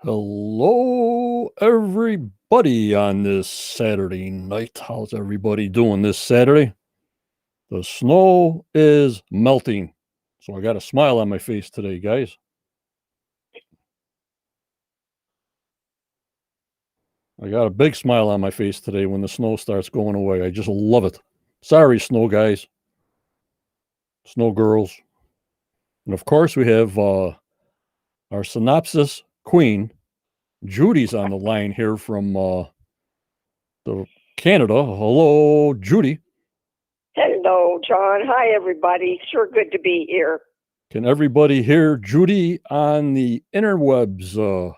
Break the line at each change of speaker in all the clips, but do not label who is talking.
Hello, everybody, on this Saturday night. How's everybody doing this Saturday? The snow is melting, so I got a smile on my face today, guys. I got a big smile on my face today when the snow starts going away. I just love it. Sorry, snow guys, snow girls. And of course, we have our synopsis queen, Judy's on the line here from the Canada. Hello, Judy.
Hello, John. Hi, everybody. Sure good to be here.
Can everybody hear Judy on the interwebs?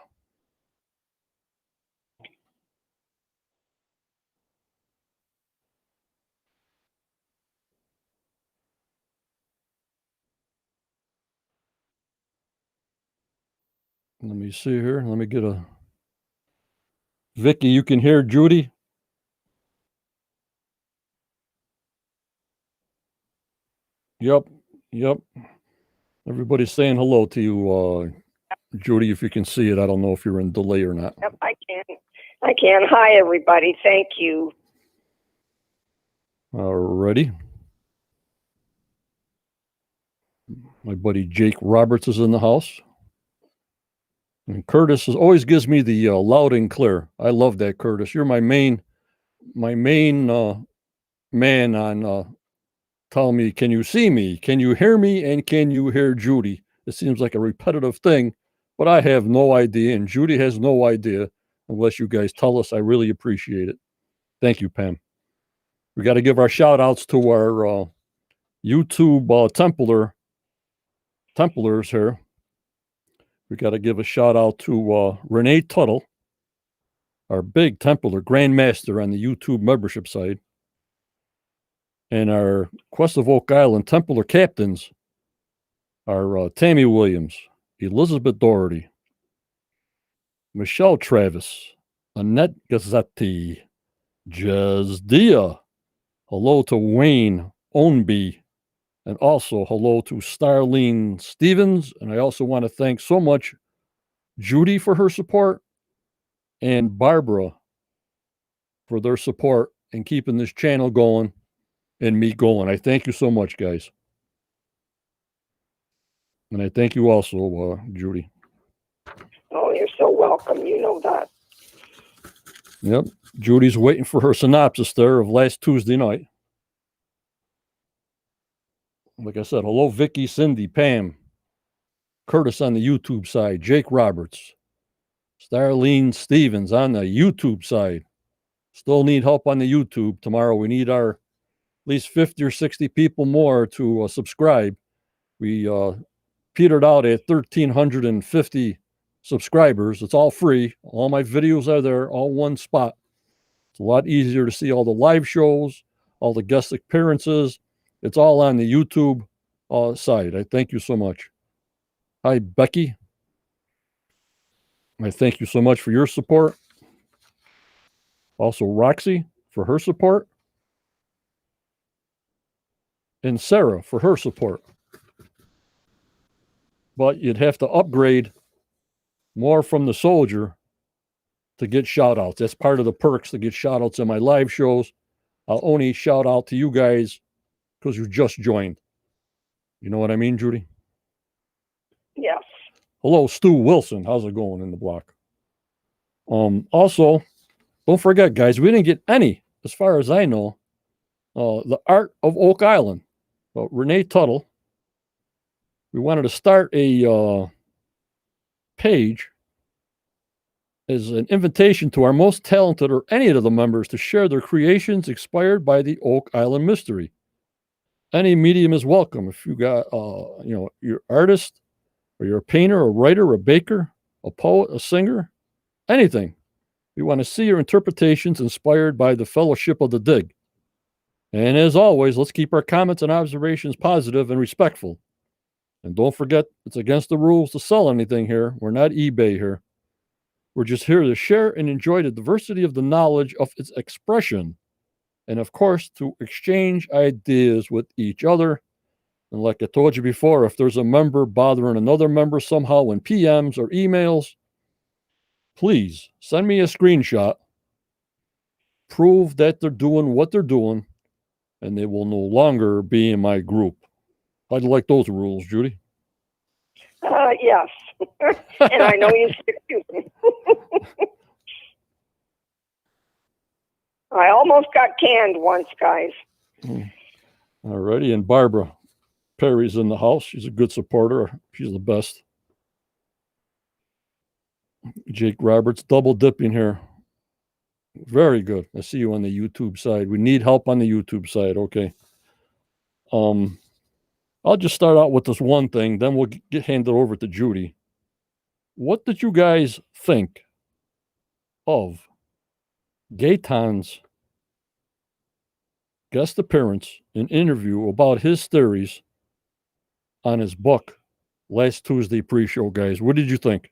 Let me see here. Let me get a... Vicky, you can hear Judy? Yep. Everybody's saying hello to you, Judy, if you can see it. I don't know if you're in delay or not.
Yep, I can. Hi, everybody. Thank you.
Alrighty. My buddy Jake Roberts is in the house. And Curtis always gives me the loud and clear. I love that, Curtis. You're my main man on telling me, can you see me? Can you hear me? And can you hear Judy? It seems like a repetitive thing, but I have no idea, and Judy has no idea unless you guys tell us. I really appreciate it. Thank you, Pam. We got to give our shout outs to our YouTube Templars here. We got to give a shout out to Renee Tuttle, our big Templar Grandmaster on the YouTube membership side, and our Quest of Oak Island Templar captains are Tammy Williams, Elizabeth Doherty, Michelle Travis, Annette Gazzetti, Jazdia. Hello to Wayne Ownby, and also hello to Starlene Stevens. And I also want to thank so much Judy for her support and Barbara for their support in keeping this channel going and me going. I thank you so much, guys. And I thank you also, Judy.
Oh, you're so welcome. You know that.
Yep. Judy's waiting for her synopsis there of last Tuesday night. Like I said, hello, Vicky, Cindy, Pam, Curtis on the YouTube side, Jake Roberts, Starlene Stevens on the YouTube side. Still need help on the YouTube tomorrow. We need our at least 50 or 60 people more to subscribe. We petered out at 1,350 subscribers. It's all free. All my videos are there, all one spot. It's a lot easier to see all the live shows, all the guest appearances. It's all on the YouTube side. I thank you so much. Hi, Becky. I thank you so much for your support. Also, Roxy for her support. And Sarah for her support. But you'd have to upgrade more from the soldier to get shout outs. That's part of the perks to get shout outs in my live shows. I'll only shout out to you guys because you just joined. You know what I mean, Judy?
Yes.
Hello, Stu Wilson. How's it going in the block? Also, don't forget, guys, we didn't get any, as far as I know, the Art of Oak Island. Renee Tuttle. We wanted to start a page as an invitation to our most talented or any of the members to share their creations inspired by the Oak Island mystery. Any medium is welcome. If you got, you're an artist, or you're a painter, a writer, a baker, a poet, a singer, anything. We want to see your interpretations inspired by the Fellowship of the Dig. And as always, let's keep our comments and observations positive and respectful. And don't forget, it's against the rules to sell anything here. We're not eBay here. We're just here to share and enjoy the diversity of the knowledge of its expression. And of course, to exchange ideas with each other. And like I told you before, if there's a member bothering another member somehow in PMs or emails, please send me a screenshot. Prove that they're doing what they're doing, and they will no longer be in my group. I'd like those rules, Judy.
Yes. And I know you stick to them. I almost got canned once, guys.
All righty. And Barbara Perry's in the house. She's a good supporter. She's the best. Jake Roberts, double dipping here. Very good. I see you on the YouTube side. We need help on the YouTube side. Okay. I'll just start out with this one thing, then we'll get handed over to Judy. What did you guys think of Gaetan's guest appearance and interview about his theories on his book last Tuesday pre-show, guys? What did you think?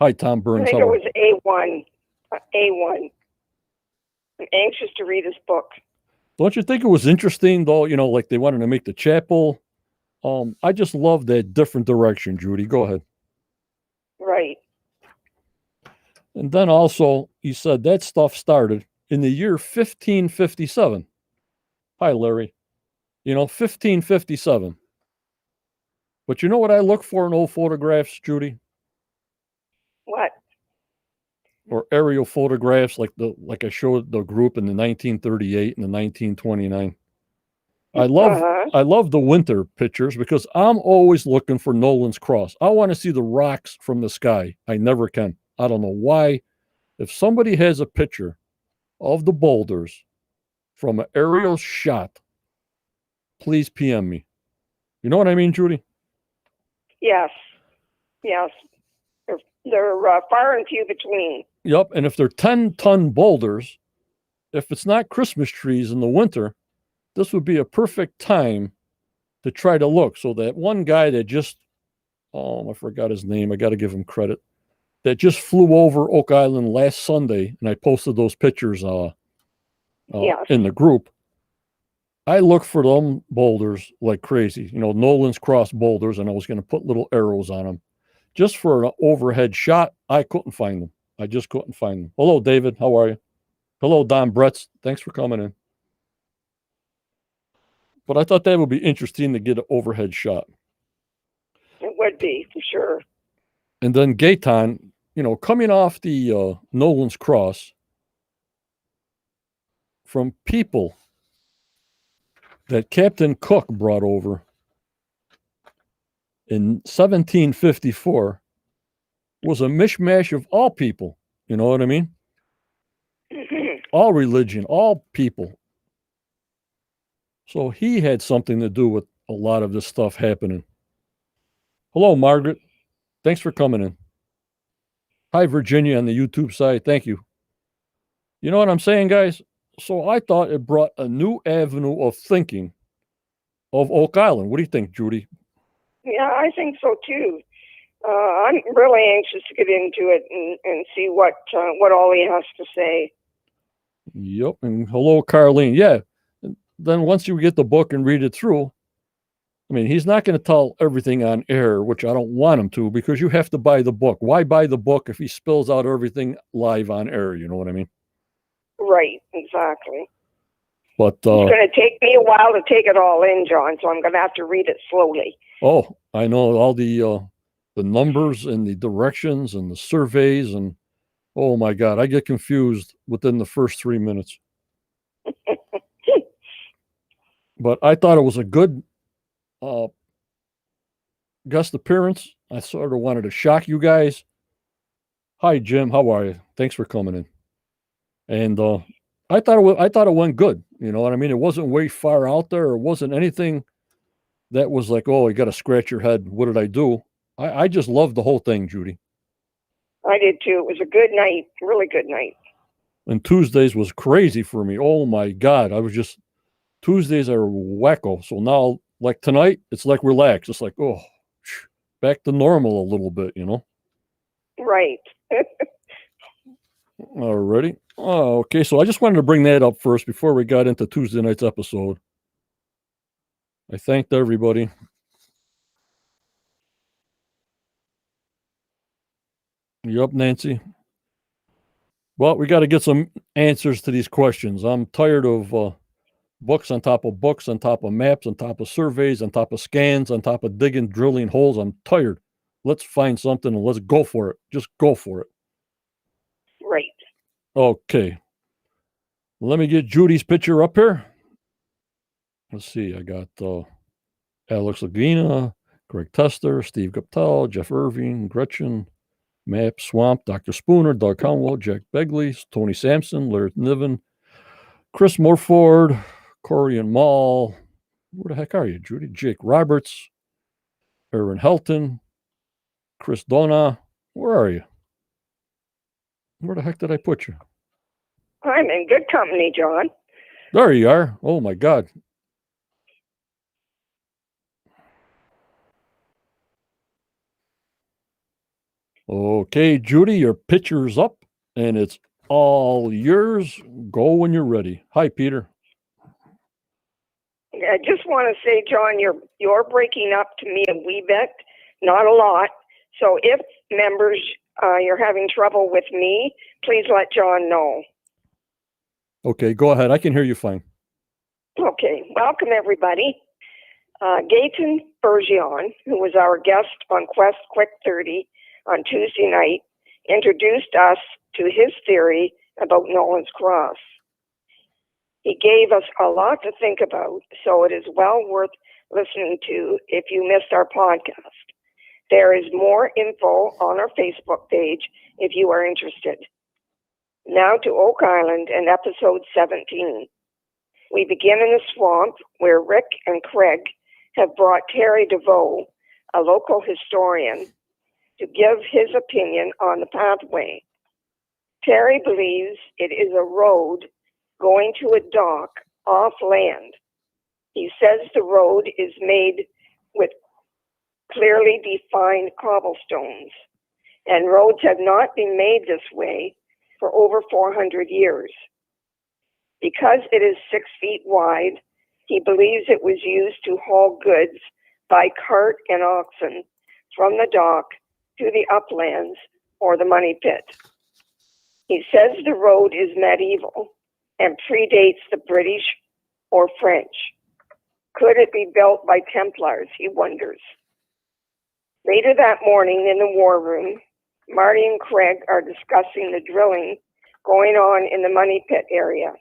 Hi, Tom Burns.
I think it was A1. A1. I'm anxious to read his book.
Don't you think it was interesting, though? You know, like they wanted to make the chapel. I just love that different direction, Judy. Go ahead.
Right.
And then also, he said that stuff started in the year 1557. Hi, Larry. You know, 1557. But you know what I look for in old photographs, Judy?
What?
Or aerial photographs like I showed the group in the 1938 and the 1929. I love the winter pictures because I'm always looking for Nolan's Cross. I want to see the rocks from the sky. I never can. I don't know why. If somebody has a picture of the boulders from an aerial shot, please PM me. You know what I mean, Judy?
Yes. Yes. They're far and few between.
Yep. And if they're 10-ton boulders, if it's not Christmas trees in the winter, this would be a perfect time to try to look. So that one guy that just, I forgot his name. I got to give him credit. That just flew over Oak Island last Sunday, and I posted those pictures
Yes.
in the group. I look for them boulders like crazy. You know, Nolan's Cross boulders, and I was going to put little arrows on them. Just for an overhead shot, I couldn't find them. I just couldn't find them. Hello, David. How are you? Hello, Don Bretz. Thanks for coming in. But I thought that would be interesting to get an overhead shot.
It would be, for sure.
And then Gaetan, you know, coming off the Nolan's Cross from people that Captain Cook brought over in 1754 was a mishmash of all people. You know what I mean? All religion, all people. So he had something to do with a lot of this stuff happening. Hello, Margaret. Thanks for coming in. Hi, Virginia on the YouTube side. Thank you. You know what I'm saying, guys? So I thought it brought a new avenue of thinking of Oak Island. What do you think, Judy?
Yeah, I think so too. I'm really anxious to get into it and see what all he has to say.
Yep. And hello, Carlene. Yeah. And then once you get the book and read it through, I mean, he's not going to tell everything on air, which I don't want him to, because you have to buy the book. Why buy the book if he spills out everything live on air? You know what I mean?
Right, exactly.
But
it's going to take me a while to take it all in, John, so I'm going to have to read it slowly.
Oh, I know all the numbers and the directions and the surveys, and oh my God, I get confused within the first 3 minutes. But I thought it was a good guest appearance. I sort of wanted to shock you guys. Hi, Jim. How are you? Thanks for coming in. And I thought it went good. You know what I mean? It wasn't way far out there. It wasn't anything that was like, oh, you got to scratch your head. What did I do? I just loved the whole thing, Judy.
I did too. It was a good night, really good night.
And Tuesdays was crazy for me. Oh my God. Tuesdays are wacko. So now, like tonight, it's like relaxed. It's like, oh, back to normal a little bit, you know?
Right.
Alrighty. Oh, okay. So I just wanted to bring that up first before we got into Tuesday night's episode. I thanked everybody. Yup, Nancy. Well, we got to get some answers to these questions. I'm tired of books on top of books, on top of maps, on top of surveys, on top of scans, on top of digging, drilling holes. I'm tired. Let's find something and let's go for it. Just go for it.
Right.
Okay. Let me get Judy's picture up here. Let's see. I got Alex Lagina, Greg Tester, Steve Guptal, Jeff Irving, Gretchen, Map Swamp, Dr. Spooner, Doug Conwell, Jack Begley, Tony Sampson, Larry Niven, Chris Morford, Corey and Mall. Where the heck are you, Judy? Jake Roberts, Aaron Helton, Chris Donna. Where are you? Where the heck did I put you?
I'm in good company, John.
There you are. Oh, my God. Okay, Judy, your picture's up, and it's all yours. Go when you're ready. Hi, Peter.
I just want to say, John, you're breaking up to me a wee bit, not a lot. So if members, you're having trouble with me, please let John know.
Okay, go ahead. I can hear you fine.
Okay, welcome everybody. Gaten Bergeon, who was our guest on Quest Quick 30 on Tuesday night, introduced us to his theory about Nolan's Cross. He gave us a lot to think about, so it is well worth listening to if you missed our podcast. There is more info on our Facebook page if you are interested. Now to Oak Island and episode 17. We begin in the swamp where Rick and Craig have brought Terry DeVoe, a local historian, to give his opinion on the pathway. Terry believes it is a road going to a dock off land. He says the road is made with clearly defined cobblestones, and roads have not been made this way for over 400 years. Because it is 6 feet wide, he believes it was used to haul goods by cart and oxen from the dock to the uplands or the money pit. He says the road is medieval and predates the British or French. Could it be built by Templars, he wonders. Later that morning in the war room, Marty and Craig are discussing the drilling going on in the money pit area.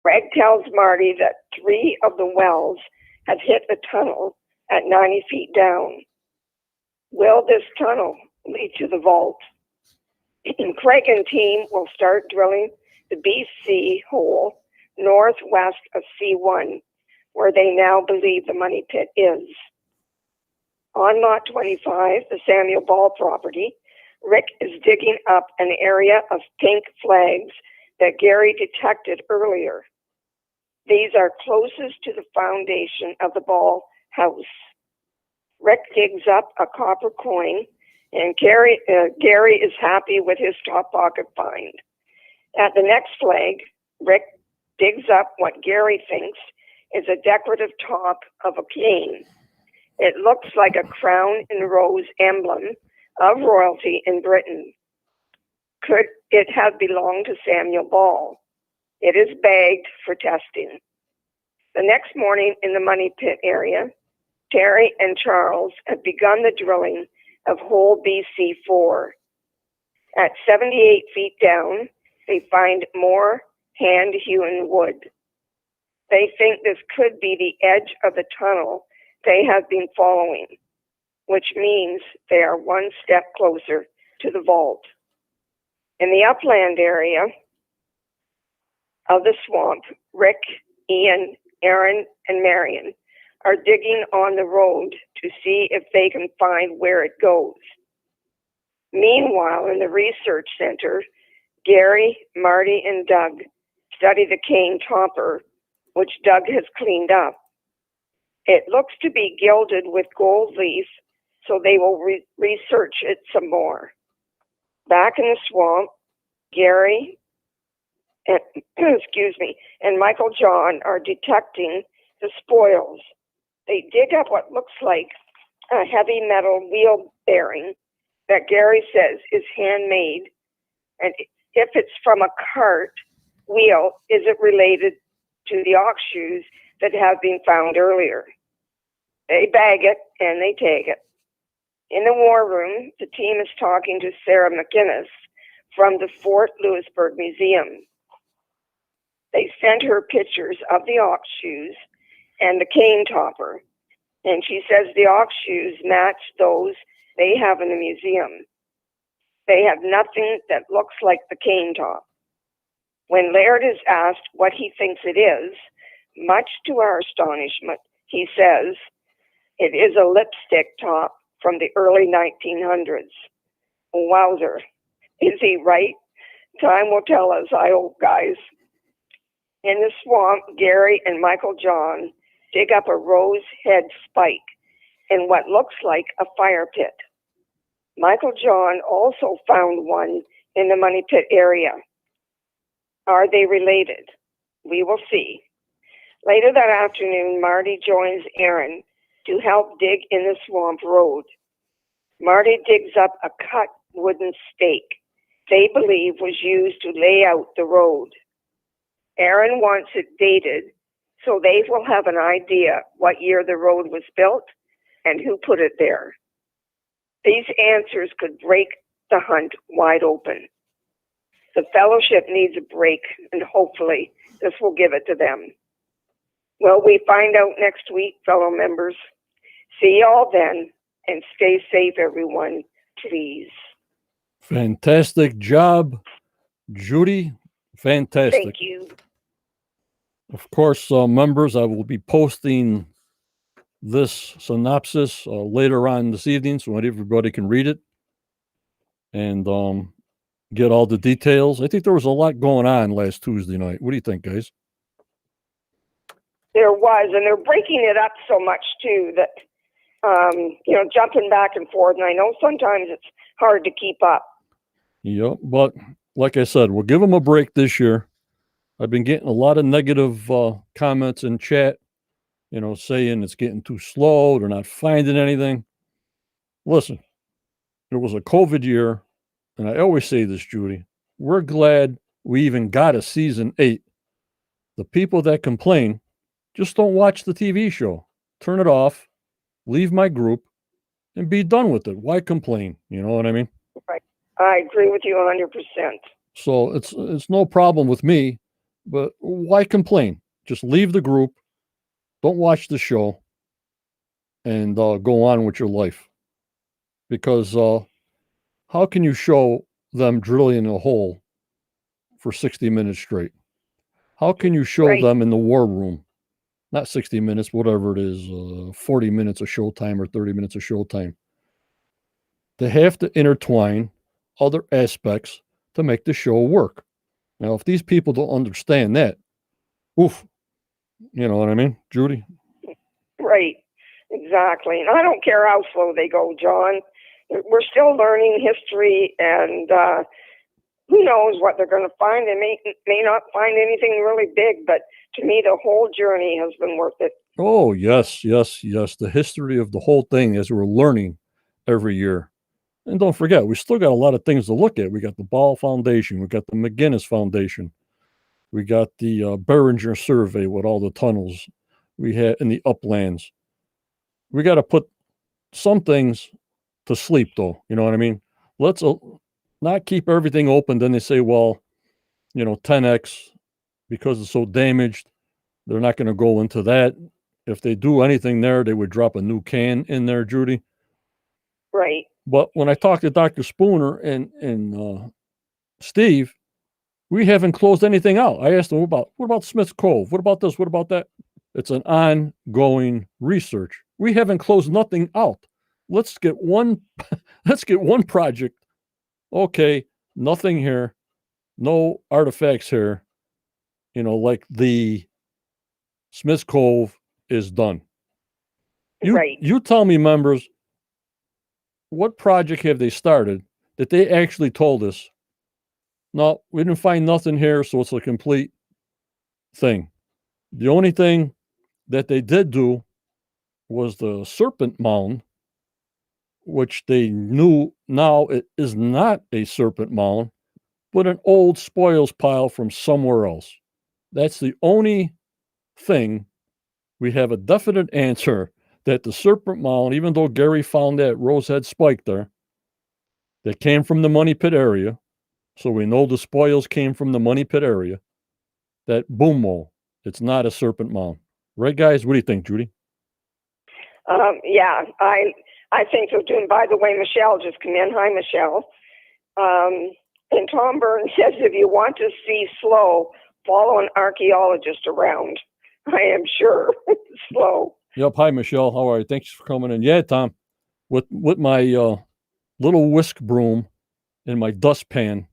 Craig tells Marty that 3 of the wells have hit the tunnel at 90 feet down. Will this tunnel lead to the vault? Craig and team will start drilling the BC hole northwest of C1, where they now believe the money pit is. On Lot 25, the Samuel Ball property, Rick is digging up an area of pink flags that Gary detected earlier. These are closest to the foundation of the Ball house. Rick digs up a copper coin, and Gary is happy with his top pocket find. At the next flag, Rick digs up what Gary thinks is a decorative top of a cane. It looks like a crown and rose emblem of royalty in Britain. Could it have belonged to Samuel Ball? It is bagged for testing. The next morning in the money pit area, Terry and Charles have begun the drilling of hole BC4. At 78 feet down, they find more hand-hewn wood. They think this could be the edge of the tunnel they have been following, which means they are one step closer to the vault. In the upland area of the swamp, Rick, Ian, Aaron, and Marion are digging on the road to see if they can find where it goes. Meanwhile, in the research center, Gary, Marty, and Doug study the cane topper, which Doug has cleaned up. It looks to be gilded with gold leaf, so they will research it some more. Back in the swamp, Gary and, and Michael John are detecting the spoils. They dig up what looks like a heavy metal wheel bearing that Gary says is handmade, and if it's from a cart wheel, is it related to the ox shoes that have been found earlier? They bag it and they take it. In the war room, the team is talking to Sarah McInnes from the Fort Louisburg Museum. They sent her pictures of the ox shoes and the cane topper, and she says the ox shoes match those they have in the museum. They have nothing that looks like the cane top. When Laird is asked what he thinks it is, much to our astonishment, he says, it is a lipstick top from the early 1900s. Wowzer. Is he right? Time will tell us, I hope, guys. In the swamp, Gary and Michael John dig up a rose head spike in what looks like a fire pit. Michael John also found one in the Money Pit area. Are they related? We will see. Later that afternoon, Marty joins Aaron to help dig in the swamp road. Marty digs up a cut wooden stake they believe was used to lay out the road. Aaron wants it dated so they will have an idea what year the road was built and who put it there. These answers could break the hunt wide open. The fellowship needs a break, and hopefully this will give it to them. Well, we find out next week, fellow members. See you all then, and stay safe, everyone, please.
Fantastic job, Judy. Fantastic.
Thank you.
Of course, members, I will be posting this synopsis later on this evening so everybody can read it and get all the details. I think there was a lot going on last Tuesday night. What do you think, guys?
There was, and they're breaking it up so much too that jumping back and forth. And I know sometimes it's hard to keep up.
Yeah, but like I said, we'll give them a break this year. I've been getting a lot of negative comments in chat, saying it's getting too slow. They're not finding anything. Listen, it was a COVID year, and I always say this, Judy. We're glad we even got a season 8. The people that complain just don't watch the TV show. Turn it off, leave my group, and be done with it. Why complain? You know what I mean?
Right. I agree with you 100%.
So it's no problem with me, but why complain? Just leave the group, don't watch the show, and go on with your life. Because how can you show them drilling a hole for 60 minutes straight? How can you show them in the war room? Not 60 minutes, whatever it is, 40 minutes of showtime or 30 minutes of showtime. They have to intertwine other aspects to make the show work. Now, if these people don't understand that, oof, you know what I mean, Judy?
Right, exactly. And I don't care how slow they go, John. We're still learning history, and who knows what they're going to find. They may not find anything really big, but to me, the whole journey has been worth it.
Oh, yes. The history of the whole thing as we're learning every year. And don't forget, we still got a lot of things to look at. We got the Ball Foundation. We got the McGinnis Foundation. We got the Behringer survey with all the tunnels we had in the uplands. We got to put some things to sleep, though. You know what I mean? Let's not keep everything open. Then they say, well, 10X, because it's so damaged, they're not going to go into that. If they do anything there, they would drop a new can in there, Judy.
Right.
But when I talked to Dr. Spooner and Steve, we haven't closed anything out. I asked them what about Smith's Cove? What about this? What about that? It's an ongoing research. We haven't closed nothing out. Let's get one project. Okay, nothing here, no artifacts here. Like the Smith's Cove is done. You tell me, members, what project have they started that they actually told us, no, we didn't find nothing here, so it's a complete thing. The only thing that they did do was the Serpent Mound, which they knew now it is not a serpent mound, but an old spoils pile from somewhere else. That's the only thing we have a definite answer that the Serpent Mound, even though Gary found that rosehead spike there, that came from the Money Pit area. So we know the spoils came from the Money Pit area. That boom mole, it's not a Serpent Mound. Right, guys? What do you think, Judy?
Yeah, I think so too. And by the way, Michelle just come in. Hi, Michelle. And Tom Burns says, if you want to see slow, follow an archaeologist around. I am sure. Slow.
Yep. Hi, Michelle. How are you? Thanks for coming in. Yeah, Tom, with my little whisk broom and my dustpan,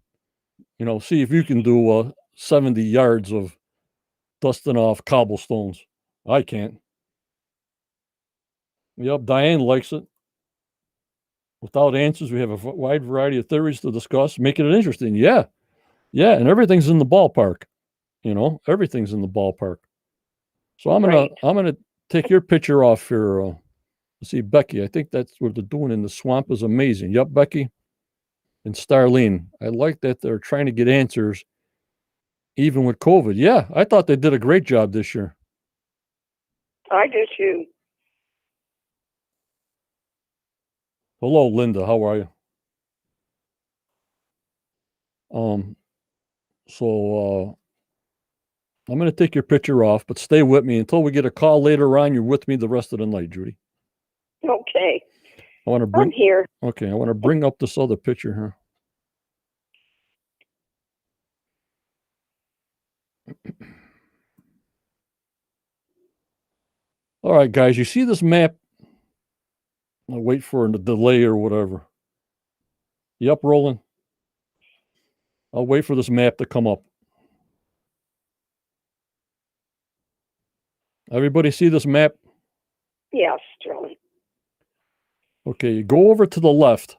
see if you can do 70 yards of dusting off cobblestones. I can't. Yep, Diane likes it. Without answers, we have a wide variety of theories to discuss, making it interesting. Yeah, and everything's in the ballpark. Everything's in the ballpark. So I'm gonna take your picture off here. Let's see, Becky. I think that's what they're doing in the swamp is amazing. Yep, Becky and Starlene. I like that they're trying to get answers, even with COVID. Yeah, I thought they did a great job this year.
I do too.
Hello, Linda. How are you? So I'm going to take your picture off, but stay with me until we get a call later on. You're with me the rest of the night, Judy.
Okay.
I'm
here.
Okay, I want to bring up this other picture here. All right, guys, you see this map? I'll wait for a delay or whatever. Yep, rolling. I'll wait for this map to come up. Everybody see this map?
Yes, John.
Okay, you go over to the left.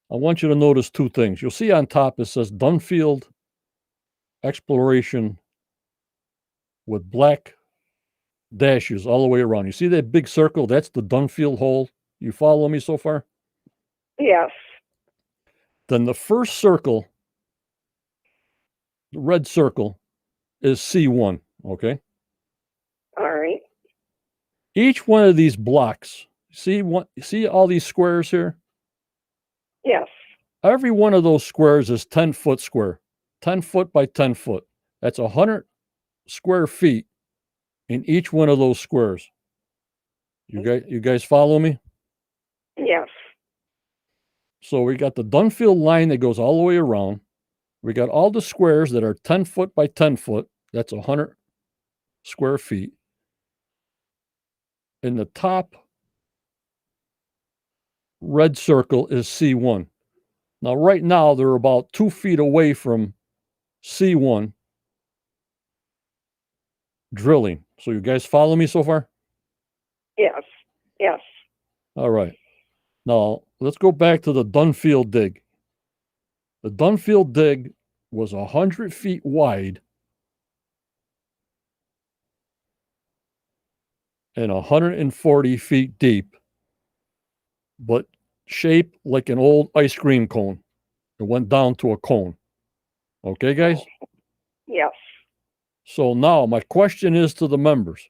I want you to notice two things. You'll see on top it says Dunfield Exploration with black dashes all the way around. You see that big circle? That's the Dunfield hole. You follow me so far?
Yes.
Then the first circle, the red circle, is C1, okay?
All right.
Each one of these blocks, see all these squares here?
Yes.
Every one of those squares is 10 foot square, 10 foot by 10 foot. That's 100 square feet in each one of those squares. You guys follow me?
Yes.
So we got the Dunfield line that goes all the way around. We got all the squares that are 10 foot by 10 foot. That's 100 square feet. In the top red circle is C1. Now, right now, they're about 2 feet away from C1 drilling. So you guys follow me so far?
Yes. Yes.
All right. Now, let's go back to the Dunfield Dig. The Dunfield Dig was 100 feet wide and 140 feet deep, but shaped like an old ice cream cone. It went down to a cone. Okay, guys?
Yes.
So now my question is to the members.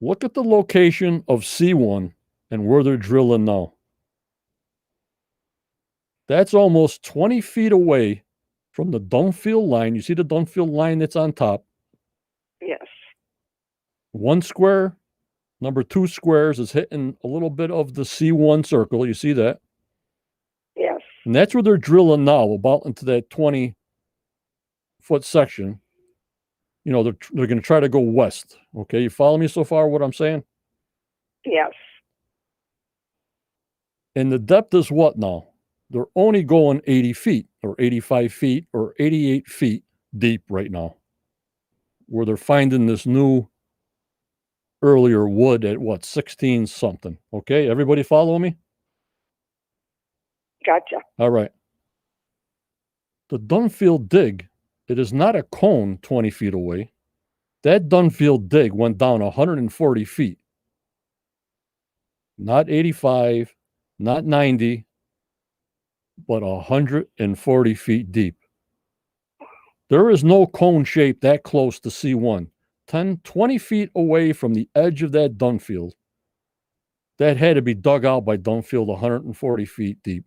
Look at the location of C1 and where they're drilling now. That's almost 20 feet away from the Dunfield line. You see the Dunfield line that's on top?
Yes.
One square, number 2 squares is hitting a little bit of the C1 circle. You see that?
Yes.
And that's where they're drilling now, about into that 20-foot section. They're going to try to go west. Okay, you follow me so far what I'm saying?
Yes.
And the depth is what now? They're only going 80 feet or 85 feet or 88 feet deep right now, where they're finding this new earlier wood at 16 something. Okay, everybody follow me?
Gotcha.
All right. The Dunfield Dig, it is not a cone 20 feet away. That Dunfield Dig went down 140 feet. not 85, not 90, but 140 feet deep. There is no cone shape that close to C1. 10, 20 feet away from the edge of that Dunfield. That had to be dug out by Dunfield 140 feet deep.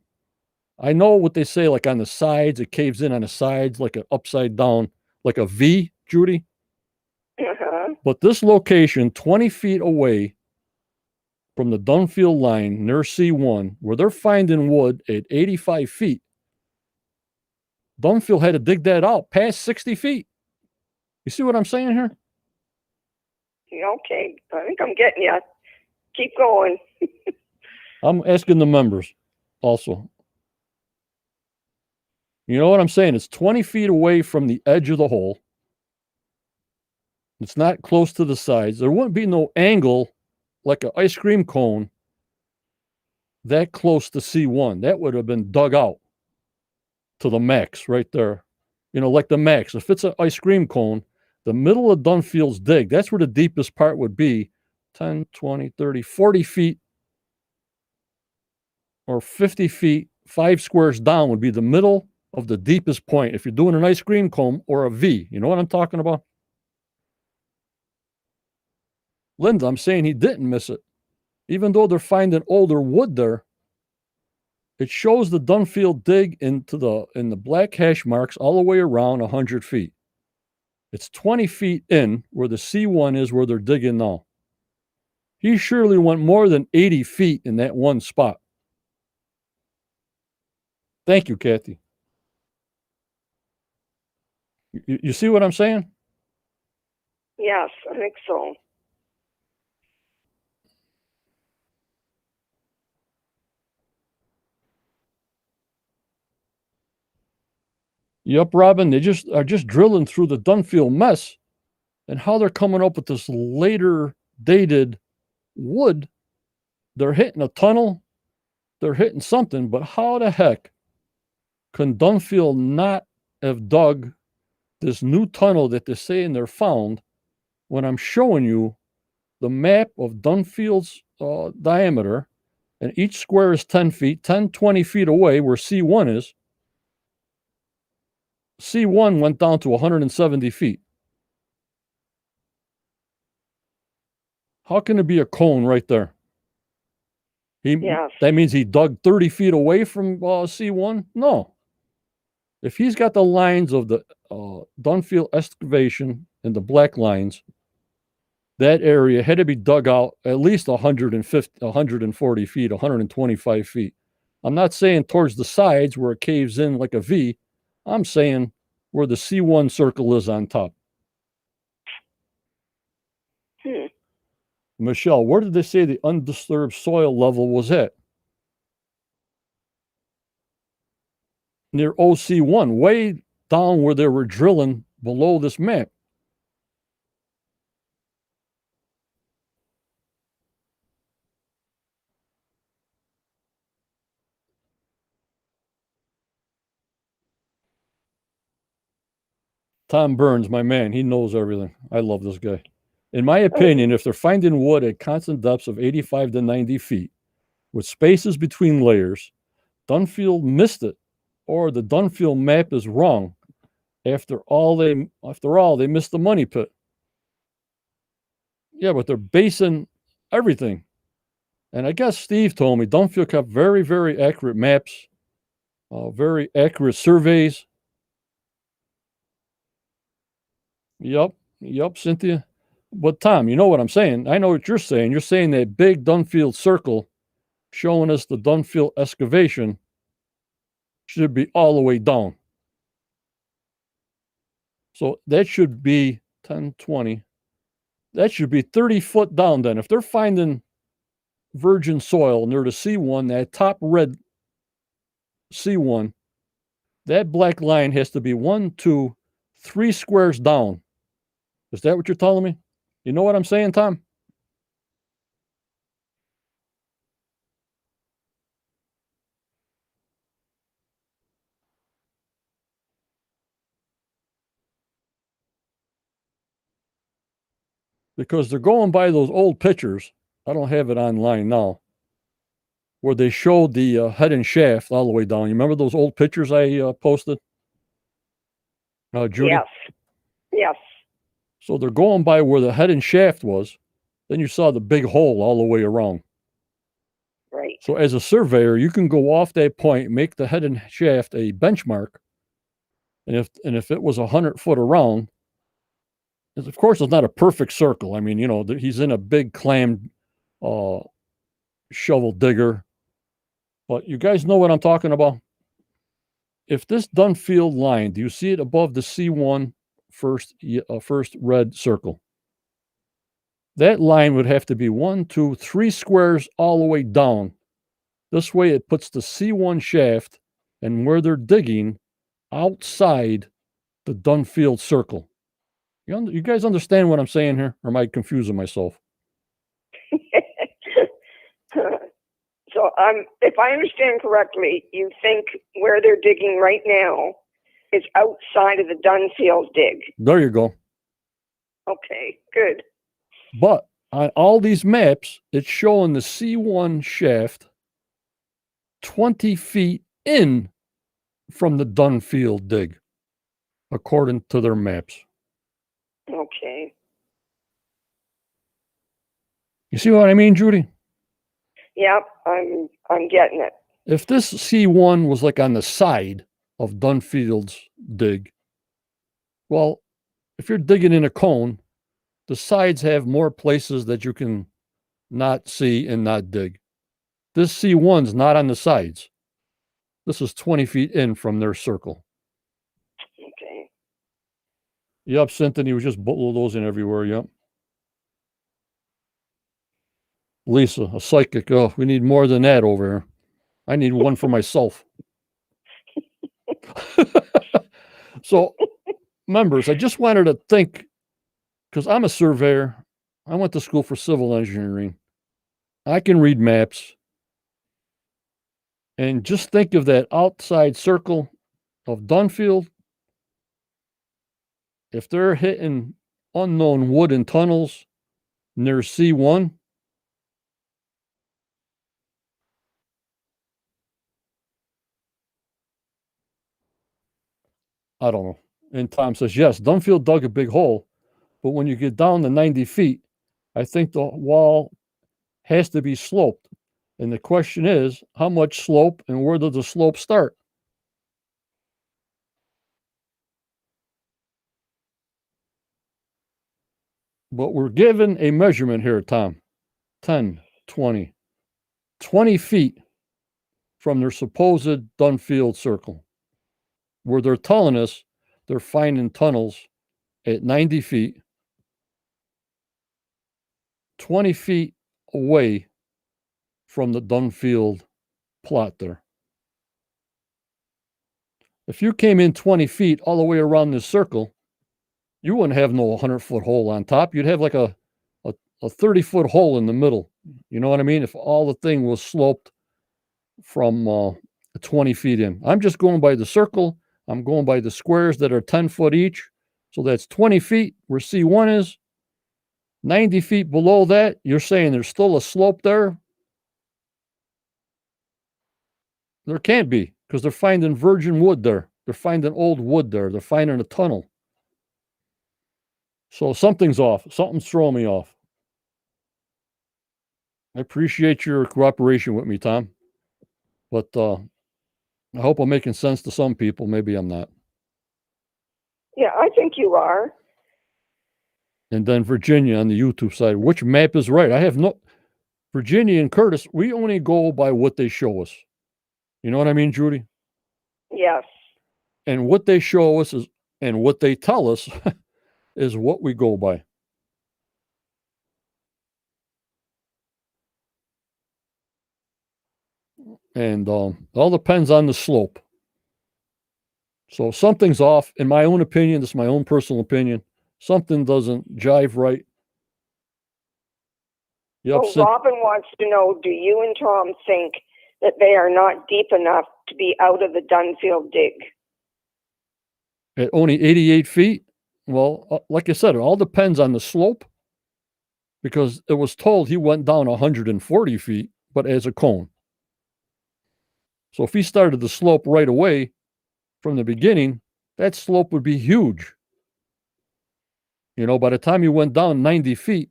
I know what they say, like on the sides, it caves in on the sides, like an upside down, like a V, Judy.
Uh-huh.
But this location, 20 feet away from the Dunfield line near C1, where they're finding wood at 85 feet, Dunfield had to dig that out past 60 feet. You see what I'm saying here?
Okay, I think I'm getting you. Keep going.
I'm asking the members also. You know what I'm saying? It's 20 feet away from the edge of the hole. It's not close to the sides. There wouldn't be no angle like an ice cream cone that close to C1. That would have been dug out to the max right there. You know, like the max. If it's an ice cream cone, the middle of Dunfield's dig, that's where the deepest part would be 10, 20, 30, 40 feet or 50 feet, 5 squares down would be the middle of the deepest point. If you're doing an ice cream cone or a V, you know what I'm talking about? Linda, I'm saying he didn't miss it. Even though they're finding older wood there, it shows the Dunfield dig in the black hash marks all the way around 100 feet. It's 20 feet in where the C1 is where they're digging now. He surely went more than 80 feet in that one spot. Thank you, Kathy. You see what I'm saying?
Yes, I think so.
Yep, Robin, they are just drilling through the Dunfield mess and how they're coming up with this later dated wood. They're hitting a tunnel, they're hitting something, but how the heck can Dunfield not have dug this new tunnel that they're saying they're found when I'm showing you the map of Dunfield's diameter, and each square is 10 feet, 10, 20 feet away where C1 is. C1 went down to 170 feet. How can it be a cone right there?
Yes.
That means he dug 30 feet away from C1? No. If he's got the lines of the Dunfield excavation and the black lines, that area had to be dug out at least 150, 140 feet, 125 feet. I'm not saying towards the sides where it caves in like a V. I'm saying where the C1 circle is on top. Michelle, where did they say the undisturbed soil level was at? Near OC1, way down where they were drilling below this map. Tom Burns, my man, he knows everything. I love this guy. In my opinion, if they're finding wood at constant depths of 85 to 90 feet, with spaces between layers, Dunfield missed it, or the Dunfield map is wrong. After all, they missed the money pit. Yeah, but they're basing everything. And I guess Steve told me Dunfield kept very, very accurate maps, very accurate surveys. Yep, Cynthia. But Tom, you know what I'm saying? I know what you're saying. You're saying that big Dunfield circle showing us the Dunfield excavation should be all the way down. So that should be 10, 20. That should be 30 foot down then. If they're finding virgin soil near the C1, that top red C1, that black line has to be 1, 2, 3 squares down. Is that what you're telling me? You know what I'm saying, Tom? Because they're going by those old pictures. I don't have it online now. where they showed the head and shaft all the way down. You remember those old pictures I posted, Judy?
Yes. Yes.
So they're going by where the head and shaft was. Then you saw the big hole all the way around.
Right.
So as a surveyor, you can go off that point, make the head and shaft a benchmark. And if it was 100 foot around, of course, it's not a perfect circle. I mean, he's in a big clam shovel digger. But you guys know what I'm talking about? If this Dunfield line, do you see it above the C1 first red circle? That line would have to be 1, 2, 3 squares all the way down. This way it puts the C1 shaft and where they're digging outside the Dunfield circle. You guys understand what I'm saying here? Or am I confusing myself?
So if I understand correctly, you think where they're digging right now is outside of the Dunfield dig.
There you go.
Okay, good.
But on all these maps, it's showing the C1 shaft 20 feet in from the Dunfield dig, according to their maps.
Okay.
You see what I mean, Judy?
Yep, I'm getting it.
If this C1 was like on the side of Dunfield's dig, well, if you're digging in a cone, the sides have more places that you can not see and not dig. This C1's not on the sides. This is 20 feet in from their circle.
Okay.
Yep, Cynthia was just bulldozing everywhere. Yep. Lisa, a psychic. Oh, we need more than that over here. I need one for myself. So, members, I just wanted to think, because I'm a surveyor. I went to school for civil engineering. I can read maps. And just think of that outside circle of Dunfield. If they're hitting unknown wood and tunnels near C1, I don't know. And Tom says, yes, Dunfield dug a big hole, but when you get down to 90 feet, I think the wall has to be sloped. And the question is, how much slope and where does the slope start? But we're given a measurement here, Tom. 10, 20, 20 feet from their supposed Dunfield circle, where they're telling us they're finding tunnels at 90 feet, 20 feet away from the Dunfield plot there. If you came in 20 feet all the way around this circle, you wouldn't have no 100-foot hole on top. You'd have like a 30-foot hole in the middle. You know what I mean? If all the thing was sloped from 20 feet in. I'm just going by the circle. I'm going by the squares that are 10 foot each. So that's 20 feet where C1 is. 90 feet below that, you're saying there's still a slope there? There can't be, because they're finding virgin wood there. They're finding old wood there. They're finding a tunnel. So something's off. Something's throwing me off. I appreciate your cooperation with me, Tom. But I hope I'm making sense to some people. Maybe I'm not.
Yeah, I think you are.
And then Virginia on the YouTube side, which map is right? I have no... Virginia and Curtis, we only go by what they show us. You know what I mean, Judy?
Yes.
And what they show us is, and what they tell us is what we go by. And all depends on the slope. So something's off, in my own opinion. This is my own personal opinion. Something doesn't jive right.
Well, Robin wants to know, do you and Tom think that they are not deep enough to be out of the Dunfield dig?
At only 88 feet? Well, like I said, it all depends on the slope, because it was told he went down 140 feet, but as a cone. So if he started the slope right away from the beginning, that slope would be huge. By the time you went down 90 feet,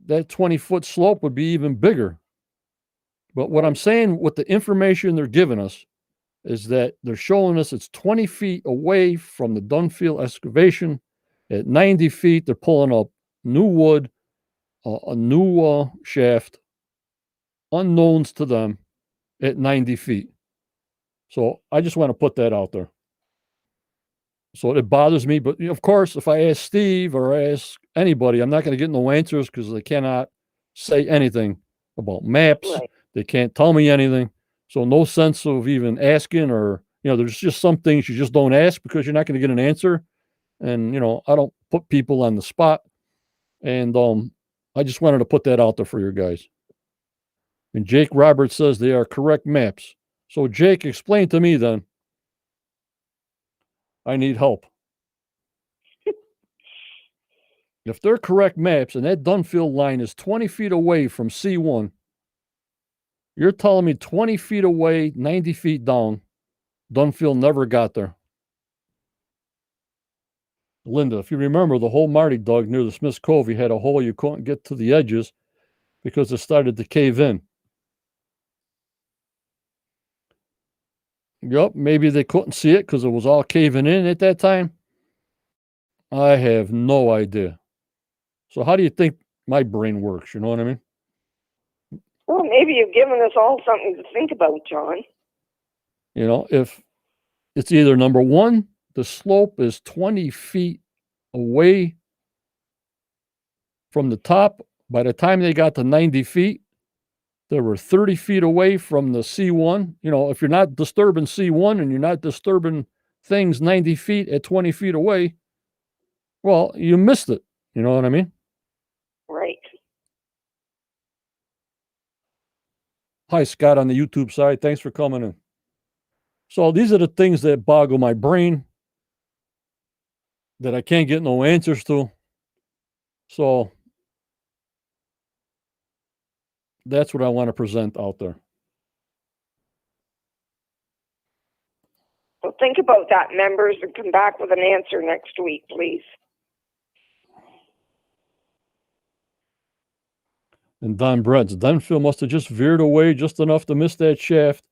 that 20-foot slope would be even bigger. But what I'm saying with the information they're giving us is that they're showing us it's 20 feet away from the Dunfield excavation. At 90 feet, they're pulling up new wood, a new shaft, unknowns to them at 90 feet. So I just want to put that out there. So it bothers me. But of course, if I ask Steve or I ask anybody, I'm not going to get no answers because they cannot say anything about maps.
Right.
They can't tell me anything. So no sense of even asking, or, there's just some things you just don't ask because you're not going to get an answer. And, I don't put people on the spot. And I just wanted to put that out there for you guys. And Jake Roberts says they are correct maps. So Jake, explain to me then. I need help. If they're correct maps and that Dunfield line is 20 feet away from C1, you're telling me 20 feet away, 90 feet down, Dunfield never got there. Linda, if you remember, the hole Marty dug near the Smith's Cove, he had a hole you couldn't get to the edges because it started to cave in. Yup, maybe they couldn't see it because it was all caving in at that time. I have no idea. So how do you think my brain works? You know what I mean?
Well, maybe you've given us all something to think about, John.
If it's either number one, the slope is 20 feet away from the top. By the time they got to 90 feet, they were 30 feet away from the C1. If you're not disturbing C1 and you're not disturbing things 90 feet at 20 feet away, well, you missed it. You know what I mean?
Right.
Hi, Scott, on the YouTube side. Thanks for coming in. So these are the things that boggle my brain that I can't get no answers to. So that's what I want to present out there.
So think about that, members, and come back with an answer next week, please.
And Don Brett's Dunfield must have just veered away just enough to miss that shaft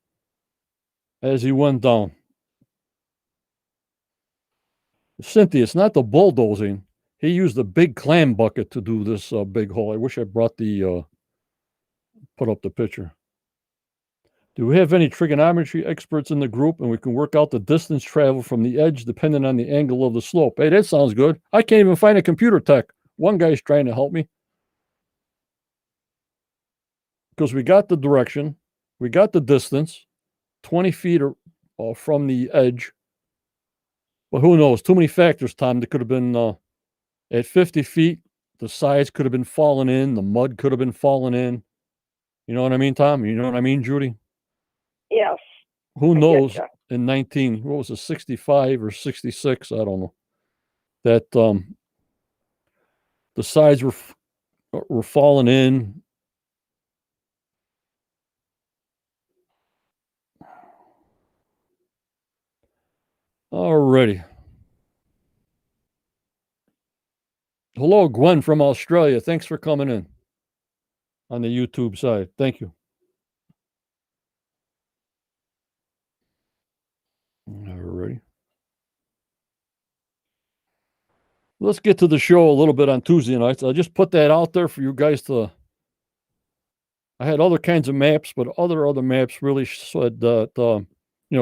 as he went down. Cynthia, it's not the bulldozing. He used a big clam bucket to do this big hole. I wish I brought put up the picture. Do we have any trigonometry experts in the group, and we can work out the distance traveled from the edge depending on the angle of the slope? Hey, that sounds good. I can't even find a computer tech. One guy's trying to help me. Because we got the direction, we got the distance, 20 feet from the edge. But who knows? Too many factors, Tom. There could have been at 50 feet, the sides could have been falling in, the mud could have been falling in. You know what I mean, Tom? You know what I mean, Judy?
Yes.
Who knows in 65 or 66, I don't know, that the sides were falling in. Alrighty. Hello, Gwen from Australia. Thanks for coming in on the YouTube side. Thank you. Alrighty. Let's get to the show a little bit on Tuesday nights. I just put that out there for you guys to. I had other kinds of maps, but other maps really said that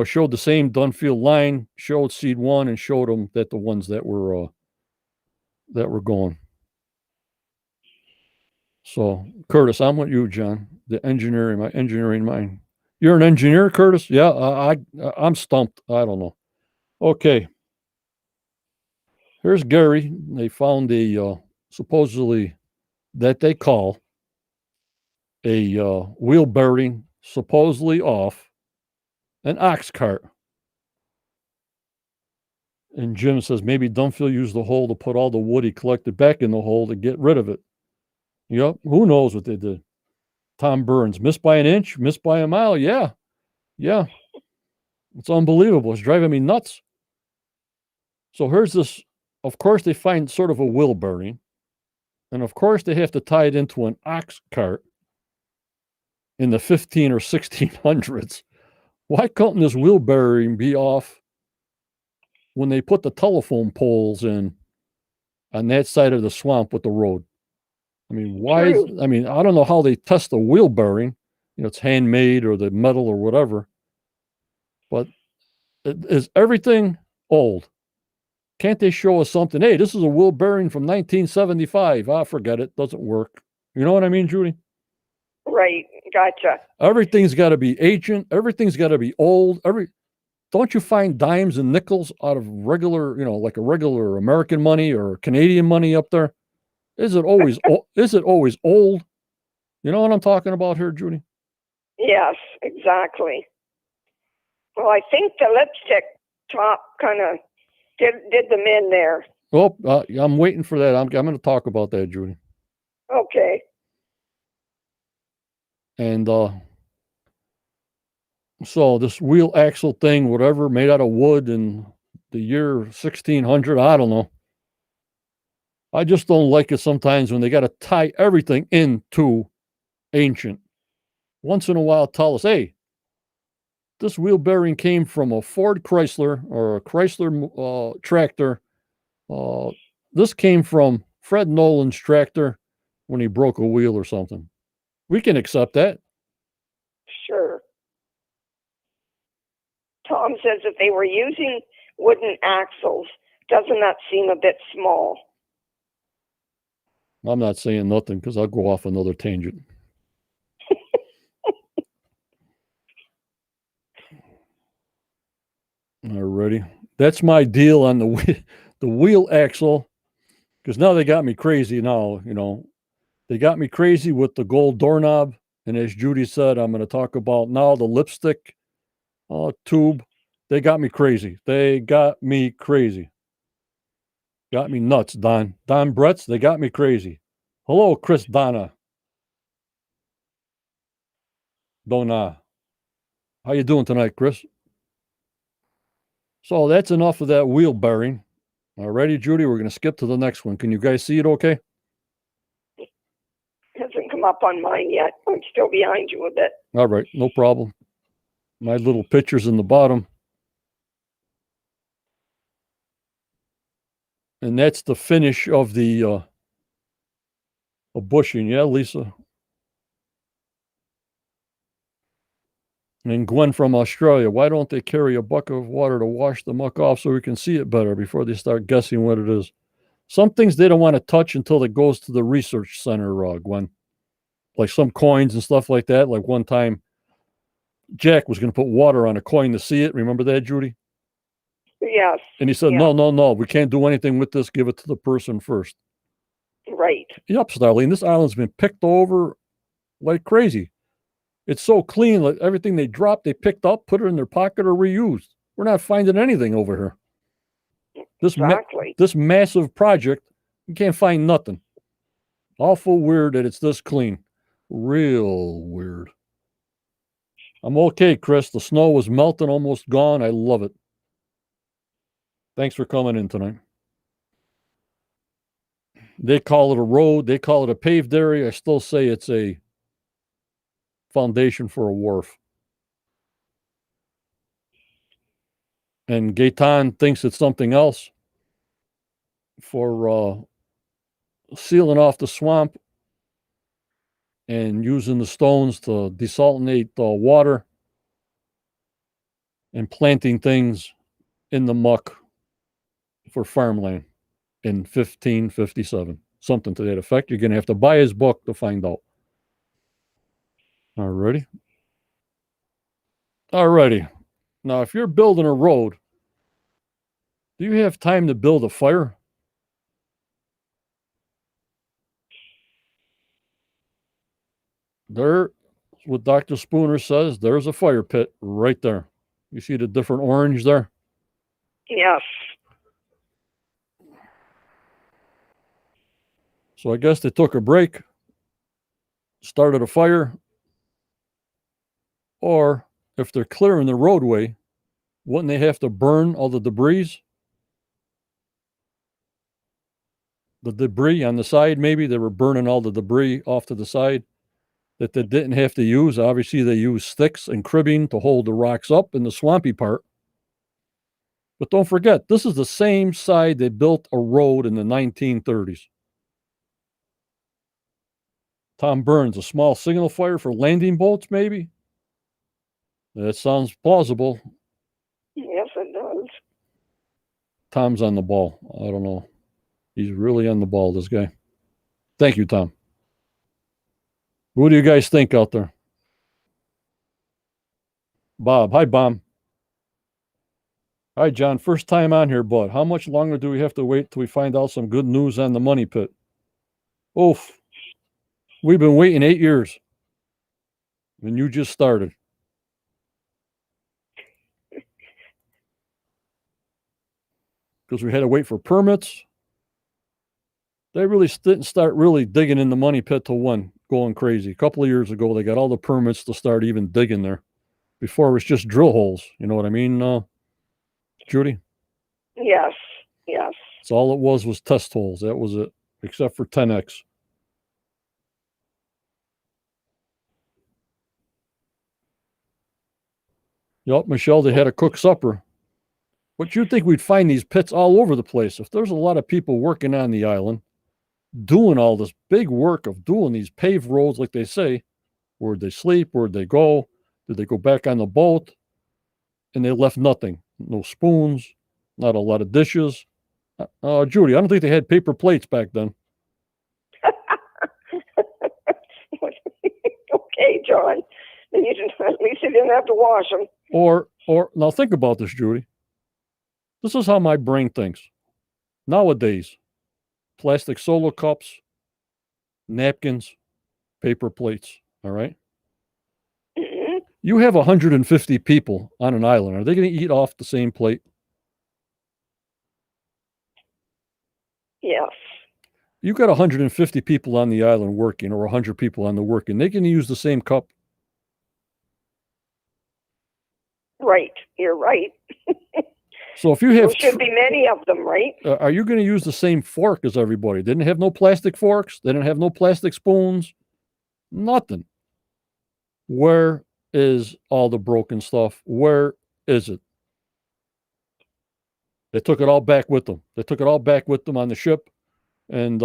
showed the same Dunfield line, showed seed one, and showed them that the ones that were going. So Curtis, I'm with you, John. My engineering mind. You're an engineer, Curtis? Yeah, I'm stumped. I don't know. Okay. Here's Gary. They found a supposedly that they call a wheel bearing supposedly off an ox cart. And Jim says maybe Dunfield used the hole to put all the wood he collected back in the hole to get rid of it. Yep. Who knows what they did? Tom Burns, missed by an inch, missed by a mile. Yeah. Yeah, it's unbelievable. It's driving me nuts. So here's this. Of course, they find sort of a wheel bearing. And of course, they have to tie it into an ox cart in the 15 or 1600s. Why couldn't this wheel bearing be off when they put the telephone poles in on that side of the swamp with the road? I mean, why? I mean, I don't know how they test the wheel bearing. You know, it's handmade or the metal or whatever. But is everything old? Can't they show us something? Hey, this is a wheel bearing from 1975. Ah, forget it. Doesn't work. You know what I mean, Judy?
Right. Gotcha.
Everything's got to be ancient. Everything's got to be old. Don't you find dimes and nickels out of regular, like a regular American money or Canadian money up there? Is it always old? You know what I'm talking about here, Judy?
Yes, exactly. Well, I think the lipstick top kind of did them in there.
Well, I'm waiting for that. I'm going to talk about that, Judy.
Okay.
And so this wheel axle thing, whatever, made out of wood in the year 1600, I don't know. I just don't like it sometimes when they got to tie everything into ancient. Once in a while, tell us, hey, this wheel bearing came from a Ford Chrysler or a Chrysler tractor. This came from Fred Nolan's tractor when he broke a wheel or something. We can accept that.
Sure. Tom says if they were using wooden axles, doesn't that seem a bit small?
I'm not saying nothing because I'll go off another tangent. Alrighty. That's my deal on the wheel axle, because now they got me crazy now, They got me crazy with the gold doorknob. And as Judy said, I'm going to talk about now the lipstick tube. They got me crazy. They got me crazy. Got me nuts, Don. Don Bretts, they got me crazy. Hello, Chris Donna. Donna. How you doing tonight, Chris? So that's enough of that wheel bearing. Alrighty, Judy, we're going to skip to the next one. Can you guys see it okay?
Hasn't come up on mine yet. I'm still behind you a bit.
All right, no problem. My little picture's in the bottom. And that's the finish of the bushing. Yeah, Lisa? And Gwen from Australia, why don't they carry a bucket of water to wash the muck off so we can see it better before they start guessing what it is? Some things they don't want to touch until it goes to the research center, Gwen. Like some coins and stuff like that. Like one time, Jack was going to put water on a coin to see it. Remember that, Judy?
Yes.
And he said, no, we can't do anything with this. Give it to the person first.
Right.
Yep, Starlene, this island's been picked over like crazy. It's so clean, like everything they dropped, they picked up, put it in their pocket, or reused. We're not finding anything over here. This massive project, you can't find nothing. Awful weird that it's this clean. Real weird. I'm okay, Chris. The snow was melting, almost gone. I love it. Thanks for coming in tonight. They call it a road. They call it a paved area. I still say it's a foundation for a wharf. And Gaetan thinks it's something else for sealing off the swamp and using the stones to desalinate the water and planting things in the muck for farmland in 1557. Something to that effect. You're going to have to buy his book to find out. Alrighty. Now, if you're building a road, do you have time to build a fire? There, what Dr. Spooner says, there's a fire pit right there. You see the different orange there?
Yes.
So I guess they took a break, started a fire, or if they're clearing the roadway, wouldn't they have to burn all the debris? The debris on the side, maybe they were burning all the debris off to the side that they didn't have to use. Obviously, they use sticks and cribbing to hold the rocks up in the swampy part. But don't forget, this is the same side they built a road in the 1930s. Tom Burns, a small signal fire for landing boats, maybe? That sounds plausible.
Yes, it does.
Tom's on the ball. I don't know. He's really on the ball, this guy. Thank you, Tom. What do you guys think out there? Bob. Hi, Bob. Hi, John. First time on here, bud. How much longer do we have to wait till we find out some good news on the money pit? Oof. We've been waiting 8 years. And you just started. Because we had to wait for permits. They really didn't start really digging in the money pit till when? Going crazy. A couple of years ago, they got all the permits to start even digging there. Before it was just drill holes. You know what I mean, Judy?
Yes, yes.
So all it was test holes. That was it, except for 10X. Yep, Michelle, they had to cook supper. But you'd think we'd find these pits all over the place. If there's a lot of people working on the island, doing all this big work of doing these paved roads, like they say, where'd they sleep? Where'd they go? Did they go back on the boat? And they left nothing. No spoons, not a lot of dishes. Judy, I don't think they had paper plates back then.
Okay, John. Then you didn't, at least you didn't have to wash them.
Or now think about this, Judy. This is how my brain thinks. Nowadays, plastic solo cups, napkins, paper plates, all right?
Mm-hmm.
You have 150 people on an island. Are they going to eat off the same plate?
Yes.
You got 150 people on the island working, or 100 people on the working. They can use the same cup.
Right. You're right.
So if you have,
there should be many of them, right?
Are you going to use the same fork as everybody? They didn't have no plastic forks. They didn't have no plastic spoons. Nothing. Where is all the broken stuff? Where is it? They took it all back with them. They took it all back with them on the ship. And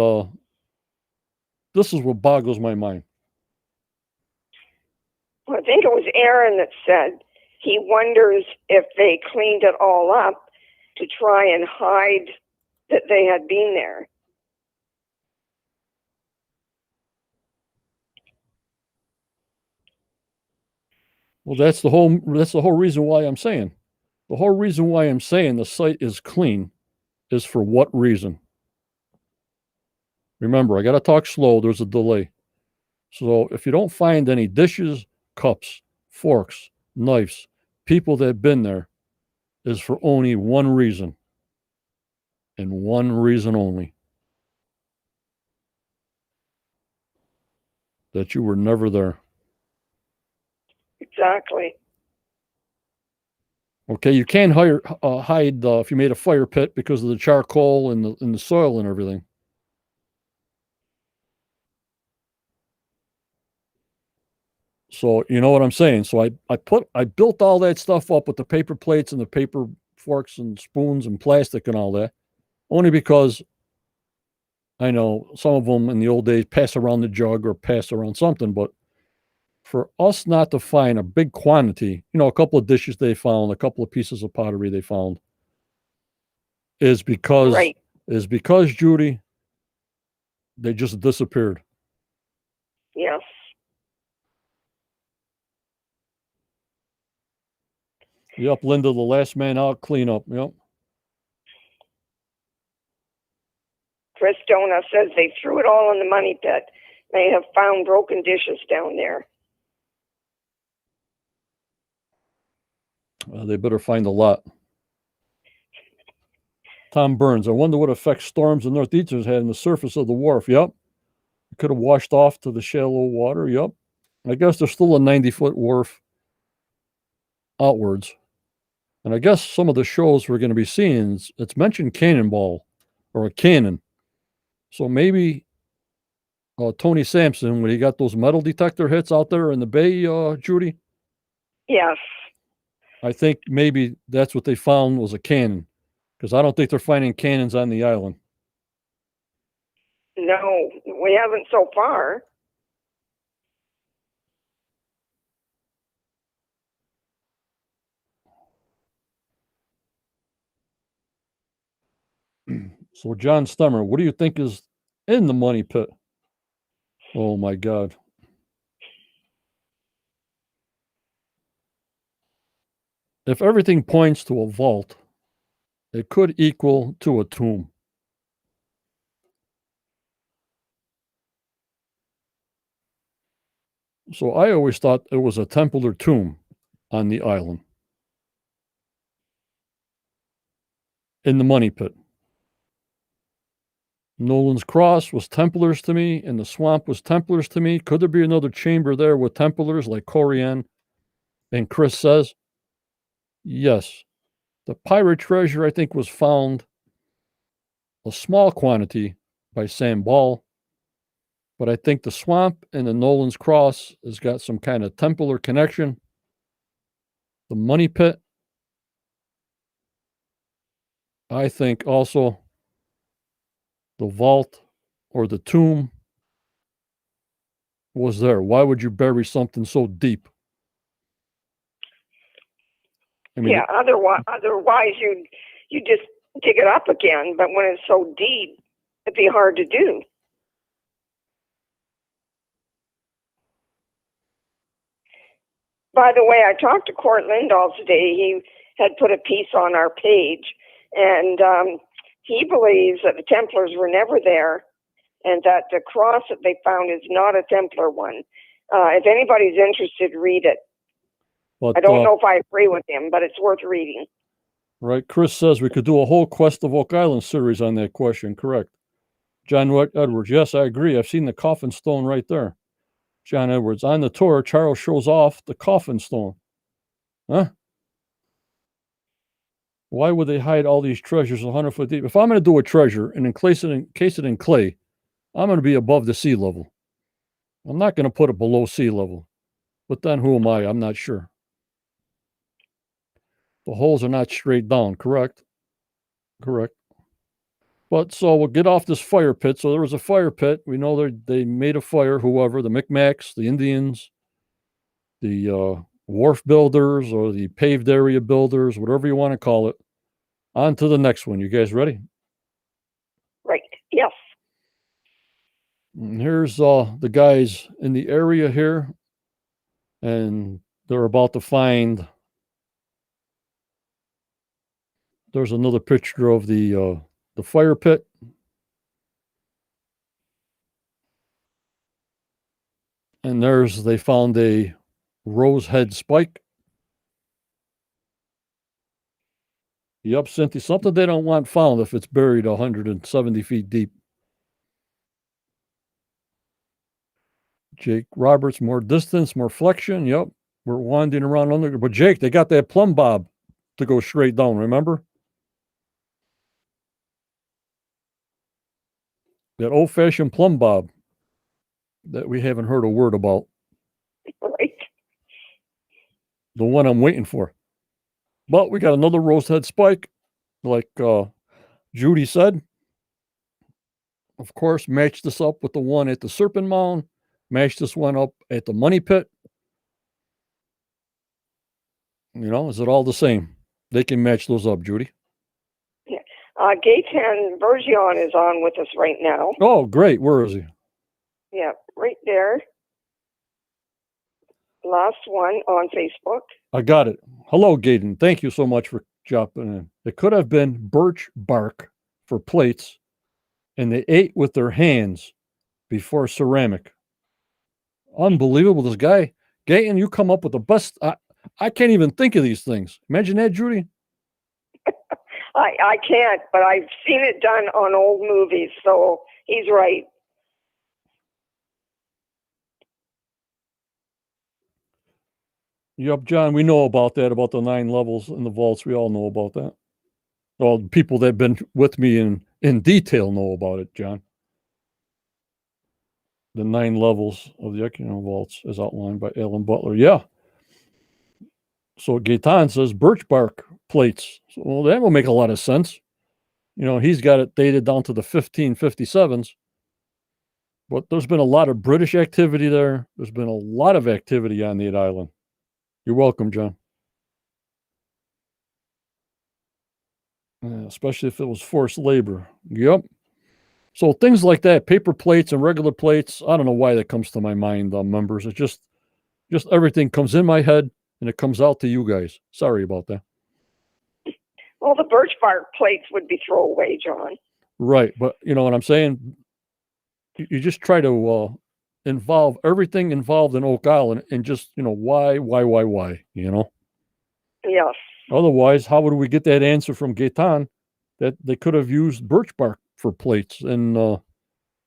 this is what boggles my mind.
Well, I think it was Aaron that said he wonders if they cleaned it all up to try and hide that they had been there.
Well, that's the whole reason why I'm saying. The whole reason why I'm saying the site is clean is for what reason? Remember, I got to talk slow. There's a delay. So if you don't find any dishes, cups, forks, knives, people that have been there, is for only one reason. And one reason only. That you were never there.
Exactly.
Okay, you can't hide if you made a fire pit because of the charcoal and the soil and everything. So you know what I'm saying. So I built all that stuff up with the paper plates and the paper forks and spoons and plastic and all that, only because I know some of them in the old days pass around the jug or pass around something, but for us not to find a big quantity, a couple of dishes they found, a couple of pieces of pottery they found, is because Judy, they just disappeared.
Yes.
Yep, Linda, the last man out, clean up. Yep.
Chris Dona says they threw it all in the money pit. They have found broken dishes down there.
They better find a lot. Tom Burns, I wonder what effect storms the northeasters had on the surface of the wharf. Yep. It could have washed off to the shallow water. Yep. I guess there's still a 90-foot wharf outwards. And I guess some of the shows we're going to be seeing, it's mentioned cannonball or a cannon. So maybe Tony Sampson, when he got those metal detector hits out there in the bay, Judy,
Yes.
I think maybe that's what they found was a cannon, because I don't think they're finding cannons on the island.
No, we haven't so far.
So, John Stemmer, what do you think is in the money pit? Oh, my God. If everything points to a vault, it could equal to a tomb. So I always thought it was a temple or tomb on the island in the money pit. Nolan's Cross was Templars to me, and the swamp was Templars to me. Could there be another chamber there with Templars like Corian and Chris says? Yes. The pirate treasure, I think, was found a small quantity by Sam Ball, but I think the swamp and the Nolan's Cross has got some kind of Templar connection. The money pit, I think also the vault or the tomb was there. Why would you bury something so deep? I mean,
Yeah, otherwise you just dig it up again, but when it's so deep, it'd be hard to do. By the way, I talked to Court Lindahl today. He had put a piece on our page, and he believes that the Templars were never there, and that the cross that they found is not a Templar one. If anybody's interested, read it.
but
I don't know if I agree with him, but it's worth reading.
right, Chris says we could do a whole Quest of Oak Island series on that question. Correct. John Edwards, yes, I agree. I've seen the coffin stone right there. John Edwards, on the tour, Charles shows off the coffin stone. Huh? Why would they hide all these treasures 100 foot deep? If I'm going to do a treasure and encase it in clay, I'm going to be above the sea level. I'm not going to put it below sea level. But then who am I? I'm not sure. The holes are not straight down, correct? Correct. But so we'll get off this fire pit. So there was a fire pit. We know they made a fire, whoever, the Micmacs, the Indians, the wharf builders or the paved area builders, whatever you want to call it. On to the next one. You guys ready?
Right. Yes.
And here's the guys in the area here. And they're about to find. There's another picture of the fire pit. And they found a rose head spike. Yep, Cynthia, something they don't want found if it's buried 170 feet deep. Jake Roberts, more distance, more flexion. Yep, we're winding around under. But Jake, they got that plumb bob to go straight down, remember? That old-fashioned plumb bob that we haven't heard a word about.
Right.
The one I'm waiting for. But we got another rose head spike, like Judy said. Of course, match this up with the one at the Serpent Mound. Match this one up at the money pit. You know, is it all the same? They can match those up, Judy.
Yeah. Gaetan Vergion is on with us right now.
Oh, great. Where is he?
Yeah, right there. Last one on Facebook.
I got it. Hello, Gaten. Thank you so much for dropping in. It could have been birch bark for plates, and they ate with their hands before ceramic. Unbelievable. This guy, Gaten, you come up with the best. I can't even think of these things. Imagine that, Judy.
I can't, but I've seen it done on old movies, so he's right.
Yep, John, we know about that, about the 9 levels in the vaults. We all know about that. Well, people that have been with me in detail know about it, John. The 9 levels of the Ecuador vaults as outlined by Alan Butler. Yeah. So Gaetan says birch bark plates. So, well, that will make a lot of sense. He's got it dated down to the 1557s. But there's been a lot of British activity there. There's been a lot of activity on the island. You're welcome, John. Especially if it was forced labor. Yep. So things like that, paper plates and regular plates, I don't know why that comes to my mind, members. It's just everything comes in my head and it comes out to you guys. Sorry about that.
Well, the birch bark plates would be throwaway, John.
Right. But you know what I'm saying? You just try to involve everything involved in Oak Island and just, why,
Yes.
Otherwise, how would we get that answer from Gaetan that they could have used birch bark for plates and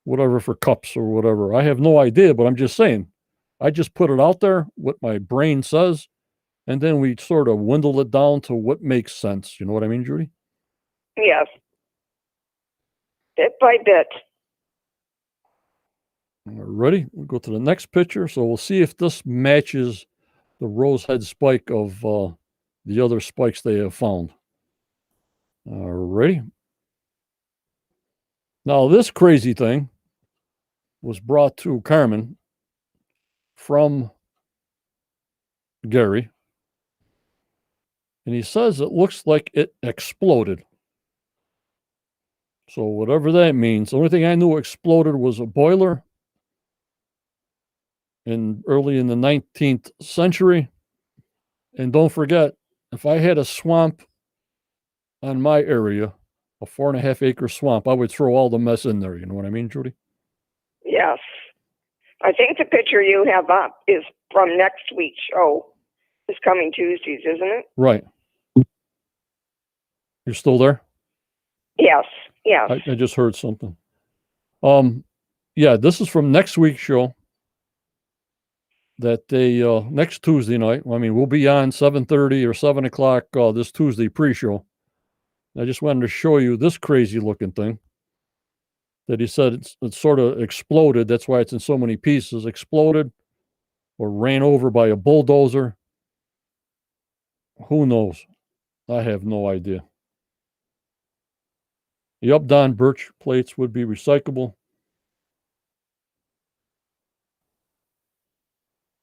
whatever for cups or whatever? I have no idea, but I'm just saying. I just put it out there, what my brain says, and then we sort of dwindle it down to what makes sense. You know what I mean, Judy?
Yes. Bit by bit.
Ready? We'll go to the next picture. So we'll see if this matches the rose head spike of the other spikes they have found. Ready? Now, this crazy thing was brought to Carmen from Gary. And he says it looks like it exploded. So whatever that means, the only thing I knew exploded was a boiler early in the 19th century. And don't forget, if I had a swamp on my area, a 4.5 acre swamp, I would throw all the mess in there. You know what I mean, Judy?
Yes. I think the picture you have up is from next week's show. It's coming Tuesdays, isn't it?
Right. You're still there?
Yes. Yes.
I just heard something. Yeah, this is from next week's show. That they next Tuesday night. I mean, we'll be on 7:30 or 7 o'clock this Tuesday pre-show. I just wanted to show you this crazy looking thing that he said it sort of exploded. That's why it's in so many pieces. Exploded or ran over by a bulldozer. Who knows? I have no idea. The up-down birch plates would be recyclable.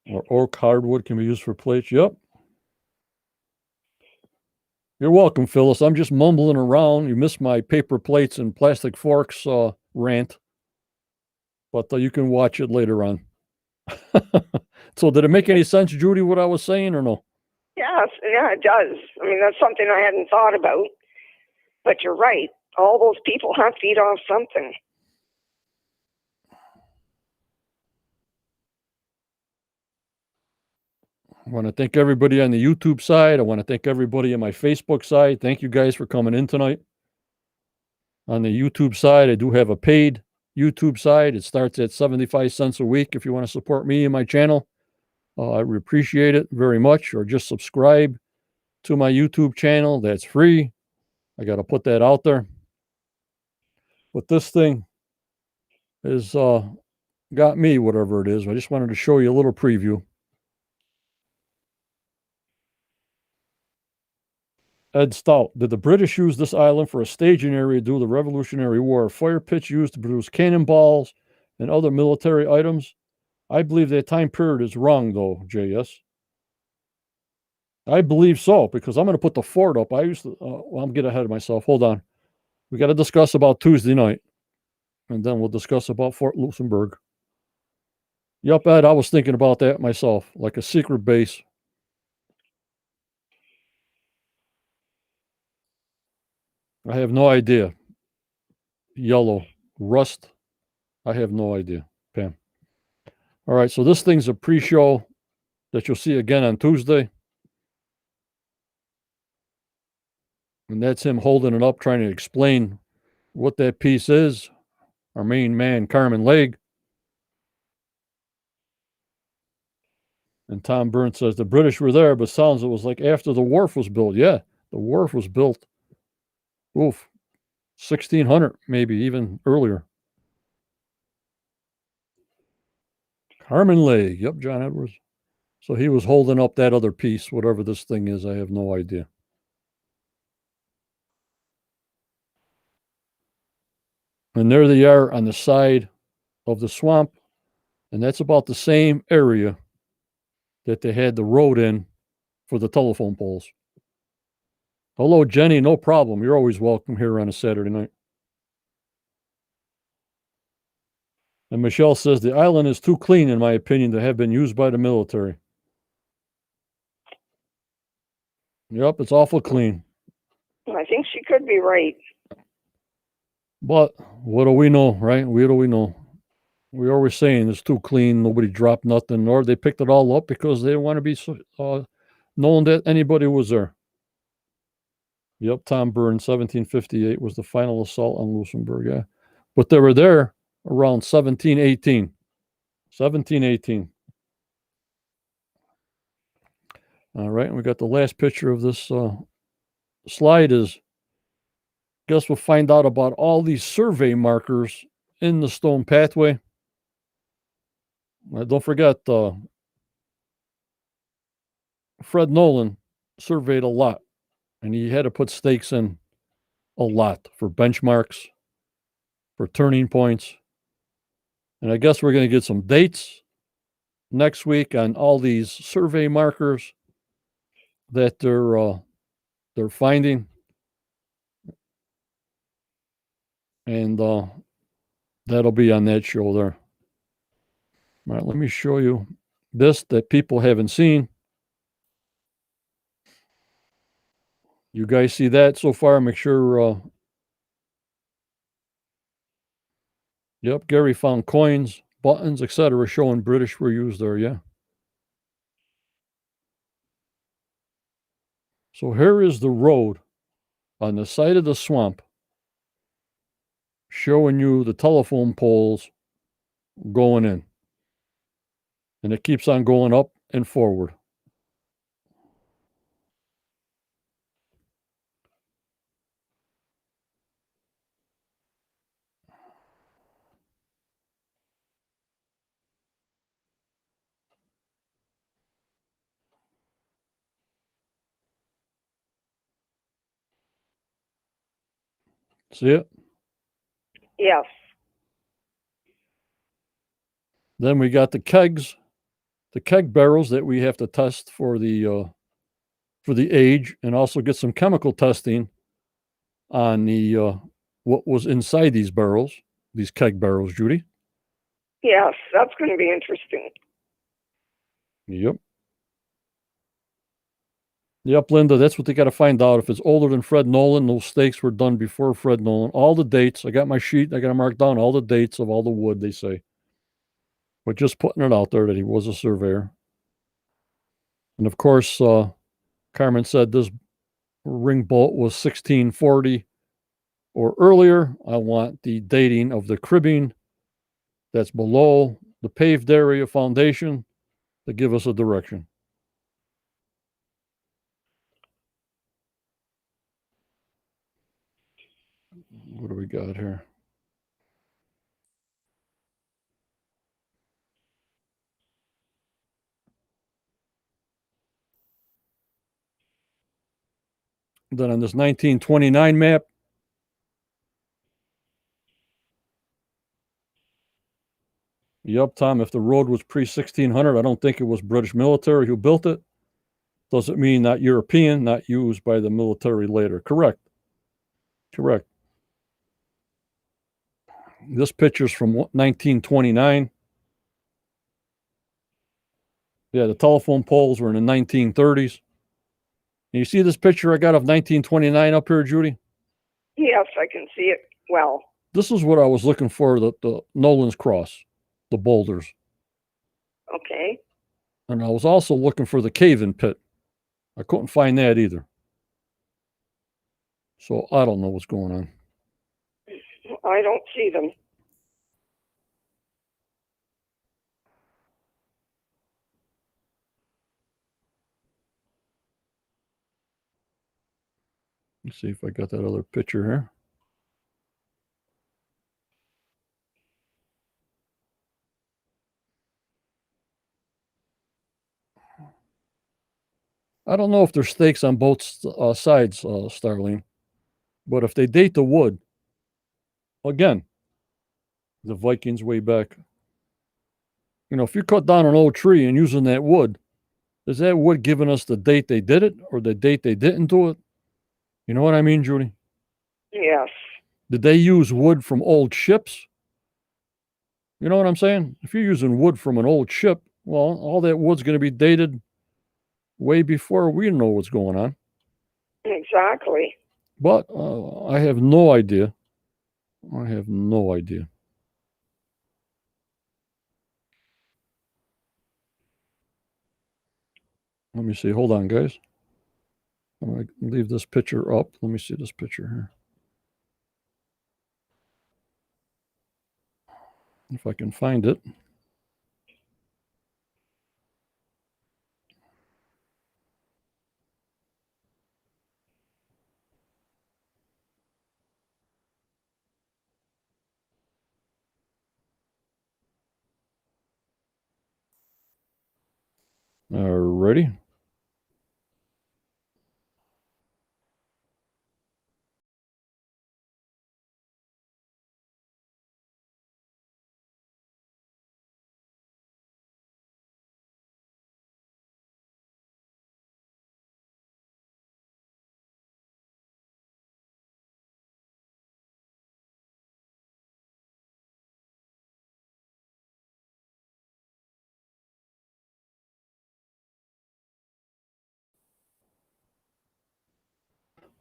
Or oak hardwood can be used for plates. Yep. You're welcome, Phyllis. I'm just mumbling around. You missed my paper plates and plastic forks rant. But you can watch it later on. So did it make any sense, Judy, what I was saying or no?
Yes. Yeah, it does. I mean, that's something I hadn't thought about. But you're right. All those people have to eat off something.
I want to thank everybody on the YouTube side. I want to thank everybody on my Facebook side. Thank you guys for coming in tonight. On the YouTube side, I do have a paid YouTube side. It starts at 75 cents a week if you want to support me and my channel. I appreciate it very much. Or just subscribe to my YouTube channel. That's free. I got to put that out there. But this thing has got me, whatever it is. I just wanted to show you a little preview. Ed Stout, did the British use this island for a staging area due to the Revolutionary War? Fire pits used to produce cannonballs and other military items? I believe that time period is wrong, though, JS. I believe so, because I'm going to put the fort up. I used to, well, I'm getting ahead of myself. Hold on. We got to discuss about Tuesday night, and then we'll discuss about Fort Luxembourg. Yup, Ed, I was thinking about that myself, like a secret base. I have no idea. Yellow. Rust. I have no idea, Pam. All right, so this thing's a pre-show that you'll see again on Tuesday. And that's him holding it up, trying to explain what that piece is. Our main man, Carmen Legge. And Tom Burns says the British were there, but sounds it was like after the wharf was built. Yeah, the wharf was built. 1600, maybe even earlier. Harmon Lake. Yep, John Edwards. So he was holding up that other piece, whatever this thing is. I have no idea. And there they are on the side of the swamp. And that's about the same area that they had the road in for the telephone poles. Hello, Jenny. No problem. You're always welcome here on a Saturday night. And Michelle says the island is too clean, in my opinion, to have been used by the military. Yep, it's awful clean.
I think she could be right.
But what do we know, right? What do we know? We're always saying it's too clean. Nobody dropped nothing, or they picked it all up because they didn't want to be known that anybody was there. Yep, Tom Burns, 1758 was the final assault on Luxembourg. Yeah, but they were there around 1718. 1718. All right, and we got the last picture of this slide is, guess we'll find out about all these survey markers in the stone pathway. Don't forget, Fred Nolan surveyed a lot, and he had to put stakes in a lot for benchmarks, for turning points. And I guess we're going to get some dates next week on all these survey markers that they're finding. And that'll be on that show there. All right, let me show you this that people haven't seen. You guys see that so far? Make sure. Yep, Gary found coins, buttons, etc., showing British were used there. Yeah. So here is the road on the side of the swamp, showing you the telephone poles going in, and it keeps on going up and forward. See it?
Yes.
Then we got the kegs, the keg barrels that we have to test for the age, and also get some chemical testing on the what was inside these barrels, these keg barrels, Judy.
Yes, that's going to be interesting.
Yep. Yep, Linda, that's what they got to find out. If it's older than Fred Nolan, those stakes were done before Fred Nolan. All the dates, I got my sheet, I got to mark down all the dates of all the wood, they say. But just putting it out there that he was a surveyor. And of course, Carmen said this ring bolt was 1640 or earlier. I want the dating of the cribbing that's below the paved area foundation to give us a direction. What do we got here? Then on this 1929 map, yep, Tom, if the road was pre-1600, I don't think it was British military who built it. Doesn't mean not European, not used by the military later. Correct. Correct. This picture's from 1929. Yeah, the telephone poles were in the 1930s. And you see this picture I got of 1929 up here, Judy?
Yes, I can see it well.
This is what I was looking for, the Nolan's Cross, the boulders.
Okay.
And I was also looking for the cave-in pit. I couldn't find that either. So I don't know what's going on.
I don't see them.
see if I got that other picture here. I don't know if there's stakes on both sides, Starling, but if they date the wood, again, the Vikings way back, if you cut down an old tree and using that wood, is that wood giving us the date they did it or the date they didn't do it? You know what I mean, Judy?
Yes.
Did they use wood from old ships? You know what I'm saying? If you're using wood from an old ship, well, all that wood's going to be dated way before we know what's going on.
Exactly.
But I have no idea. I have no idea. Let me see. Hold on, guys. I'm going to leave this picture up. Let me see this picture here. If I can find it. Ready?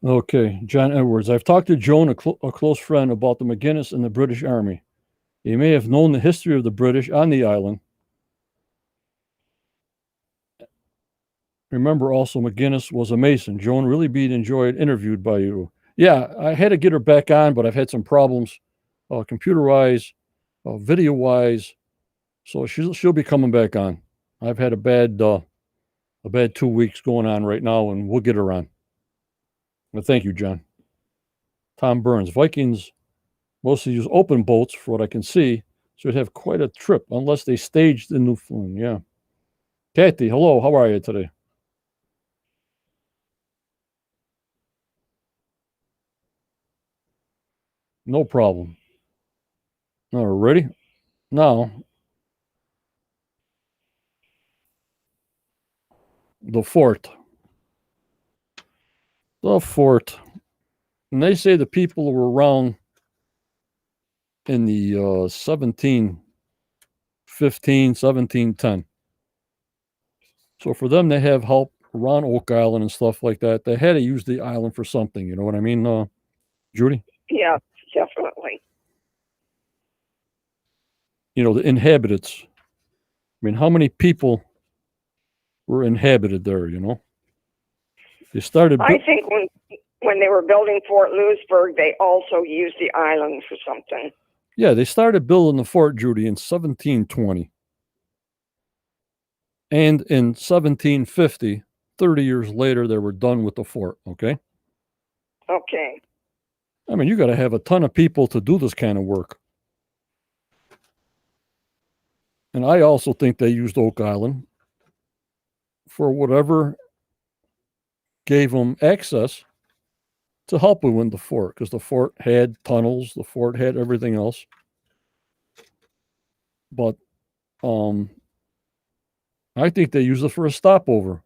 Okay, John Edwards. I've talked to Joan, a close friend, about the McGinnis and the British Army. He may have known the history of the British on the island. Remember also, McGinnis was a Mason. Joan really be enjoyed interviewed by you. Yeah, I had to get her back on, but I've had some problems, computer-wise, video-wise. So she'll be coming back on. I've had a bad 2 weeks going on right now, and we'll get her on. But thank you, John. Tom Burns. Vikings mostly use open boats, for what I can see, so it'd have quite a trip, unless they staged in Newfoundland. Yeah. Kathy, hello. How are you today? No problem. All right, ready? Now, the fort. The fort. And they say the people were around in the 1715, 1710. So for them to have help around Oak Island and stuff like that, they had to use the island for something. You know what I mean, Judy?
Yeah, definitely.
The inhabitants. I mean, how many people were inhabited there, They started...
I think when they were building Fort Louisbourg, they also used the island for something.
Yeah, they started building the fort, Judy, in 1720. And in 1750, 30 years later, they were done with the fort, okay?
Okay.
I mean, you got to have a ton of people to do this kind of work. And I also think they used Oak Island for whatever gave them access to help win the fort, because the fort had tunnels, the fort had everything else. But I think they used it for a stopover.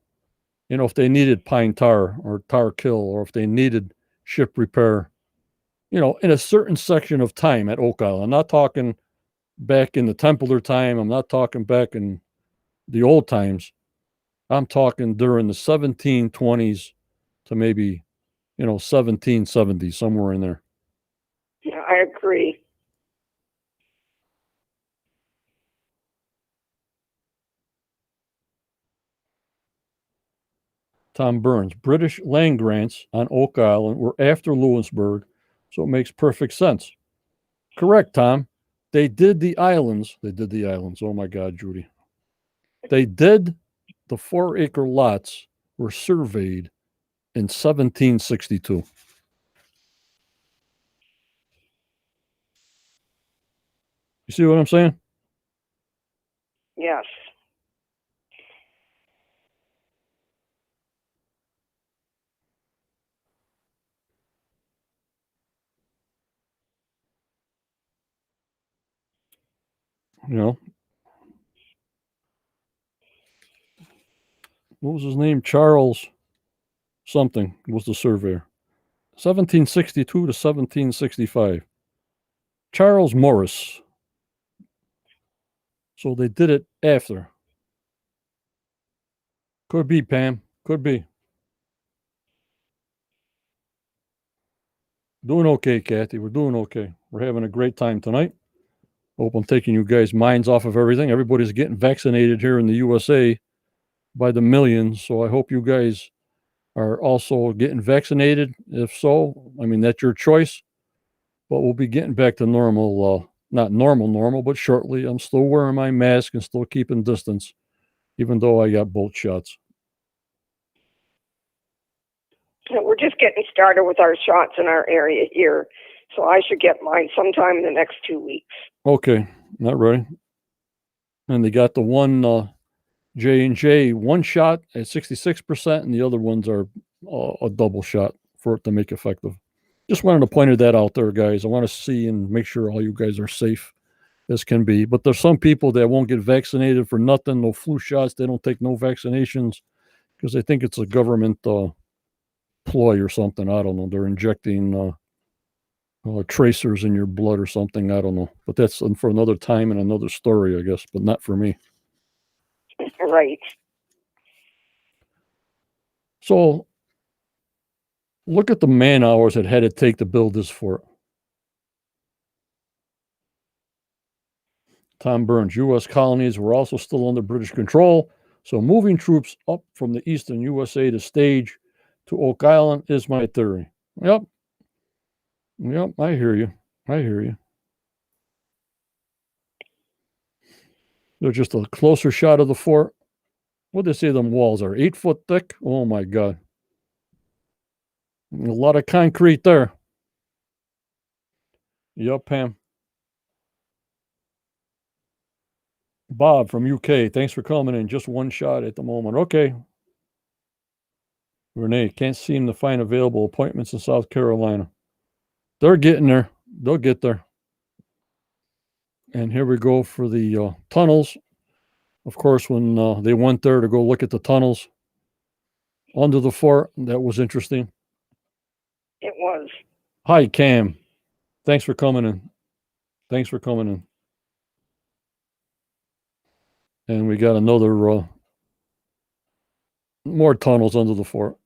If they needed pine tar or tar kill, or if they needed ship repair, in a certain section of time at Oak Island. I'm not talking back in the Templar time. I'm not talking back in the old times. I'm talking during the 1720s to maybe, 1770, somewhere in there.
Yeah, I agree.
Tom Burns. British land grants on Oak Island were after Louisbourg, so it makes perfect sense. Correct, Tom. They did the islands. Oh, my God, Judy. They did the 4-acre lots were surveyed in 1762. You see what I'm saying?
Yes.
You know, what was his name? Charles something was the surveyor. 1762 to 1765. Charles Morris. So they did it after. Could be, Pam. Could be. Doing okay, Kathy. We're doing okay. We're having a great time tonight. Hope I'm taking you guys' minds off of everything. Everybody's getting vaccinated here in the USA by the millions. So I hope you guys are also getting vaccinated. If so, I mean, that's your choice. But we'll be getting back to normal, not normal, but shortly. I'm still wearing my mask and still keeping distance, even though I got both shots.
We're just getting started with our shots in our area here. So I should get mine sometime in the next 2 weeks.
Okay, not ready. And they got the one J&J one shot at 66%, and the other ones are a double shot for it to make effective. Just wanted to point that out there, guys. I want to see and make sure all you guys are safe as can be. But there's some people that won't get vaccinated for nothing, no flu shots. They don't take no vaccinations because they think it's a government ploy or something. I don't know. They're injecting tracers in your blood or something. I don't know. But that's for another time and another story, I guess, but not for me.
Right.
So look at the man hours it had to take to build this fort. Tom Burns, U.S. colonies were also still under British control, so moving troops up from the eastern USA to stage to Oak Island is my theory. Yep, I hear you. There's just a closer shot of the fort. What do they say them walls are? 8 foot thick? Oh my God. A lot of concrete there. Yep, Pam. Bob from UK, thanks for coming in. Just one shot at the moment. Okay. Renee, can't seem to find available appointments in South Carolina. They're getting there. They'll get there. And here we go for the tunnels. Of course, when they went there to go look at the tunnels under the fort, that was interesting.
It was.
Hi, Cam. Thanks for coming in. And we got another more tunnels under the fort.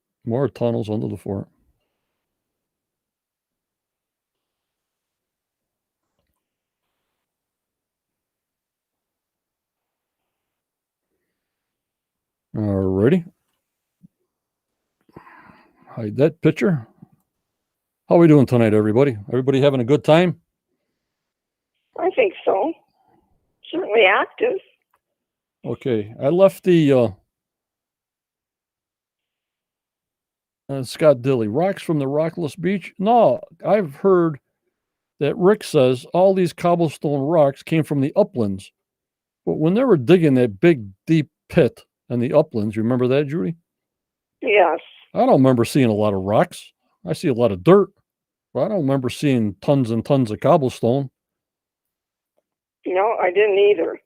Alrighty. Hide that picture. How are we doing tonight, everybody? Everybody having a good time?
I think so. Certainly active.
Okay. I left the Scott Dilly, rocks from the rockless beach. No, I've heard that Rick says all these cobblestone rocks came from the uplands. But when they were digging that big, deep pit in the uplands, you remember that, Judy?
Yes.
I don't remember seeing a lot of rocks. I see a lot of dirt, but I don't remember seeing tons and tons of cobblestone.
No, I didn't either.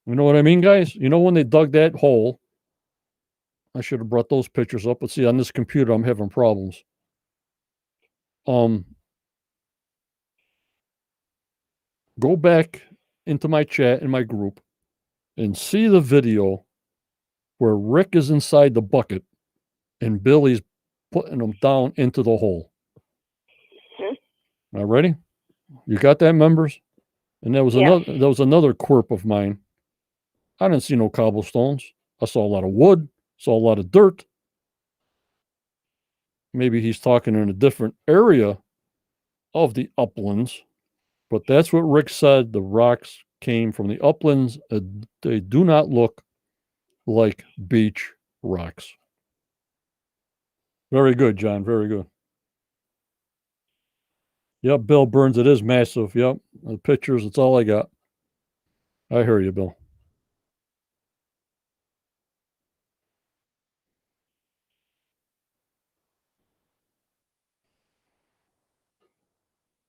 You know what I mean, guys? You know when they dug that hole, I should have brought those pictures up, but see, on this computer, I'm having problems. Go back into my chat in my group and see the video where Rick is inside the bucket and Billy's putting him down into the hole. All ready? You got that, members? And there was another quirk of mine. I didn't see no cobblestones. I saw a lot of wood, saw a lot of dirt. Maybe he's talking in a different area of the uplands, but that's what Rick said. The rocks came from the uplands. They do not look like beach rocks. Very good, John. Very good. Yep, Bill Burns, it is massive. Yep. The pictures, it's all I got. I hear you, Bill.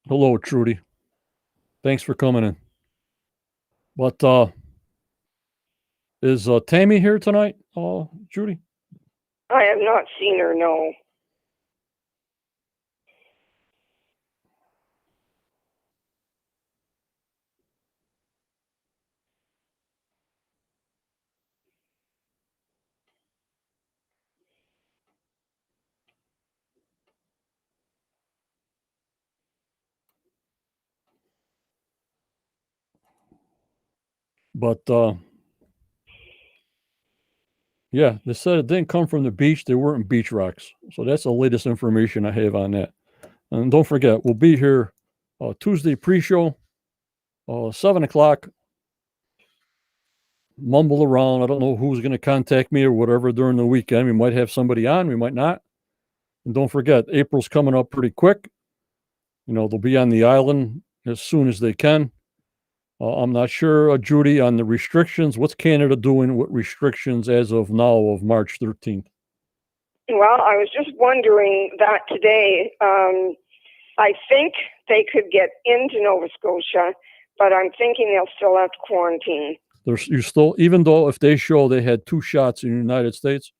Hello, Trudy. Thanks for coming in. But is Tammy here tonight, Judy?
I have not seen her, no.
But yeah, they said it didn't come from the beach. They weren't beach rocks. So that's the latest information I have on that. And don't forget, we'll be here Tuesday pre-show, 7 o'clock. Mumble around. I don't know who's going to contact me or whatever during the weekend. We might have somebody on. We might not. And don't forget, April's coming up pretty quick. You know, they'll be on the island as soon as they can. I'm not sure, Judy, on the restrictions. What's Canada doing with restrictions as of now of March 13th?
Well, I was just wondering that today. I think they could get into Nova Scotia, but I'm thinking they'll still have to quarantine.
You still, even though if they show they had 2 shots in the United States?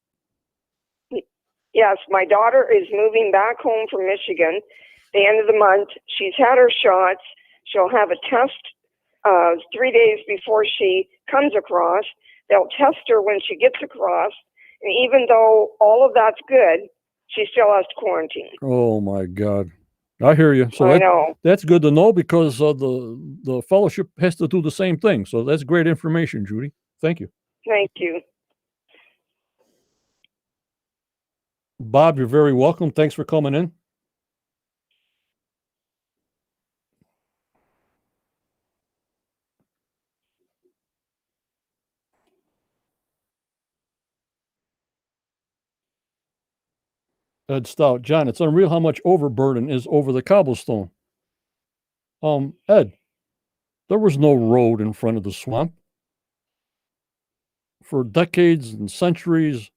Yes, my daughter is moving back home from Michigan the end of the month. She's had her shots. She'll have a test 3 days before she comes across. They'll test her when she gets across. And even though all of that's good, she still has to quarantine.
Oh, my God. I hear you. So
I know.
That's good to know because the fellowship has to do the same thing. So that's great information, Judy. Thank you.
Thank you.
Bob, you're very welcome. Thanks for coming in. Ed Stout, John, it's unreal how much overburden is over the cobblestone. Ed, there was no road in front of the swamp. For decades and centuries,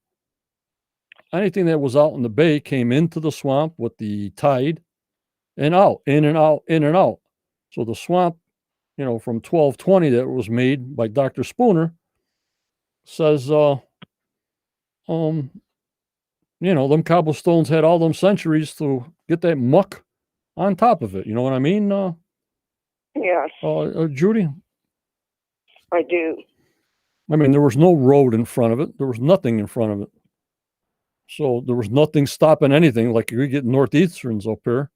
anything that was out in the bay came into the swamp with the tide and out, in and out, in and out. So the swamp, you know, from 1220 that was made by Dr. Spooner says, you know, them cobblestones had all them centuries to get that muck on top of it. You know what I mean?
Yes,
Judy?
I do.
I mean, there was no road in front of it. There was nothing in front of it. So there was nothing stopping anything. Like you get northeasterns up here,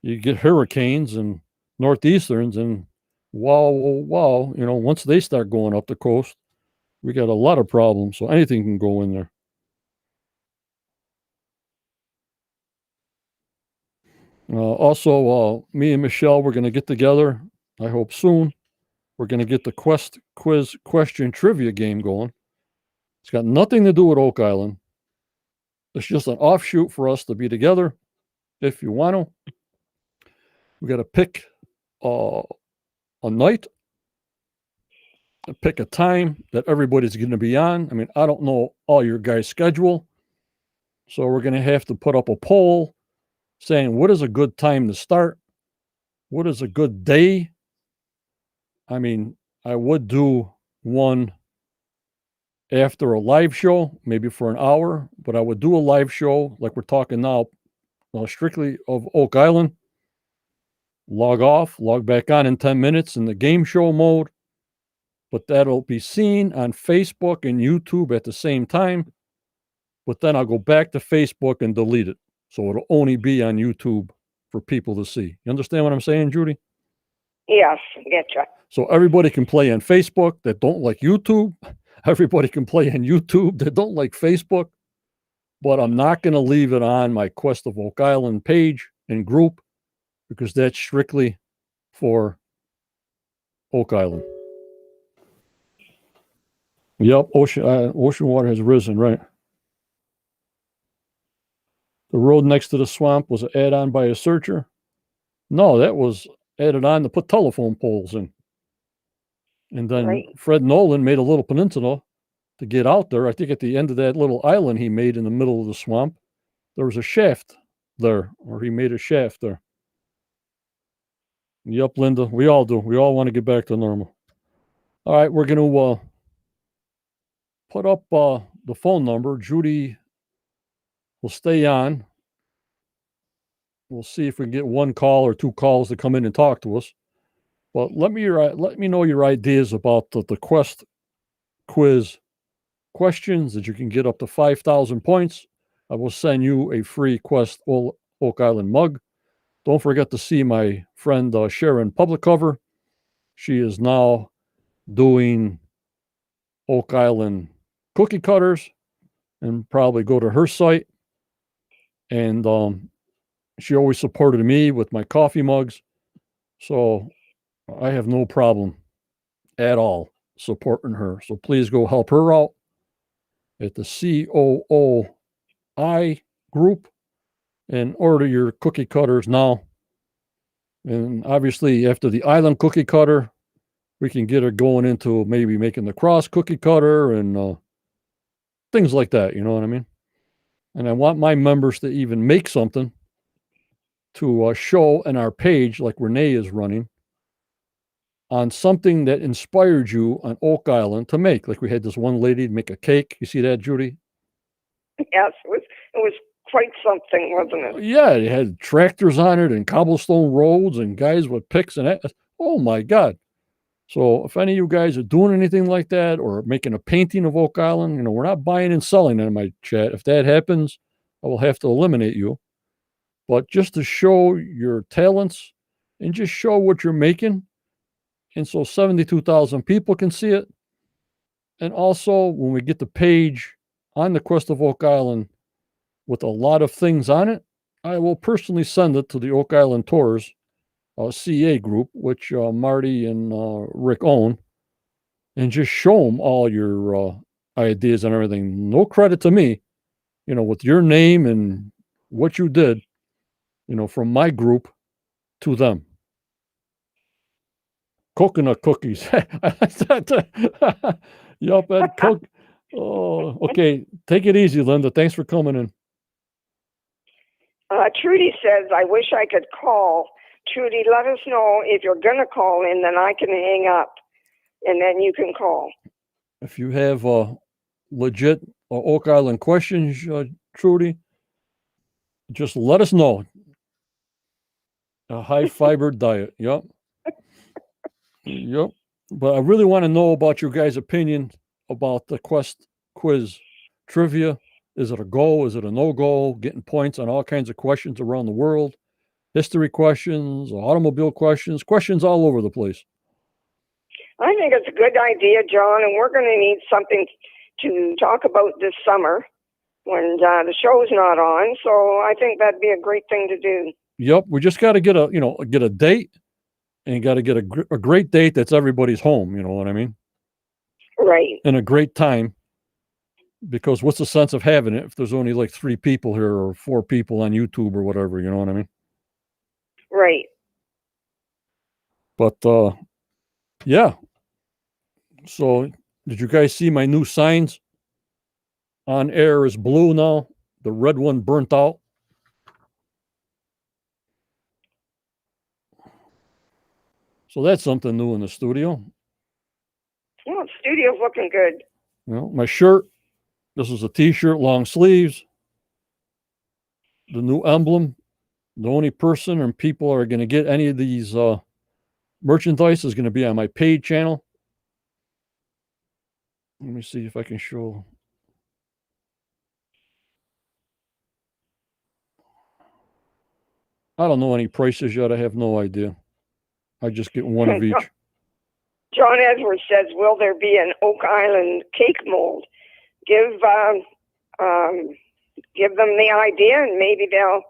you get hurricanes and northeasterns, and wow, you know, once they start going up the coast, we got a lot of problems. So anything can go in there. Also, me and Michelle, we're going to get together. I hope soon. We're going to get the quiz question trivia game going. It's got nothing to do with Oak Island. It's just an offshoot for us to be together. If you want to, we got to pick a night, pick a time that everybody's going to be on. I mean, I don't know all your guys' schedule. So we're going to have to put up a poll saying what is a good time to start? What is a good day? I mean, I would do one after a live show, maybe for an hour, but I would do a live show like we're talking now, strictly of Oak Island. Log off, log back on in 10 minutes in the game show mode, but that'll be seen on Facebook and YouTube at the same time. But then I'll go back to Facebook and delete it. So it'll only be on YouTube for people to see. You understand what I'm saying, Judy?
Yes, getcha.
So everybody can play on Facebook that don't like YouTube. Everybody can play on YouTube that don't like Facebook. But I'm not going to leave it on my Quest of Oak Island page and group because that's strictly for Oak Island. Yep, ocean water has risen, right? The road next to the swamp was an add-on by a searcher. No, that was added on to put telephone poles in. And then
Right.
Fred Nolan made a little peninsula to get out there. I think at the end of that little island he made in the middle of the swamp, there was a shaft there, or he made a shaft there. Yep, Linda, we all do. We all want to get back to normal. All right, we're going to put up the phone number. Judy will stay on. We'll see if we can get one call or two calls to come in and talk to us. But let me know your ideas about the Quest quiz questions that you can get up to 5,000 points. I will send you a free Quest Oak Island mug. Don't forget to see my friend Sharon Public Cover. She is now doing Oak Island cookie cutters, and probably go to her site. And she always supported me with my coffee mugs. So I have no problem at all supporting her. So please go help her out at the COOI group and order your cookie cutters now. And obviously, after the island cookie cutter, we can get her going into maybe making the cross cookie cutter and things like that. You know what I mean? And I want my members to even make something to show in our page, like Renee is running, on something that inspired you on Oak Island to make. Like we had this one lady make a cake. You see that, Judy?
Yes, it was quite something, wasn't it?
Yeah, it had tractors on it and cobblestone roads and guys with picks and that. Oh my God. So if any of you guys are doing anything like that or making a painting of Oak Island, we're not buying and selling in my chat. If that happens, I will have to eliminate you. But just to show your talents and just show what you're making. And so 72,000 people can see it. And also, when we get the page on the Quest of Oak Island with a lot of things on it, I will personally send it to the Oak Island Tours CA group, which Marty and Rick own, and just show them all your ideas and everything. No credit to me, with your name and what you did, from my group to them. Coconut cookies. Yup, Ed Cook. Oh, okay. Take it easy, Linda. Thanks for coming in.
Trudy says, I wish I could call. Trudy, let us know if you're going to call in, then I can hang up, and then you can call.
If you have legit Oak Island questions, Trudy, just let us know. A high-fiber diet. Yep. Yep. But I really want to know about your guys' opinion about the Quest quiz trivia. Is it a go? Is it a no-go? Getting points on all kinds of questions around the world. History questions, automobile questions all over the place.
I think it's a good idea, John, and we're going to need something to talk about this summer when the show's not on. So I think that'd be a great thing to do.
Yep. We just got to get a date. And you got to get a great date that's everybody's home, you know what I mean?
Right.
And a great time. Because what's the sense of having it if there's only like 3 people here or 4 people on YouTube or whatever, you know what I mean?
Right.
But, yeah. So, did you guys see my new signs? On air is blue now. The red one burnt out. So that's something new in the studio.
Well, the studio's looking good.
My shirt. This is a t-shirt, long sleeves. The new emblem. The only person and people are going to get any of these merchandise is going to be on my paid channel. Let me see if I can show. I don't know any prices yet. I have no idea. I just get one of each.
John Edwards says, will there be an Oak Island cake mold? Give them the idea, and maybe they'll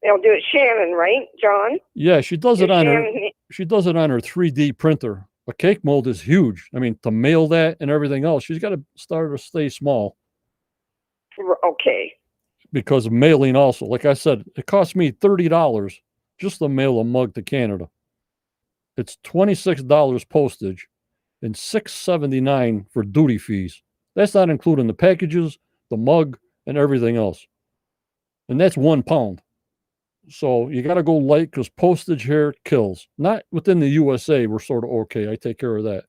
do it. Shannon, right, John?
Yeah, she does it on her 3D printer. A cake mold is huge. I mean, to mail that and everything else, she's got to start to stay small.
Okay.
Because of mailing also. Like I said, it cost me $30 just to mail a mug to Canada. it's $26 postage and $6.79 for duty fees. That's not including the packages, the mug, and everything else. And that's £1. So you got to go light because postage here kills. Not within the USA, we're sort of okay. I take care of that.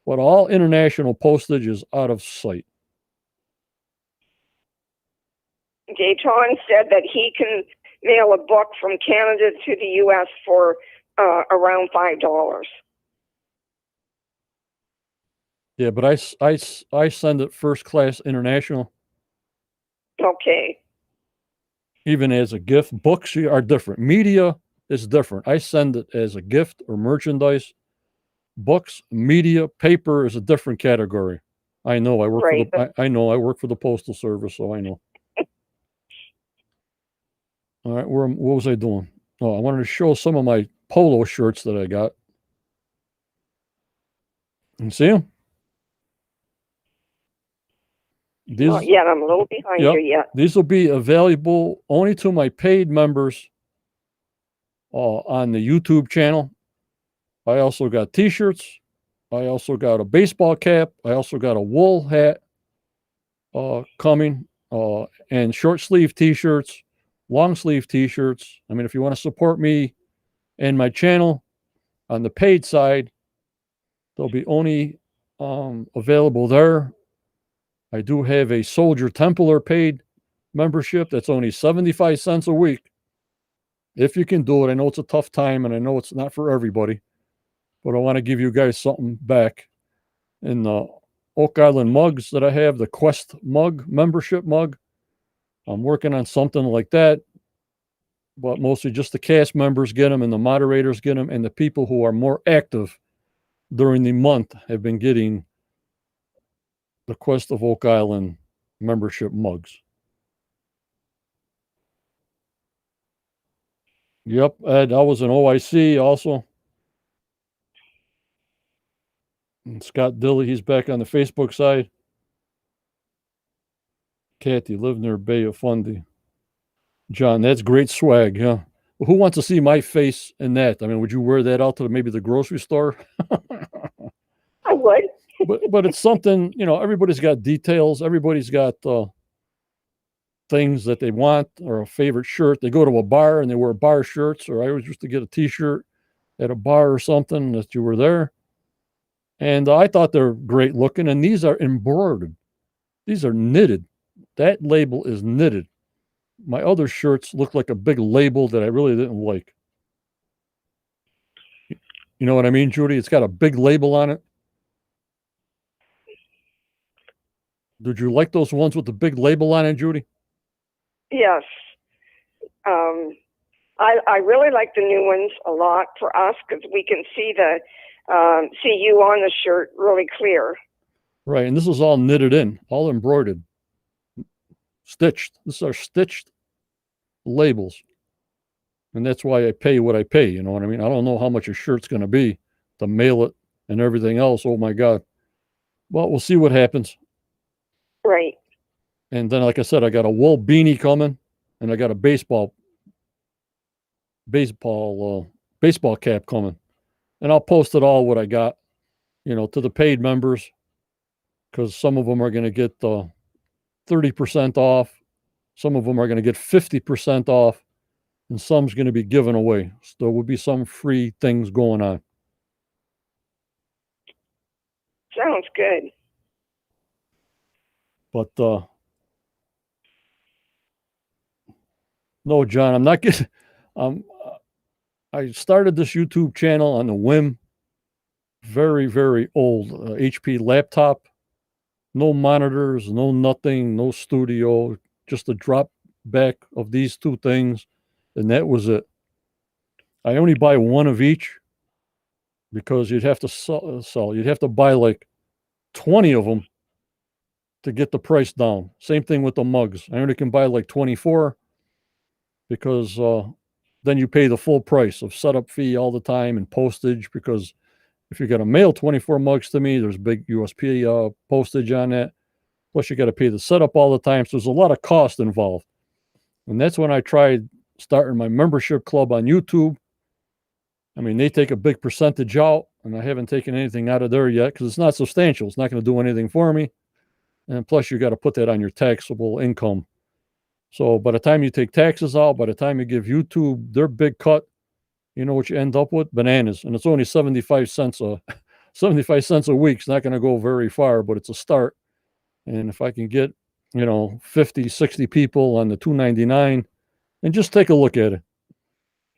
But all international postage is out of sight.
Gaetan said that he can mail a book from Canada to the U.S. for around $5.
Yeah, but I send it first class international.
Okay.
Even as a gift. Books are different. Media is different. I send it as a gift or merchandise. Books, media, paper is a different category. I know. I work
Right.
I know. I work for the Postal Service, so I know. All right, what was I doing? Oh, I wanted to show some of my polo shirts that I got. You see them?
Not yet. I'm a little behind you yet.
These will be available only to my paid members on the YouTube channel. I also got T-shirts. I also got a baseball cap. I also got a wool hat coming, and short sleeve T-shirts, long sleeve T-shirts. I mean, if you want to support me and my channel on the paid side, they'll be only available there. I do have a Soldier Templar paid membership that's only 75 cents a week. If you can do it, I know it's a tough time and I know it's not for everybody, but I want to give you guys something back. In the Oak Island mugs that I have, the Quest mug, membership mug, I'm working on something like that, but mostly just the cast members get them and the moderators get them, and the people who are more active during the month have been getting the Quest of Oak Island membership mugs. Yep, Ed, I was an OIC also. And Scott Dilly, he's back on the Facebook side. Kathy lived near Bay of Fundy. John, that's great swag, huh? Well, who wants to see my face in that? I mean, would you wear that out to maybe the grocery store?
I would.
but it's something, everybody's got details. Everybody's got things that they want or a favorite shirt. They go to a bar and they wear bar shirts, or I always used to get a T-shirt at a bar or something that you were there. And I thought they're great looking. And these are embroidered. These are knitted. That label is knitted. My other shirts look like a big label that I really didn't like. You know what I mean, Judy? It's got a big label on it. Did you like those ones with the big label on it, Judy?
Yes. I really like the new ones a lot for us because we can see see you on the shirt really clear.
Right, and this is all knitted in, all embroidered, stitched. These are stitched labels, and that's why I pay what I pay. You know what I mean? I don't know how much a shirt's going to be to mail it and everything else. Oh my God! Well, we'll see what happens.
Right.
And then, like I said, I got a wool beanie coming, and I got a baseball cap coming, and I'll post it all what I got, to the paid members, because some of them are going to get 30% off, some of them are going to get 50% off, and some's going to be given away. So there will be some free things going on.
Sounds good.
But no, John, I'm not getting. I started this YouTube channel on a whim. Very, very old HP laptop. No monitors, no nothing, no studio. Just a drop back of these two things, and that was it. I only buy one of each because you'd have to sell. You'd have to buy like 20 of them to get the price down. Same thing with the mugs. I only can buy like 24 because then you pay the full price of setup fee all the time and postage, because if you're going to mail 24 mugs to me, there's big USP postage on that. Plus you got to pay the setup all the time. So there's a lot of cost involved. And that's when I tried starting my membership club on YouTube. I mean, they take a big percentage out, and I haven't taken anything out of there yet because it's not substantial. It's not going to do anything for me. And plus, you got to put that on your taxable income. So by the time you take taxes out, by the time you give YouTube their big cut, you know what you end up with? Bananas. And it's only 75 cents a 75 cents a week. It's not going to go very far, but it's a start. And if I can get, 50, 60 people on the $2.99, and just take a look at it.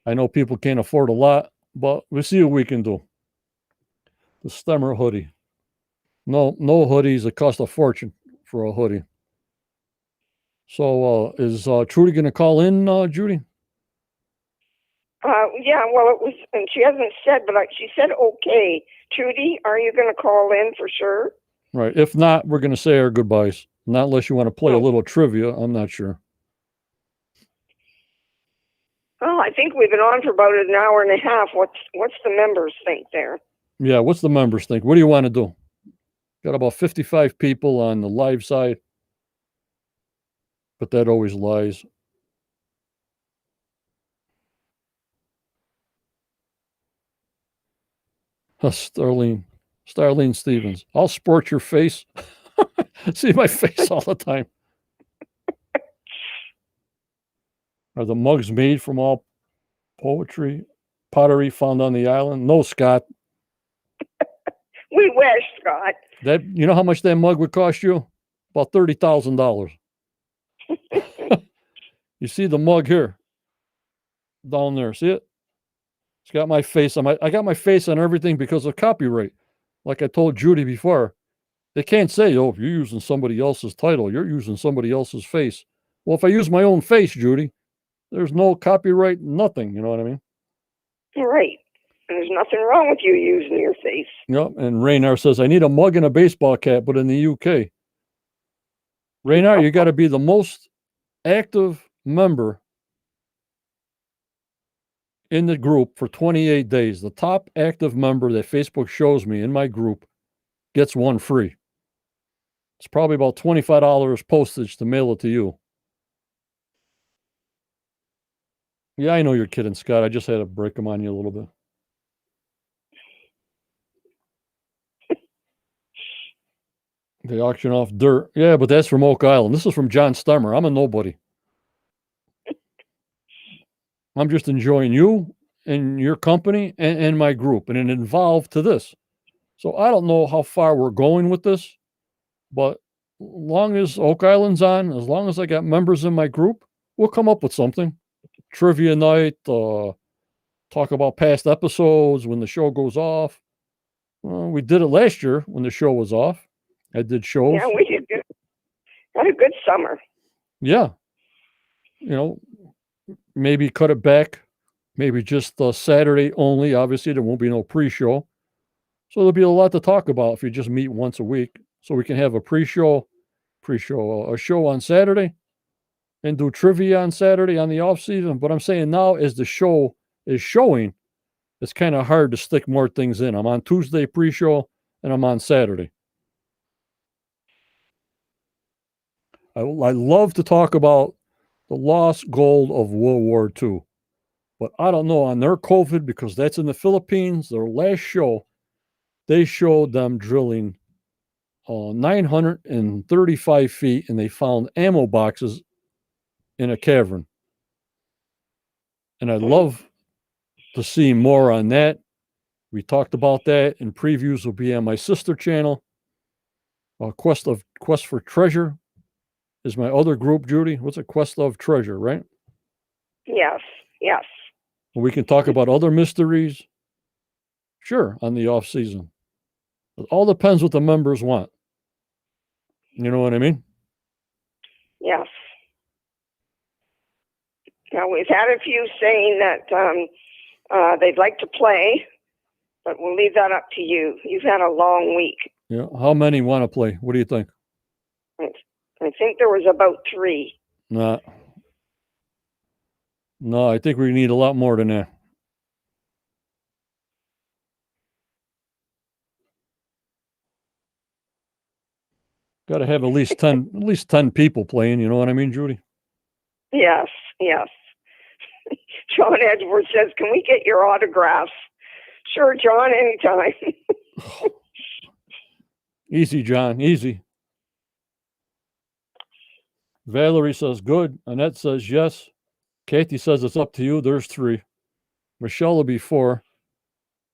I know people can't afford a lot, but we'll see what we can do. The Stemmer hoodie. No hoodies. It costs a fortune for a hoodie. So is Trudy going to call in, Judy?
Yeah, well, it was, and she hasn't said, but she said okay. Trudy, are you going to call in for sure?
Right. If not, we're going to say our goodbyes. Not unless you want to play a little trivia. I'm not sure.
Oh, I think we've been on for about an hour and a half. What's the members think there?
Yeah, what's the members think? What do you want to do? Got about 55 people on the live side, but that always lies. Starlene Stevens. I'll sport your face. See my face all the time. Are the mugs made from all pottery found on the island? No, Scott.
We wish, Scott.
You know how much that mug would cost you? About $30,000. You see the mug here, down there. See it? It's got my face on I got my face on everything because of copyright. Like I told Judy before, they can't say, "Oh, if you're using somebody else's title, you're using somebody else's face." Well, if I use my own face, Judy, there's no copyright, nothing. You know what I mean?
Right. And there's nothing wrong with you using your face.
Yep. And Raynar says, I need a mug and a baseball cap, but in the UK. Raynar, you got to be the most active member in the group for 28 days. The top active member that Facebook shows me in my group gets one free. It's probably about $25 postage to mail it to you. Yeah, I know you're kidding, Scott. I just had to break them on you a little bit. They auction off dirt. Yeah, but that's from Oak Island. This is from John Stemmer. I'm a nobody. I'm just enjoying you and your company and my group, and it involved to this. So I don't know how far we're going with this, but long as Oak Island's on, as long as I got members in my group, we'll come up with something. Trivia night, talk about past episodes when the show goes off. We did it last year when the show was off. I did shows.
Yeah, we did good. Had a good summer.
Yeah. Maybe cut it back. Maybe just Saturday only. Obviously, there won't be no pre-show. So there'll be a lot to talk about if you just meet once a week. So we can have a pre-show, a show on Saturday, and do trivia on Saturday on the off season. But I'm saying now, as the show is showing, it's kind of hard to stick more things in. I'm on Tuesday pre-show, and I'm on Saturday. I love to talk about the lost gold of World War II. But I don't know on their COVID, because that's in the Philippines. Their last show, they showed them drilling 935 feet, and they found ammo boxes in a cavern. And I'd love to see more on that. We talked about that, and previews will be on my sister channel. Quest for Treasure is my other group, Judy. What's a Quest of Treasure, right?
Yes.
We can talk about other mysteries. Sure, on the off season. It all depends what the members want. You know what I mean?
Yes. Now, we've had a few saying that they'd like to play, but we'll leave that up to you. You've had a long week.
Yeah. How many want to play? What do you think?
I think there was about 3.
No, I think we need a lot more than that. Got to have at least 10 people playing. You know what I mean, Judy?
Yes. John Edwards says, can we get your autographs? Sure, John, anytime.
Easy, John, easy. Valerie says, good. Annette says, yes. Kathy says, it's up to you. There's 3. Michelle will be 4.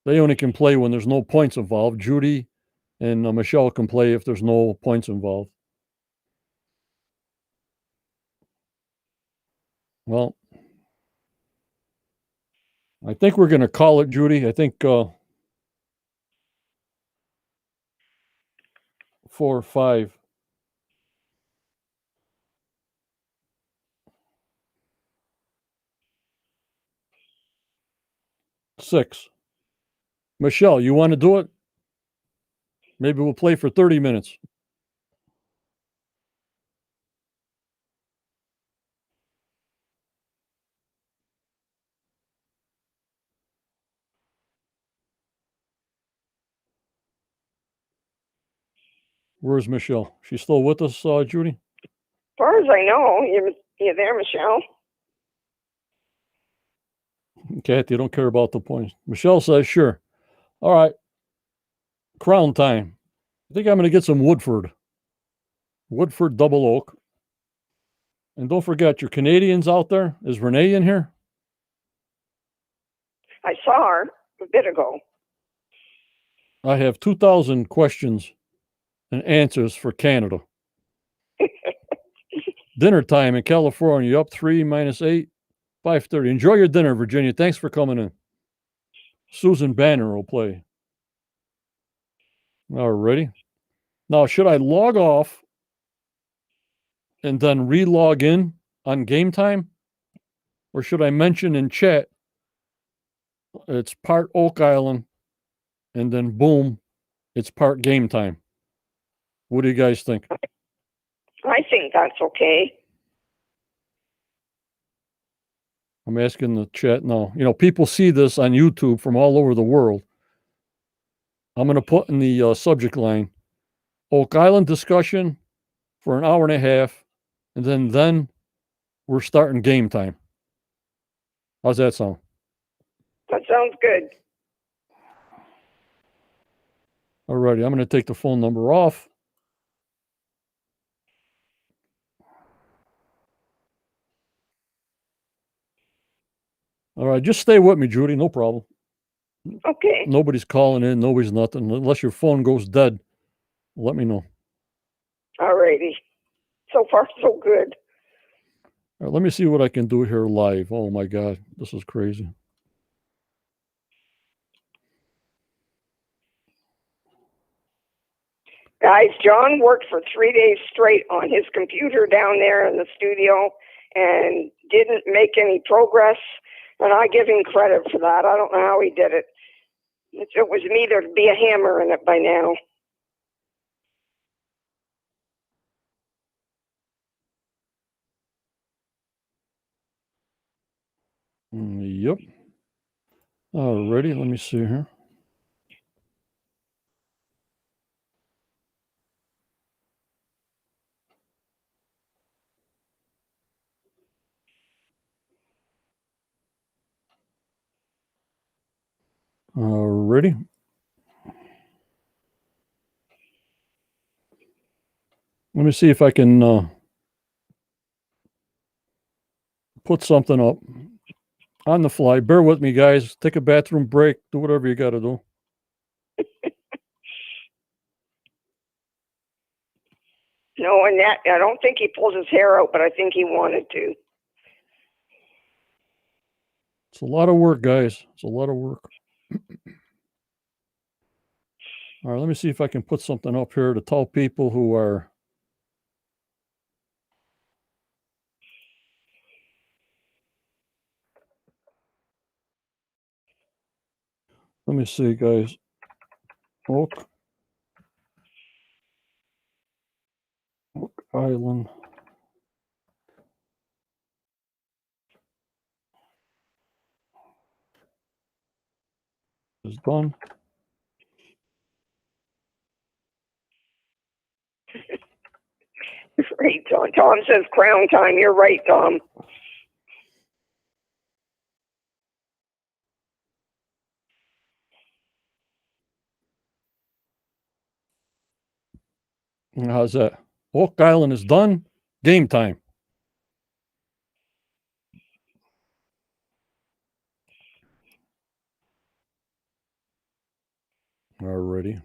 They only can play when there's no points involved. Judy and Michelle can play if there's no points involved. Well, I think we're going to call it, Judy. I think 4 or 5. Six. Michelle, you want to do it? Maybe we'll play for 30 minutes. Where's Michelle? She's still with us, Judy?
As far as I know, you there, Michelle?
Kathy, you don't care about the points. Michelle says, sure. All right. Crown time. I think I'm going to get some Woodford. Woodford double oak. And don't forget, your Canadians out there. Is Renee in here?
I saw her a bit ago.
I have 2,000 questions and answers for Canada. Dinner time in California. Up 3 minus 8, 5:30. Enjoy your dinner, Virginia. Thanks for coming in. Susan Banner will play. All righty. Now, should I log off and then re-log in on game time? Or should I mention in chat it's part Oak Island and then boom, it's part game time? What do you guys think?
I think that's okay.
I'm asking the chat now. You know, people see this on YouTube from all over the world. I'm going to put in the subject line, Oak Island discussion for an hour and a half, and then we're starting game time. How's that sound?
That sounds good.
All righty, I'm going to take the phone number off. All right, just stay with me, Judy. No problem.
Okay.
Nobody's calling in. Nobody's nothing. Unless your phone goes dead, let me know.
All righty. So far, so good.
All right, let me see what I can do here live. Oh, my God. This is crazy.
Guys, John worked for 3 days straight on his computer down there in the studio and didn't make any progress. And I give him credit for that. I don't know how he did it. It was me, there'd be a hammer in it by now.
Yep. All righty, let me see here. All righty. Let me see if I can put something up on the fly. Bear with me, guys. Take a bathroom break. Do whatever you got to do.
No, and that, I don't think he pulled his hair out, but I think he wanted to.
It's a lot of work, guys. It's a lot of work. All right, let me see if I can put something up here to tell people who are let me see, guys. Oak Island. Is done.
Right, Tom. Tom says crown time. You're right, Tom.
How's that? Oak Island is done. Game time. Alrighty.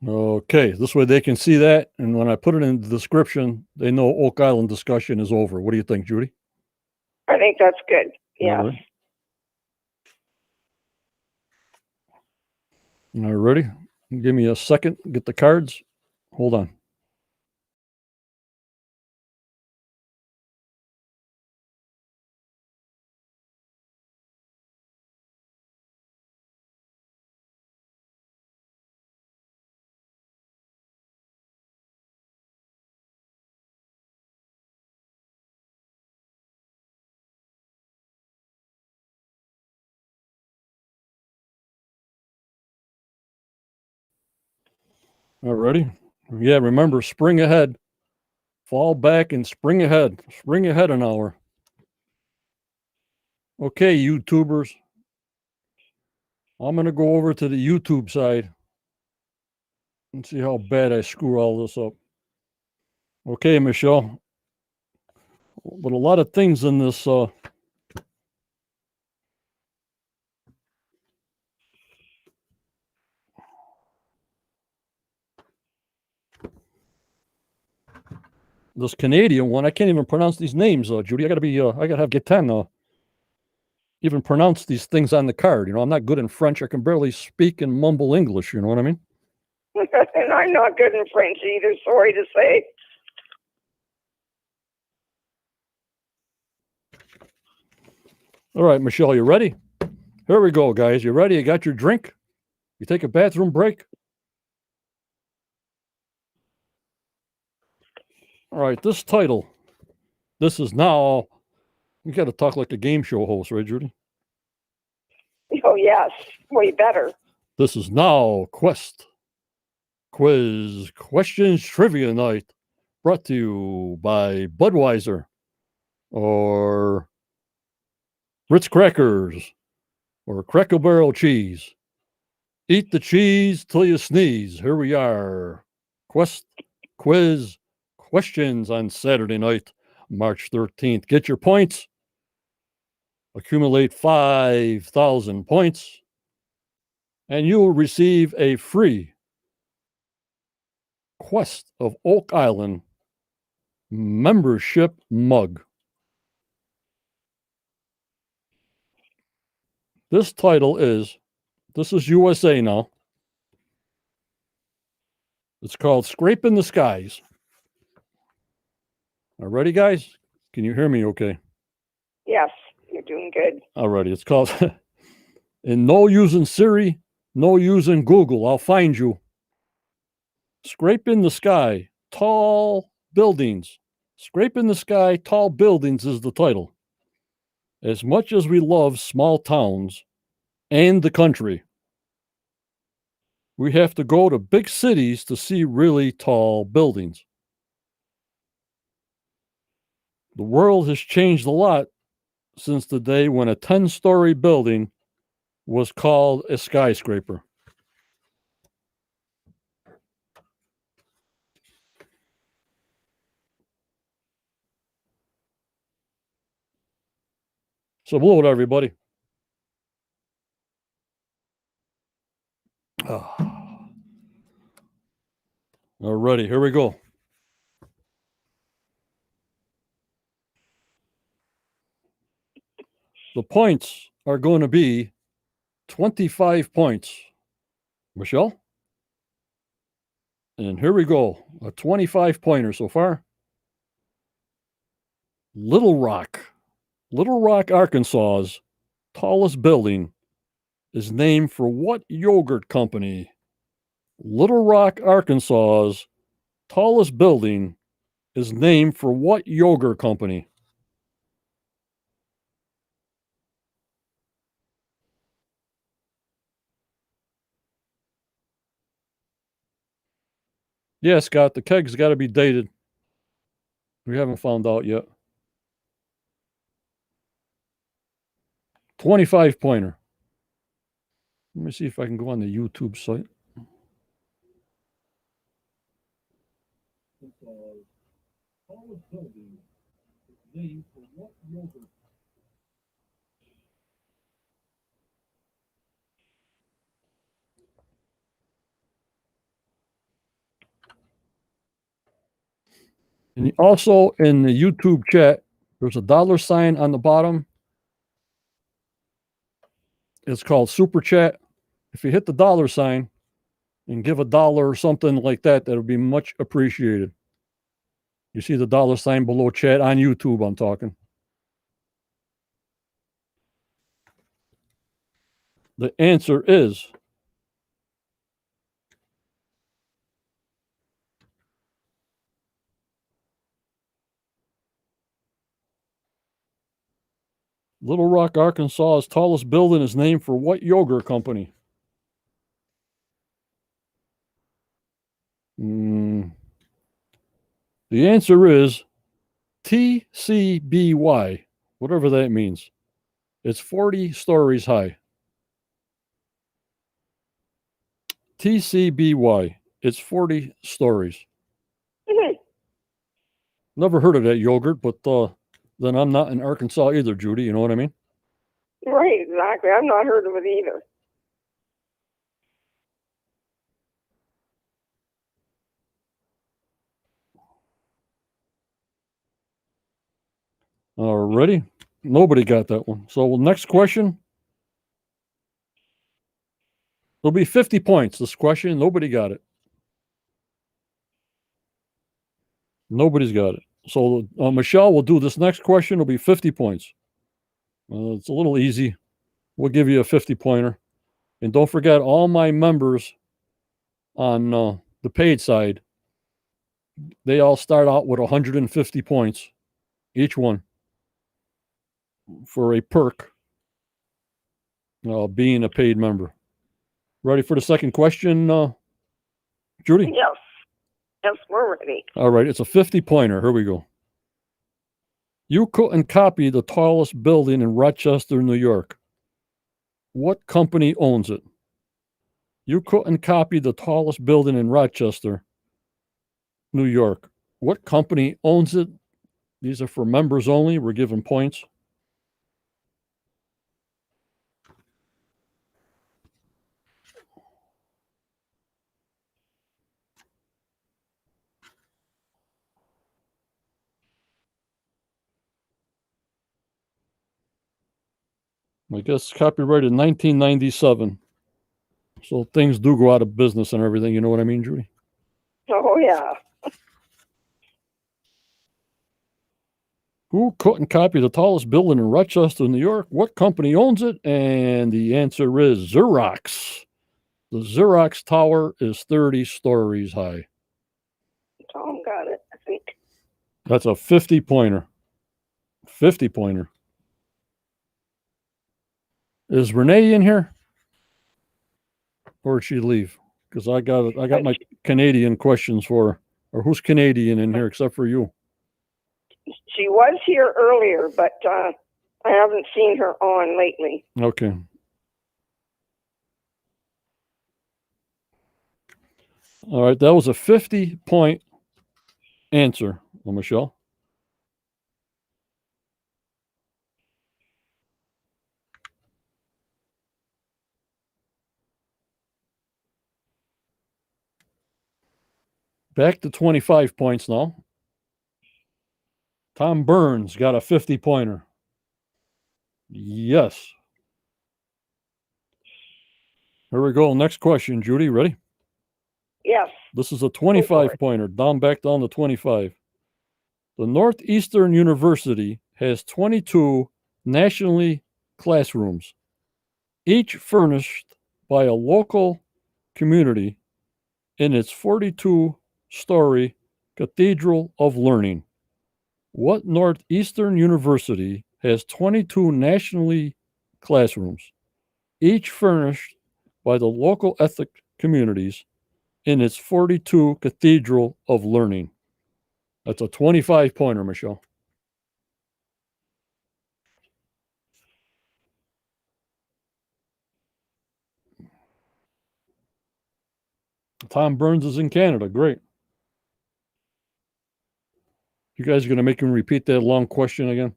Okay, this way they can see that, and when I put it in the description, they know Oak Island discussion is over. What do you think, Judy?
I think that's good. Yes.
All right. All righty. Give me a second. Get the cards. Hold on. All righty. Yeah, remember, spring ahead. Fall back and spring ahead. Spring ahead an hour. Okay, YouTubers. I'm going to go over to the YouTube side and see how bad I screw all this up. Okay, Michelle. But a lot of things in this this Canadian one, I can't even pronounce these names, Judy. I gotta have get 10 even pronounce these things on the card. You know, I'm not good in French. I can barely speak and mumble English. You know what I mean?
And I'm not good in French either, sorry to say.
All right, Michelle, you ready? Here we go, guys. You ready? You got your drink? You take a bathroom break? All right, this title. This is now, you got to talk like a game show host, right, Judy?
Oh, yes. Way better.
This is now Quest Quiz Questions Trivia Night, brought to you by Budweiser or Ritz Crackers or Cracker Barrel cheese. Eat the cheese till you sneeze. Here we are. Quest Quiz Questions on Saturday night, March 13th. Get your points. Accumulate 5,000 points, and you will receive a free Quest of Oak Island membership mug. This title is, this is USA now. It's called Scraping the Skies. All ready, guys? Can you hear me okay?
Yes, you're doing good.
All righty. It's called, and no using Siri, no using Google. I'll find you. Scraping the Sky, Tall Buildings. Scraping the Sky, Tall Buildings is the title. As much as we love small towns and the country, we have to go to big cities to see really tall buildings. The world has changed a lot since the day when a 10-story building was called a skyscraper. So blow it, everybody. All righty, here we go. The points are going to be 25 points. Michelle? And here we go. A 25-pointer so far. Little Rock, Arkansas's tallest building is named for what yogurt company? Little Rock, Arkansas's tallest building is named for what yogurt company? Yeah, Scott, the keg's got to be dated. We haven't found out yet. 25-pointer. Let me see if I can go on the YouTube site. And also in the YouTube chat, there's a $sign on the bottom. It's called Super Chat. If you hit the $sign and give $1 or something like that, that would be much appreciated. You see the $sign below chat on YouTube, I'm talking. The answer is Little Rock, Arkansas's tallest building is named for what yogurt company? The answer is TCBY, whatever that means. It's 40 stories high. TCBY. It's 40 stories. Never heard of that yogurt, but then I'm not in Arkansas either, Judy. You know what I mean?
Right, exactly. I've not heard of it either.
Ready? Nobody got that one. So next question. There'll be 50 points. This question, nobody got it. Nobody's got it. So Michelle will do this next question. It'll be 50 points. It's a little easy. We'll give you a 50-pointer. And don't forget, all my members on the paid side, they all start out with 150 points, each one, for a perk being a paid member. Ready for the second question, Judy?
Yes. Yes, we're ready.
All right, it's a 50-pointer. Here we go. You couldn't copy the tallest building in Rochester, New York. What company owns it? You couldn't copy the tallest building in Rochester, New York. What company owns it? These are for members only. We're giving points. I guess copyrighted 1997. So things do go out of business and everything. You know what I mean, Judy?
Oh, yeah.
Who couldn't copy the tallest building in Rochester, New York? What company owns it? And the answer is Xerox. The Xerox tower is 30 stories high.
Tom got it, I think.
That's a 50-pointer. 50-pointer. Is Renee in here? Or did she leave? Because I got my Canadian questions for her. Or who's Canadian in here except for you?
She was here earlier, but I haven't seen her on lately.
Okay. All right, that was a 50-point answer, Michelle. Back to 25 points now. Tom Burns got a 50-pointer. Yes. Here we go. Next question, Judy. Ready?
Yes.
This is a 25-pointer. Back down to 25. The Northeastern University has 22 nationally classrooms, each furnished by a local community in its 42-story Cathedral of Learning. What Northeastern University has 22 nationally classrooms, each furnished by the local ethnic communities in its 42 Cathedral of Learning? That's a 25-pointer, Michelle. Tom Burns is in Canada. Great. You guys are going to make him repeat that long question again?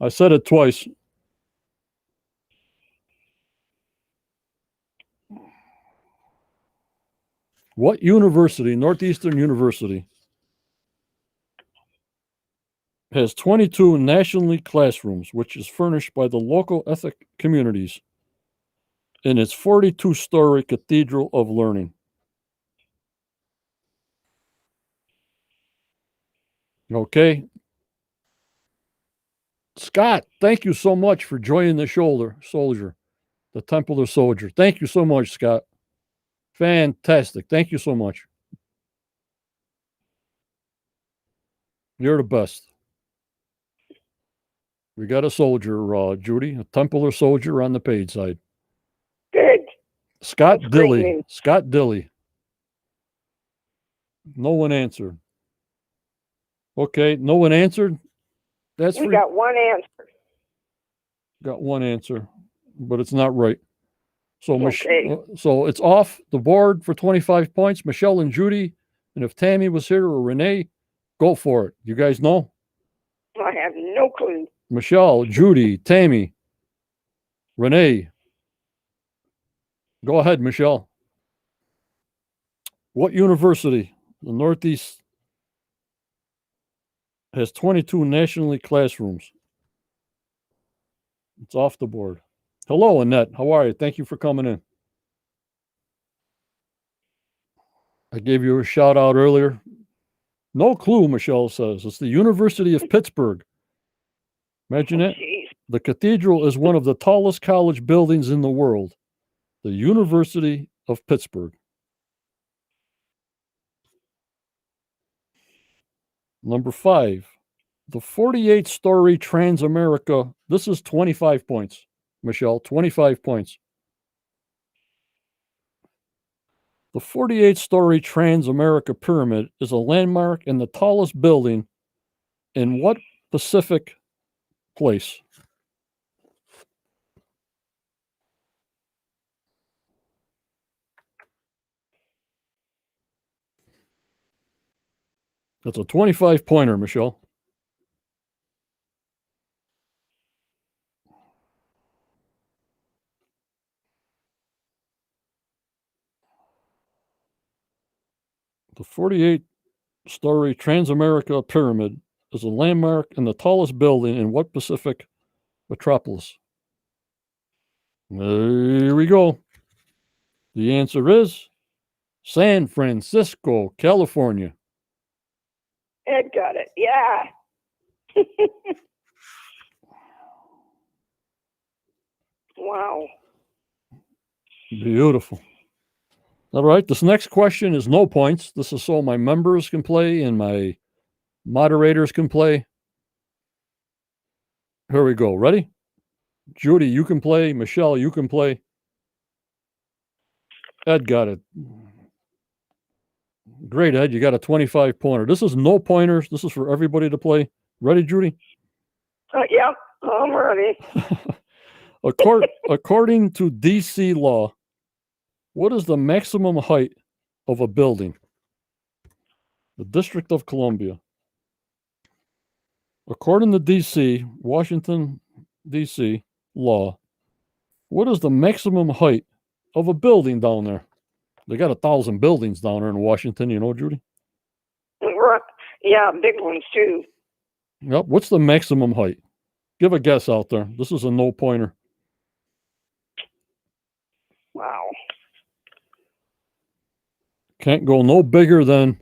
I said it twice. What university, Northeastern University, has 22 nationally classrooms, which is furnished by the local ethnic communities in its 42-story Cathedral of Learning? Okay. Scott, thank you so much for joining the soldier, the Templar Soldier. Thank you so much, Scott. Fantastic. Thank you so much. You're the best. We got a soldier, Judy, a Templar Soldier on the paid side.
Good.
Scott
That's great
Dilly.
news.
Scott Dilly. No one answered. Okay, no one answered. That's
We got one answer.
Got one answer, but it's not right. So,
Okay.
so it's off the board for 25 points. Michelle and Judy, and if Tammy was here or Renee, go for it. You guys know?
I have no clue.
Michelle, Judy, Tammy, Renee. Go ahead, Michelle. What university, the Northeast, has 22 nationally classrooms? It's off the board. Hello, Annette. How are you? Thank you for coming in. I gave you a shout out earlier. No clue, Michelle says. It's the University of Pittsburgh. Imagine it.
Geez.
The cathedral is one of the tallest college buildings in the world. The University of Pittsburgh. Number 5, the 48-story Transamerica. This is 25 points, Michelle, 25 points. The 48-story Transamerica Pyramid is a landmark and the tallest building in what Pacific place? That's a 25-pointer, Michelle. The 48-story Transamerica Pyramid is a landmark and the tallest building in what Pacific metropolis? There we go. The answer is San Francisco, California.
Ed got it. Yeah. Wow.
Beautiful. All right. This next question is no points. This is so my members can play and my moderators can play. Here we go. Ready? Judy, you can play. Michelle, you can play. Ed got it. Great, Ed. You got a 25-pointer. This is no pointers. This is for everybody to play. Ready, Judy?
Yeah, I'm ready.
According to DC law, what is the maximum height of a building? The District of Columbia. According to DC, Washington, DC law, what is the maximum height of a building down there? They got 1,000 buildings down there in Washington, you know, Judy?
Yeah, big ones too.
Yep. What's the maximum height? Give a guess out there. This is a no pointer.
Wow.
Can't go no bigger than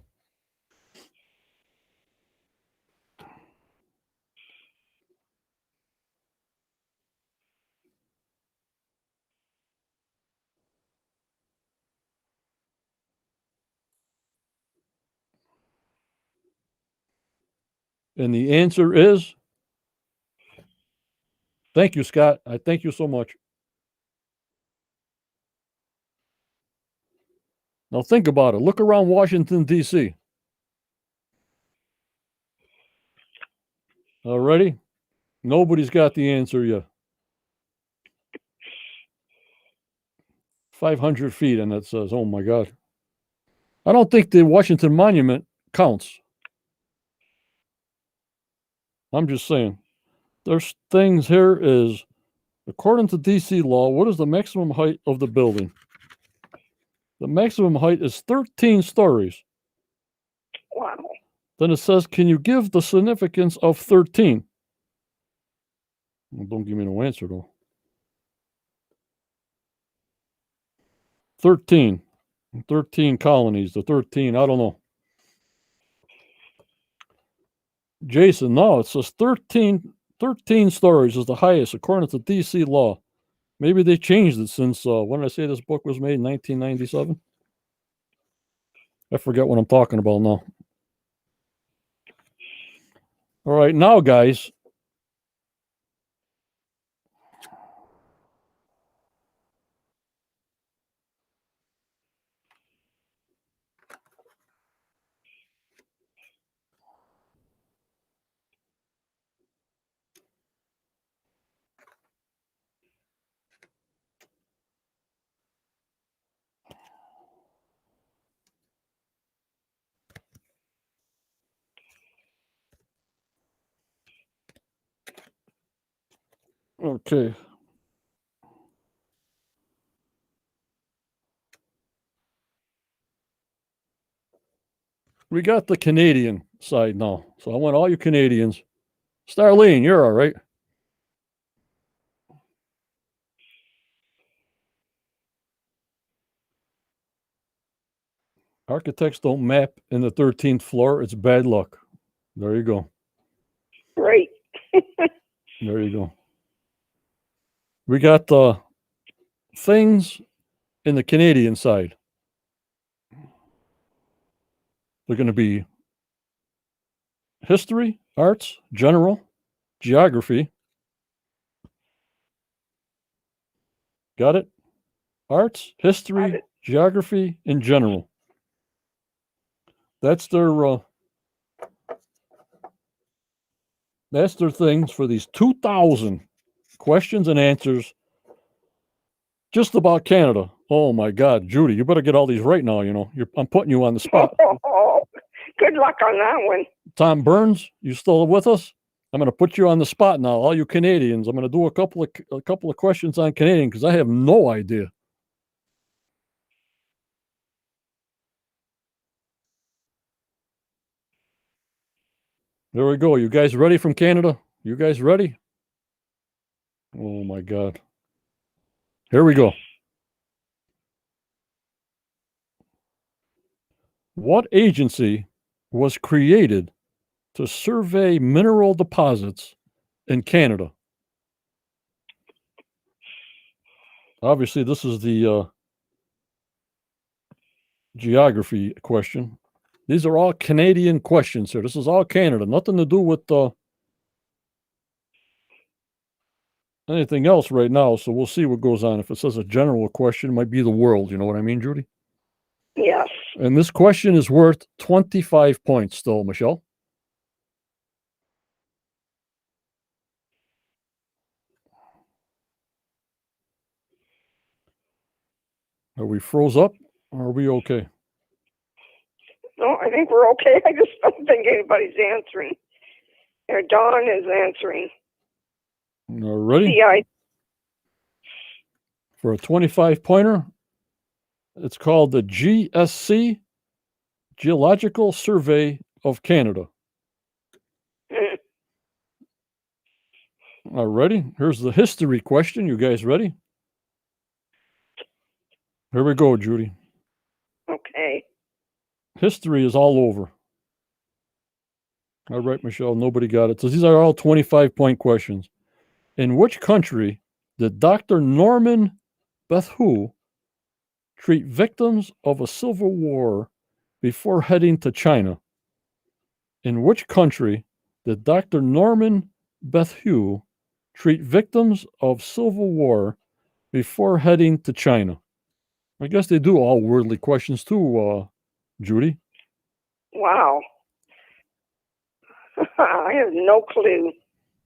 and the answer is, thank you, Scott. I thank you so much. Now think about it. Look around Washington, D.C. Already? Nobody's got the answer yet. 500 feet, and it says, oh my God. I don't think the Washington Monument counts. I'm just saying. There's things here is, according to DC law, what is the maximum height of the building? The maximum height is 13 stories.
Wow.
Then it says, can you give the significance of 13? Well, don't give me no answer, though. 13 colonies, the 13, I don't know. Jason, no, it says 13 stories is the highest according to DC law. Maybe they changed it since, when did I say this book was made? 1997? I forget what I'm talking about now. All right, now, guys. Okay. We got the Canadian side now. So I want all you Canadians. Starlene, you're all right. Architects don't map in the 13th floor. It's bad luck. There you go.
Right.
There you go. We got the things in the Canadian side. They're going to be history, arts, general, geography. Got it? Arts, history, geography, and general. That's their things for these 2,000 questions and answers just about Canada. Oh my God, Judy, you better get all these right now. You know, I'm putting you on the spot.
Oh, good luck on that one.
Tom Burns, you still with us? I'm going to put you on the spot now, all you Canadians. I'm going to do a couple of questions on Canadian because I have no idea. There we go. You guys ready from Canada? You guys ready? Oh my God. Here we go. What agency was created to survey mineral deposits in Canada? Obviously, this is the geography question. These are all Canadian questions here. This is all Canada. Nothing to do with anything else right now. So we'll see what goes on. If it says a general question, it might be the world. You know what I mean, Judy?
Yes.
And this question is worth 25 points still, Michelle. Are we froze up or are we okay?
No, I think we're okay. I just don't think anybody's answering. Dawn is answering.
All ready?
Yeah.
For a 25 pointer, it's called the GSC, Geological Survey of Canada. All righty. Here's the history question. You guys ready? Here we go, Judy.
Okay.
History is all over. All right, Michelle, nobody got it. So these are all 25-point questions. In which country did Dr. Norman Bethune treat victims of a civil war before heading to China? In which country did Dr. Norman Bethune treat victims of civil war before heading to China? I guess they do all worldly questions too, Judy.
Wow. I have no clue.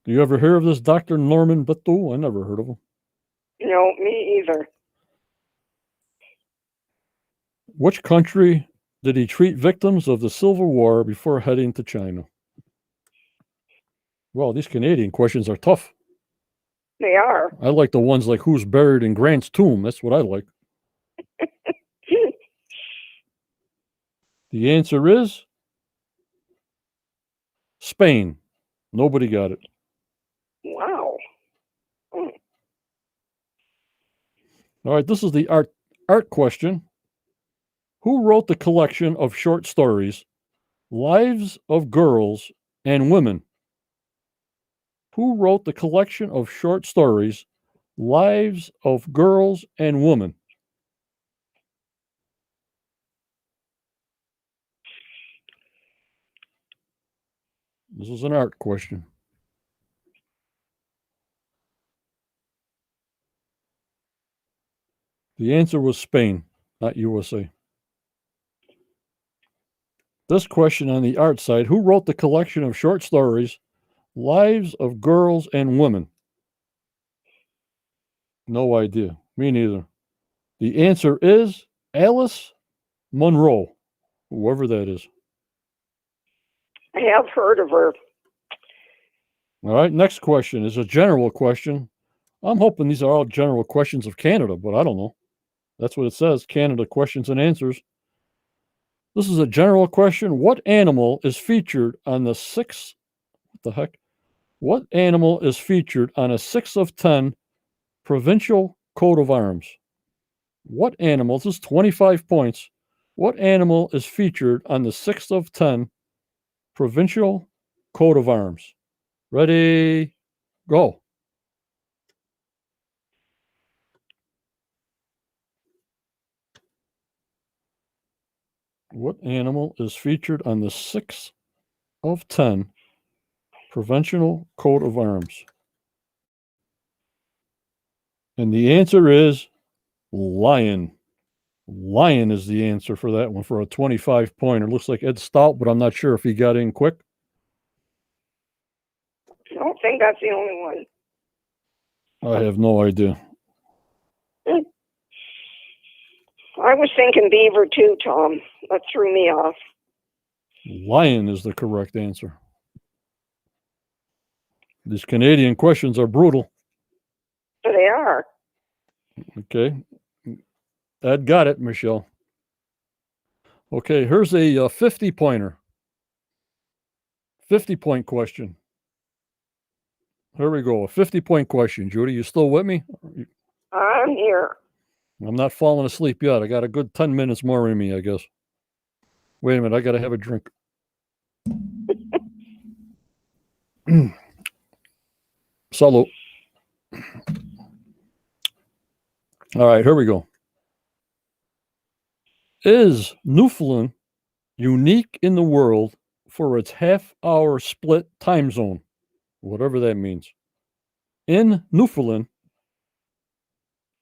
Do you ever hear of this Dr. Norman Bethune? I never heard of him.
No, me either.
Which country did he treat victims of the Civil War before heading to China? Well, these Canadian questions are tough.
They are.
I like the ones like who's buried in Grant's tomb. That's what I like. The answer is Spain. Nobody got it.
Wow.
All right, this is the art question. Who wrote the collection of short stories, Lives of Girls and Women? Who wrote the collection of short stories, Lives of Girls and Women? This is an art question. The answer was Spain, not USA. This question on the art side, who wrote the collection of short stories, Lives of Girls and Women? No idea. Me neither. The answer is Alice Munro, whoever that is.
I have heard of her.
All right, next question is a general question. I'm hoping these are all general questions of Canada, but I don't know. That's what it says, Canada questions and answers. This is a general question. What animal is featured on the 6th? What the heck? What animal is featured on a 6 of 10 provincial coat of arms? What animal, this is 25 points, what animal is featured on the 6th of 10 provincial coat of arms? Ready, go. What animal is featured on the 6th of 10 provincial coat of arms? And the answer is lion. Lion is the answer for that one for a 25 pointer. Looks like Ed Stout, but I'm not sure if he got in quick.
I don't think that's the only one.
I have no idea.
I was thinking beaver too, Tom. That threw me off.
Lion is the correct answer. These Canadian questions are brutal.
They are.
Okay. Ed got it, Michelle. Okay, here's a 50-pointer. 50-point question. Here we go. A 50-point question. Judy, you still with me?
I'm here.
I'm not falling asleep yet. I got a good 10 minutes more in me, I guess. Wait a minute. I got to have a drink. Salute. All right, here we go. Is Newfoundland unique in the world for its half-hour split time zone? Whatever that means. In Newfoundland,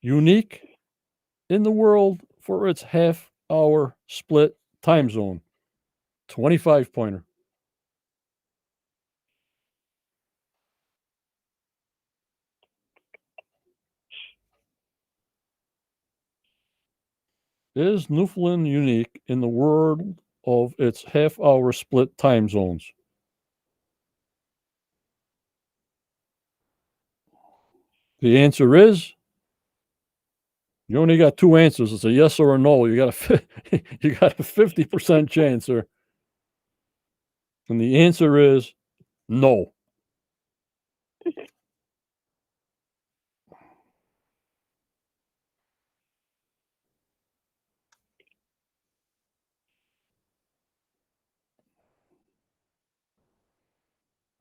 unique in the world for its half-hour split time zone. 25-pointer. Is Newfoundland unique in the world of its half-hour split time zones? The answer is, you only got two answers. It's a yes or a no. You got a 50% chance, sir. And the answer is no.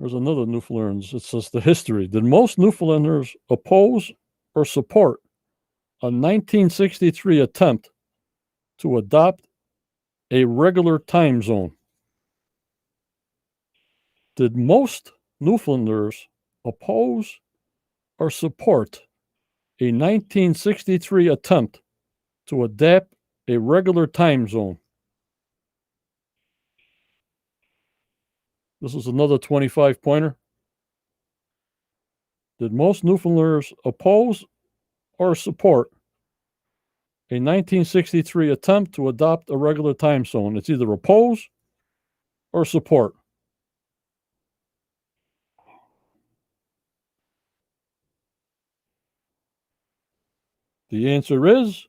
There's another Newfoundlanders. It says the history. Did most Newfoundlanders oppose or support a 1963 attempt to adopt a regular time zone? Did most Newfoundlanders oppose or support a 1963 attempt to adapt a regular time zone? This is another 25-pointer. Did most Newfoundlanders oppose or support a 1963 attempt to adopt a regular time zone? It's either oppose or support. The answer is,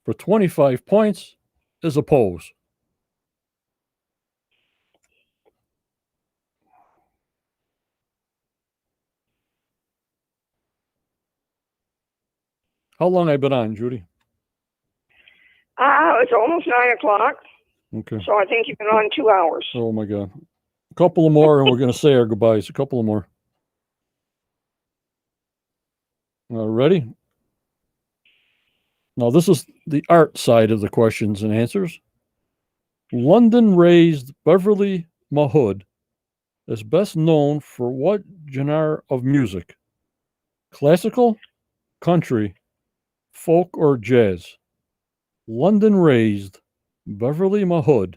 for 25 points, is a pose. How long have I been on, Judy?
It's almost 9 o'clock,
Okay.
so I think you've been on 2 hours.
Oh, my God. A couple of more, and we're going to say our goodbyes. A couple of more. Ready? Now, this is the art side of the questions and answers. London-raised Beverly Mahood is best known for what genre of music? Classical, country, folk, or jazz? London-raised Beverly Mahood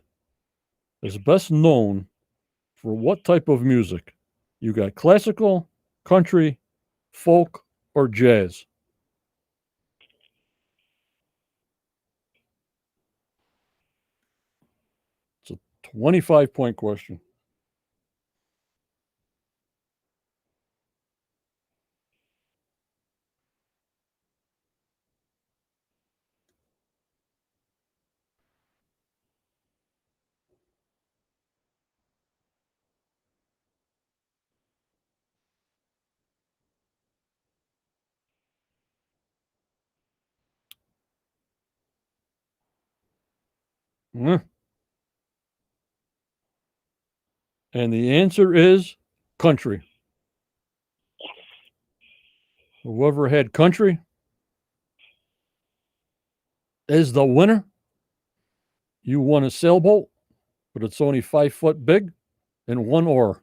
is best known for what type of music? You got classical, country, folk, or jazz? It's a 25-point question. And the answer is country. Whoever had country is the winner. You won a sailboat, but it's only 5 foot big and 1 oar.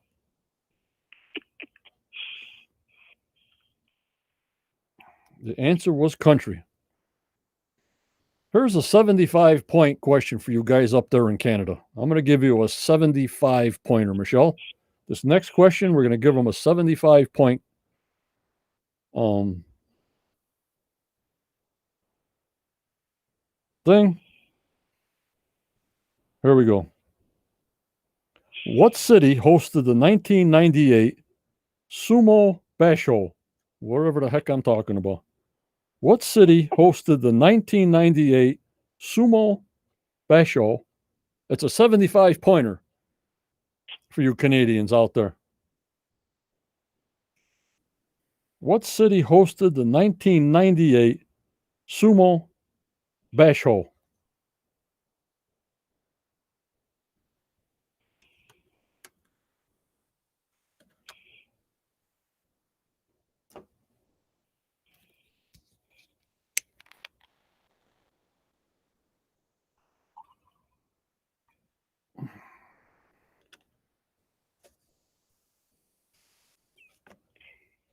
The answer was country. Here's a 75-point question for you guys up there in Canada. I'm going to give you a 75-pointer, Michelle. This next question, we're going to give them a 75-point thing. Here we go. What city hosted the 1998 Sumo Basho? Whatever the heck I'm talking about. What city hosted the 1998 Sumo Basho? It's a 75-pointer for you Canadians out there. What city hosted the 1998 Sumo Basho?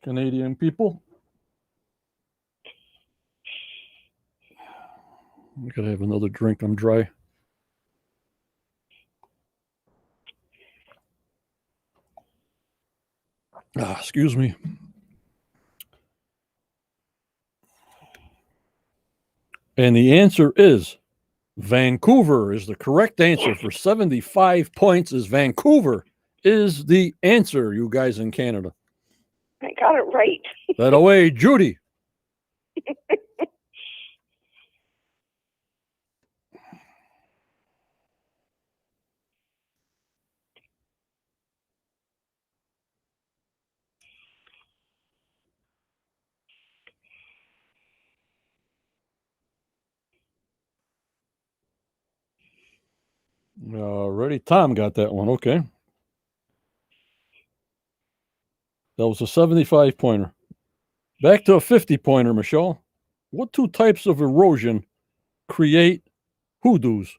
Canadian people. I gotta have another drink. I'm dry. Excuse me. And the answer is Vancouver is the correct answer. For 75 points is Vancouver is the answer, you guys in Canada.
I got it right.
That away, Judy. Ready? Tom got that one. Okay. That was a 75-pointer. Back to a 50-pointer, Michelle. What 2 types of erosion create hoodoos?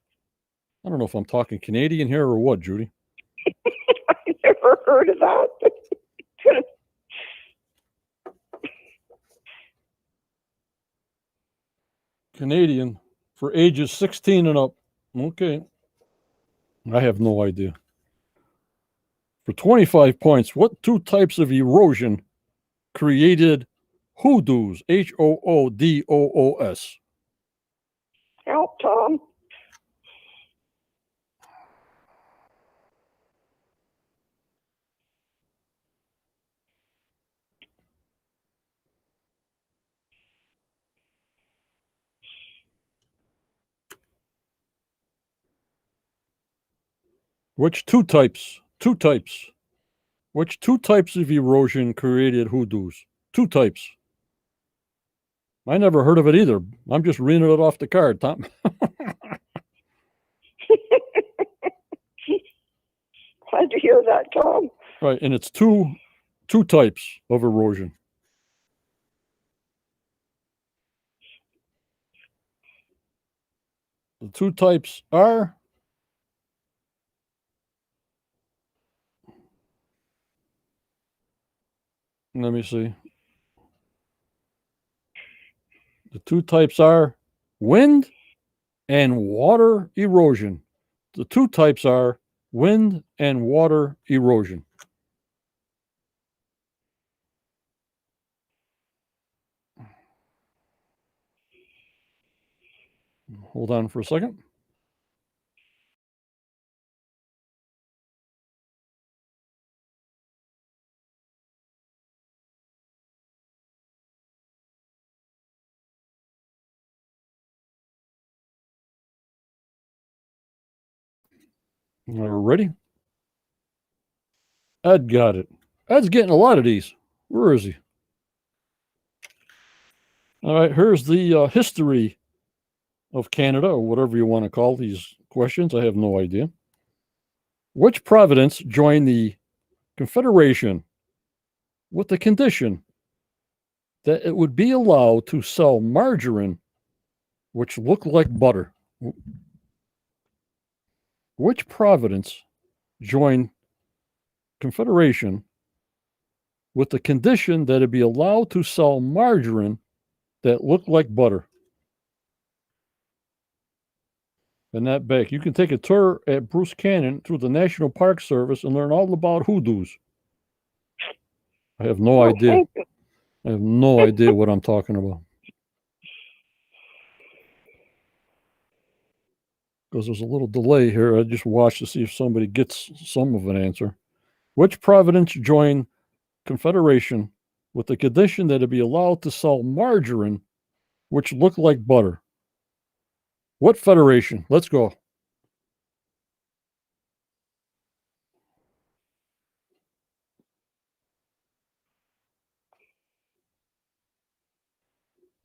I don't know if I'm talking Canadian here or what, Judy.
I never heard of that.
Canadian for ages 16 and up. Okay. I have no idea. For 25 points, what 2 types of erosion created hoodoos? Hoodoos.
Help, Tom.
Which two types? Which two types of erosion created hoodoos? Two types. I never heard of it either. I'm just reading it off the card, Tom.
Glad to hear that, Tom.
Right, and it's two types of erosion. The two types are let me see. The two types are wind and water erosion. The two types are wind and water erosion. Hold on for a second. Are we ready? Ed got it. Ed's getting a lot of these. Where is he? All right, here's the history of Canada, or whatever you want to call these questions. I have no idea. Which province joined the Confederation with the condition that it would be allowed to sell margarine which looked like butter? Which province joined Confederation with the condition that it be allowed to sell margarine that looked like butter? And that back. You can take a tour at Bruce Canyon through the National Park Service and learn all about hoodoos. I have no idea.
Thank you.
I have no idea what I'm talking about. Because there's a little delay here. I just watched to see if somebody gets some of an answer. Which province joined Confederation with the condition that it be allowed to sell margarine which looked like butter? What federation? Let's go.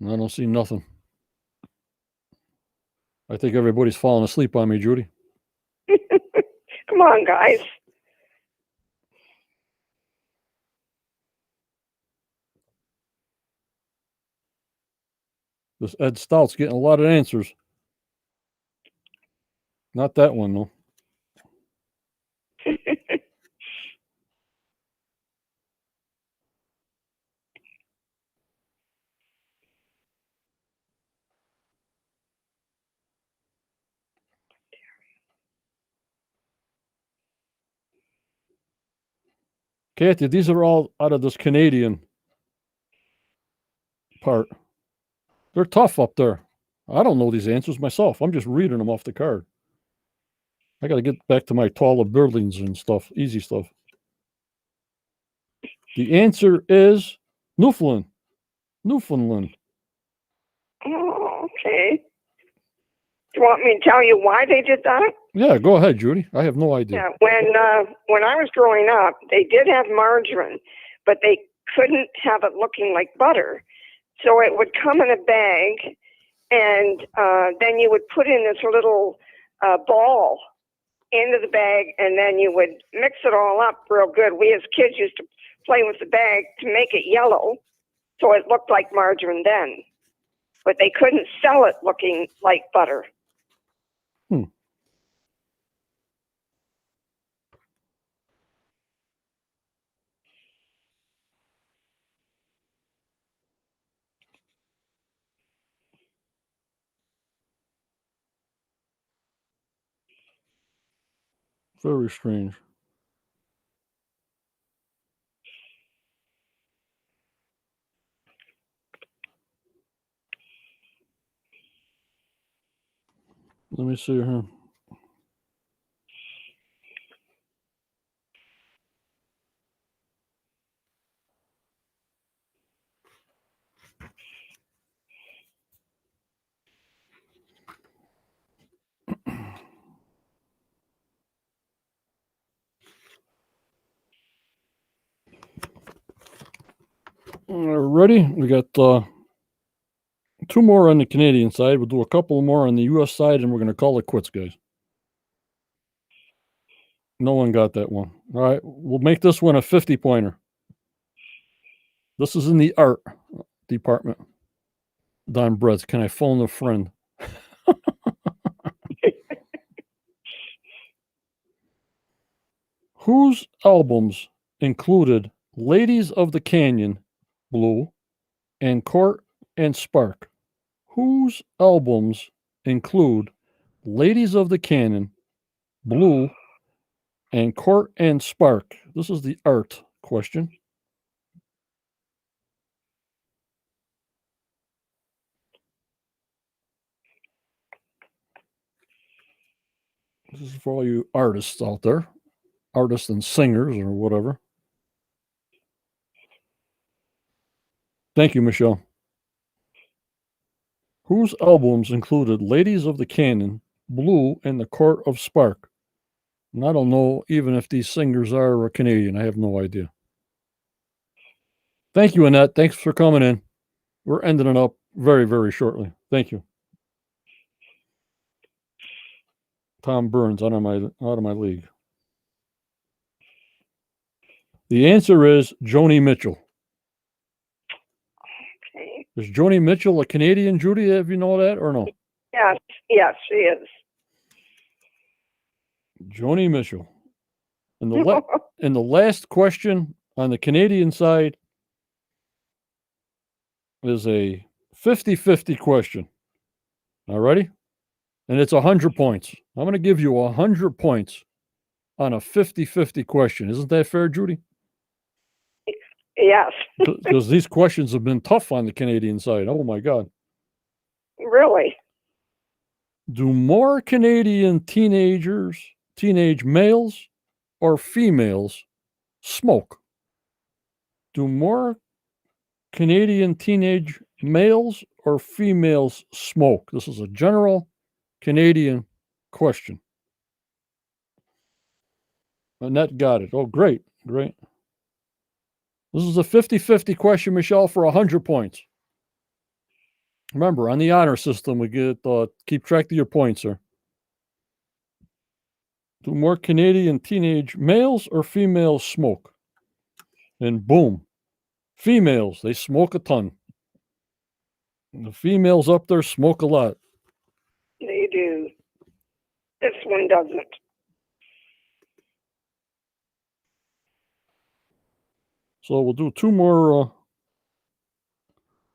I don't see nothing. I think everybody's falling asleep on me, Judy.
Come on, guys.
This Ed Stout's getting a lot of answers. Not that one, though. Kathy, these are all out of this Canadian part. They're tough up there. I don't know these answers myself. I'm just reading them off the card. I got to get back to my taller buildings and stuff, easy stuff. The answer is Newfoundland. Newfoundland.
Oh, okay. Do you want me to tell you why they did that?
Yeah, go ahead, Judy. I have no idea.
Yeah, when I was growing up, they did have margarine, but they couldn't have it looking like butter. So it would come in a bag, and then you would put in this little ball into the bag, and then you would mix it all up real good. We as kids used to play with the bag to make it yellow, so it looked like margarine then. But they couldn't sell it looking like butter.
Very strange. Let me see here. Ready? We got 2 more on the Canadian side. We'll do a couple more on the U.S. side, and we're going to call it quits, guys. No one got that one. All right, we'll make this one a 50-pointer. This is in the art department. Don Bretz, can I phone a friend? Whose albums included Ladies of the Canyon, Blue, and Court and Spark? Whose albums include Ladies of the Canyon, Blue, and Court and Spark? This is the art question. This is for all you artists out there, artists and singers or whatever. Thank you, Michelle. Whose albums included Ladies of the Canyon, Blue, and the Court of Spark? And I don't know even if these singers are Canadian. I have no idea. Thank you, Annette. Thanks for coming in. We're ending it up very, very shortly. Thank you. Tom Burns, out of my league. The answer is Joni Mitchell.
Okay.
Is Joni Mitchell a Canadian, Judy? Have you know that or no?
Yes, she is.
Joni Mitchell. And the last question on the Canadian side is a 50-50 question. All righty? And it's 100 points. I'm going to give you 100 points on a 50-50 question. Isn't that fair, Judy?
Yes.
Because these questions have been tough on the Canadian side. Oh, my God.
Really?
Do more Canadian teenage males or females smoke? Do more Canadian teenage males or females smoke? This is a general Canadian question. Annette got it. Oh, great. Great. This is a 50-50 question, Michelle, for 100 points. Remember, on the honor system, we get keep track of your points, sir. Do more Canadian teenage males or females smoke? And boom. Females, they smoke a ton. And the females up there smoke a lot.
They do. This one doesn't.
So we'll do 2 more.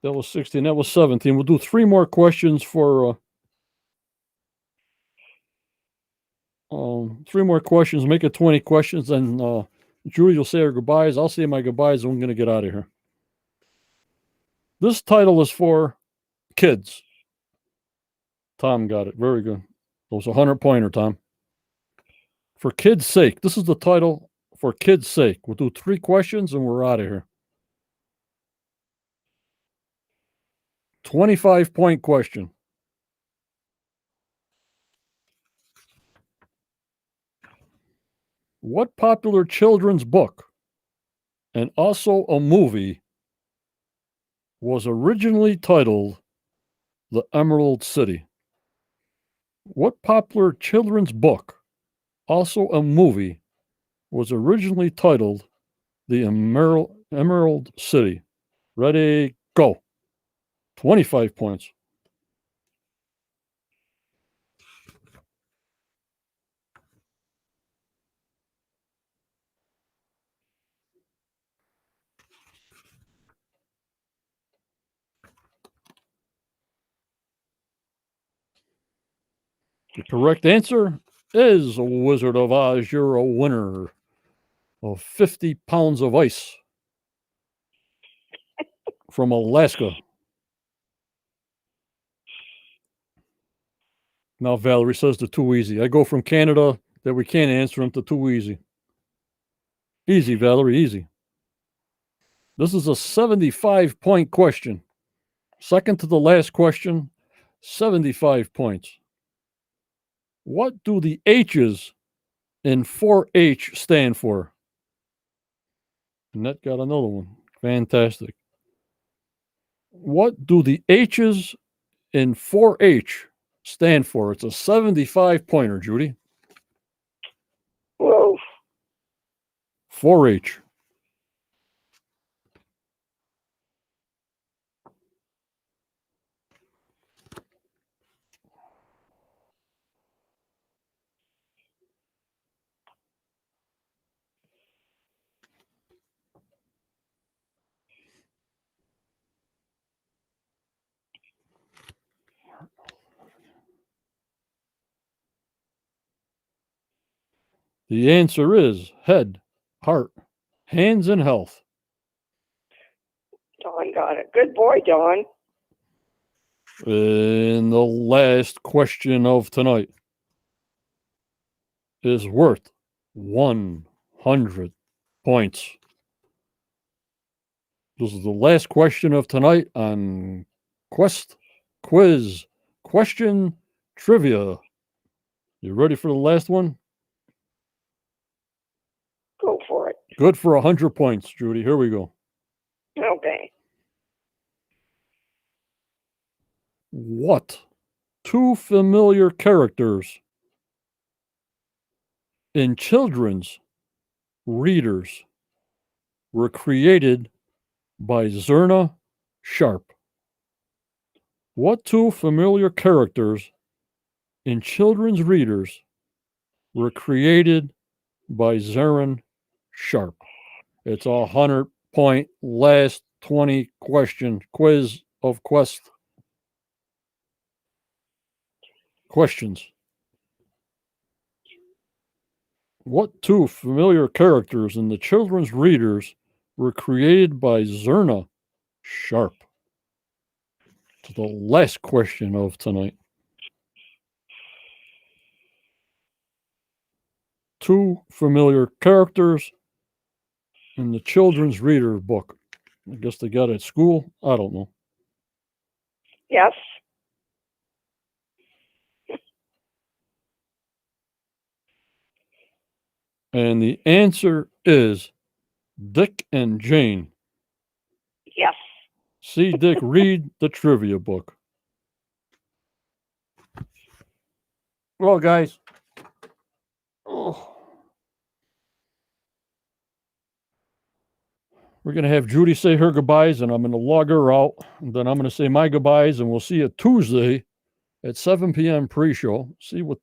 That was 16. That was 17. We'll do 3 more questions for 3 more questions. Make it 20 questions. And Julie will say her goodbyes. I'll say my goodbyes, and we're going to get out of here. This title is for kids. Tom got it. Very good. That was a 100-pointer, Tom. For kids' sake. This is the title, For Kids' Sake. We'll do 3 questions, and we're out of here. 25-point question. What popular children's book, and also a movie, was originally titled The Emerald City? What popular children's book, also a movie, was originally titled The Emerald City? Ready, go. 25 points. The correct answer is Wizard of Oz. You're a winner of 50 pounds of ice from Alaska. Now Valerie says they're too easy. I go from Canada that we can't answer them to too easy. Easy, Valerie, easy. This is a 75-point question. Second to the last question, 75 points. What do the H's in 4-H stand for? And that got another one. Fantastic. What do the H's in 4-H stand for? It's a 75 pointer, Judy.
Whoa.
4-H. The answer is head, heart, hands, and health.
Dawn got it. Good boy, Dawn.
And the last question of tonight is worth 100 points. This is the last question of tonight on Quest Quiz Question Trivia. You ready for the last one?
Go for it.
Good for 100 points, Judy. Here we go.
Okay.
What two familiar characters in children's readers were created by Zerna Sharp? What two familiar characters in children's readers were created by Zerna Sharp? It's a 100-point last 20 question quiz of Quest questions. What two familiar characters in the children's readers were created by Zerna Sharp? To the last question of tonight. Two familiar characters in the children's reader book. I guess they got it at school. I don't know.
Yes.
And the answer is Dick and Jane.
Yes.
See Dick read the trivia book. Well, guys. We're going to have Judy say her goodbyes, and I'm going to log her out. And then I'm going to say my goodbyes, and we'll see you Tuesday at 7 p.m. pre-show. See what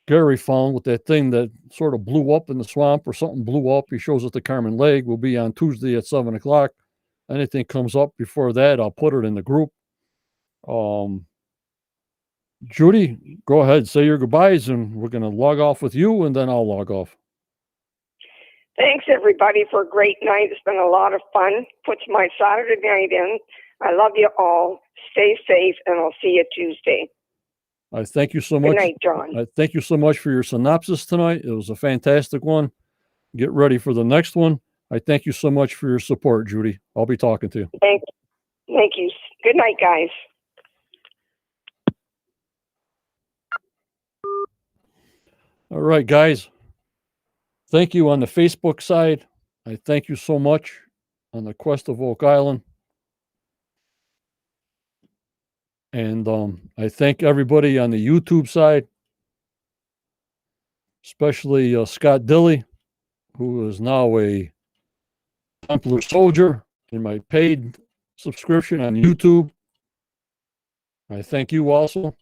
Gary found with that thing that sort of blew up in the swamp, or something blew up. He shows us the Carmen Lake. We'll be on Tuesday at 7 o'clock. Anything comes up before that, I'll put it in the group. Judy, go ahead, say your goodbyes, and we're going to log off with you, and then I'll log off.
Thanks, everybody, for a great night. It's been a lot of fun. Puts my Saturday night in. I love you all. Stay safe, and I'll see you Tuesday.
I thank you so much.
Good night, John.
I thank you so much for your synopsis tonight. It was a fantastic one. Get ready for the next one. I thank you so much for your support, Judy. I'll be talking to you.
Thank you. Good night, guys.
All right, guys. Thank you on the Facebook side. I thank you so much on the Quest of Oak Island. And I thank everybody on the YouTube side, especially Scott Dilly, who is now a Templar soldier in my paid subscription on YouTube. I thank you also.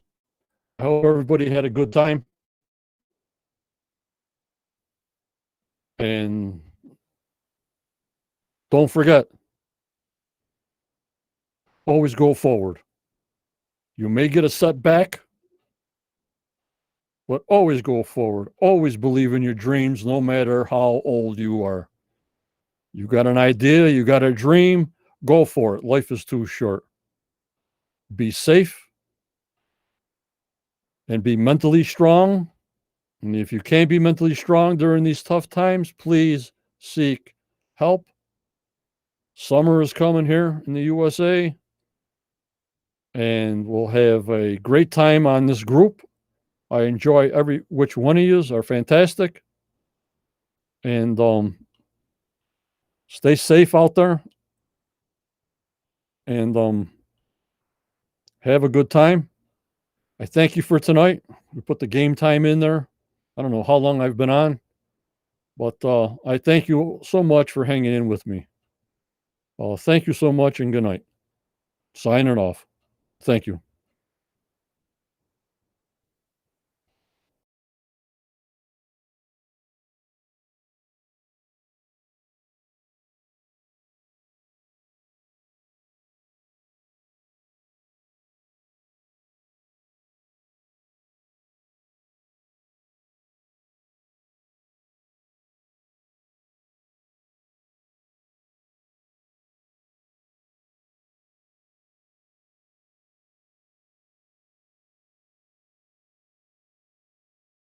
I hope everybody had a good time. And don't forget, always go forward. You may get a setback, but always go forward. Always believe in your dreams, no matter how old you are. You got an idea, you got a dream, go for it. Life is too short. Be safe and be mentally strong. And if you can't be mentally strong during these tough times, please seek help. Summer is coming here in the USA, and we'll have a great time on this group. I enjoy which one of you are fantastic. And stay safe out there. and have a good time. I thank you for tonight. We put the game time in there. I don't know how long I've been on, but I thank you so much for hanging in with me. Thank you so much and good night. Signing off. Thank you.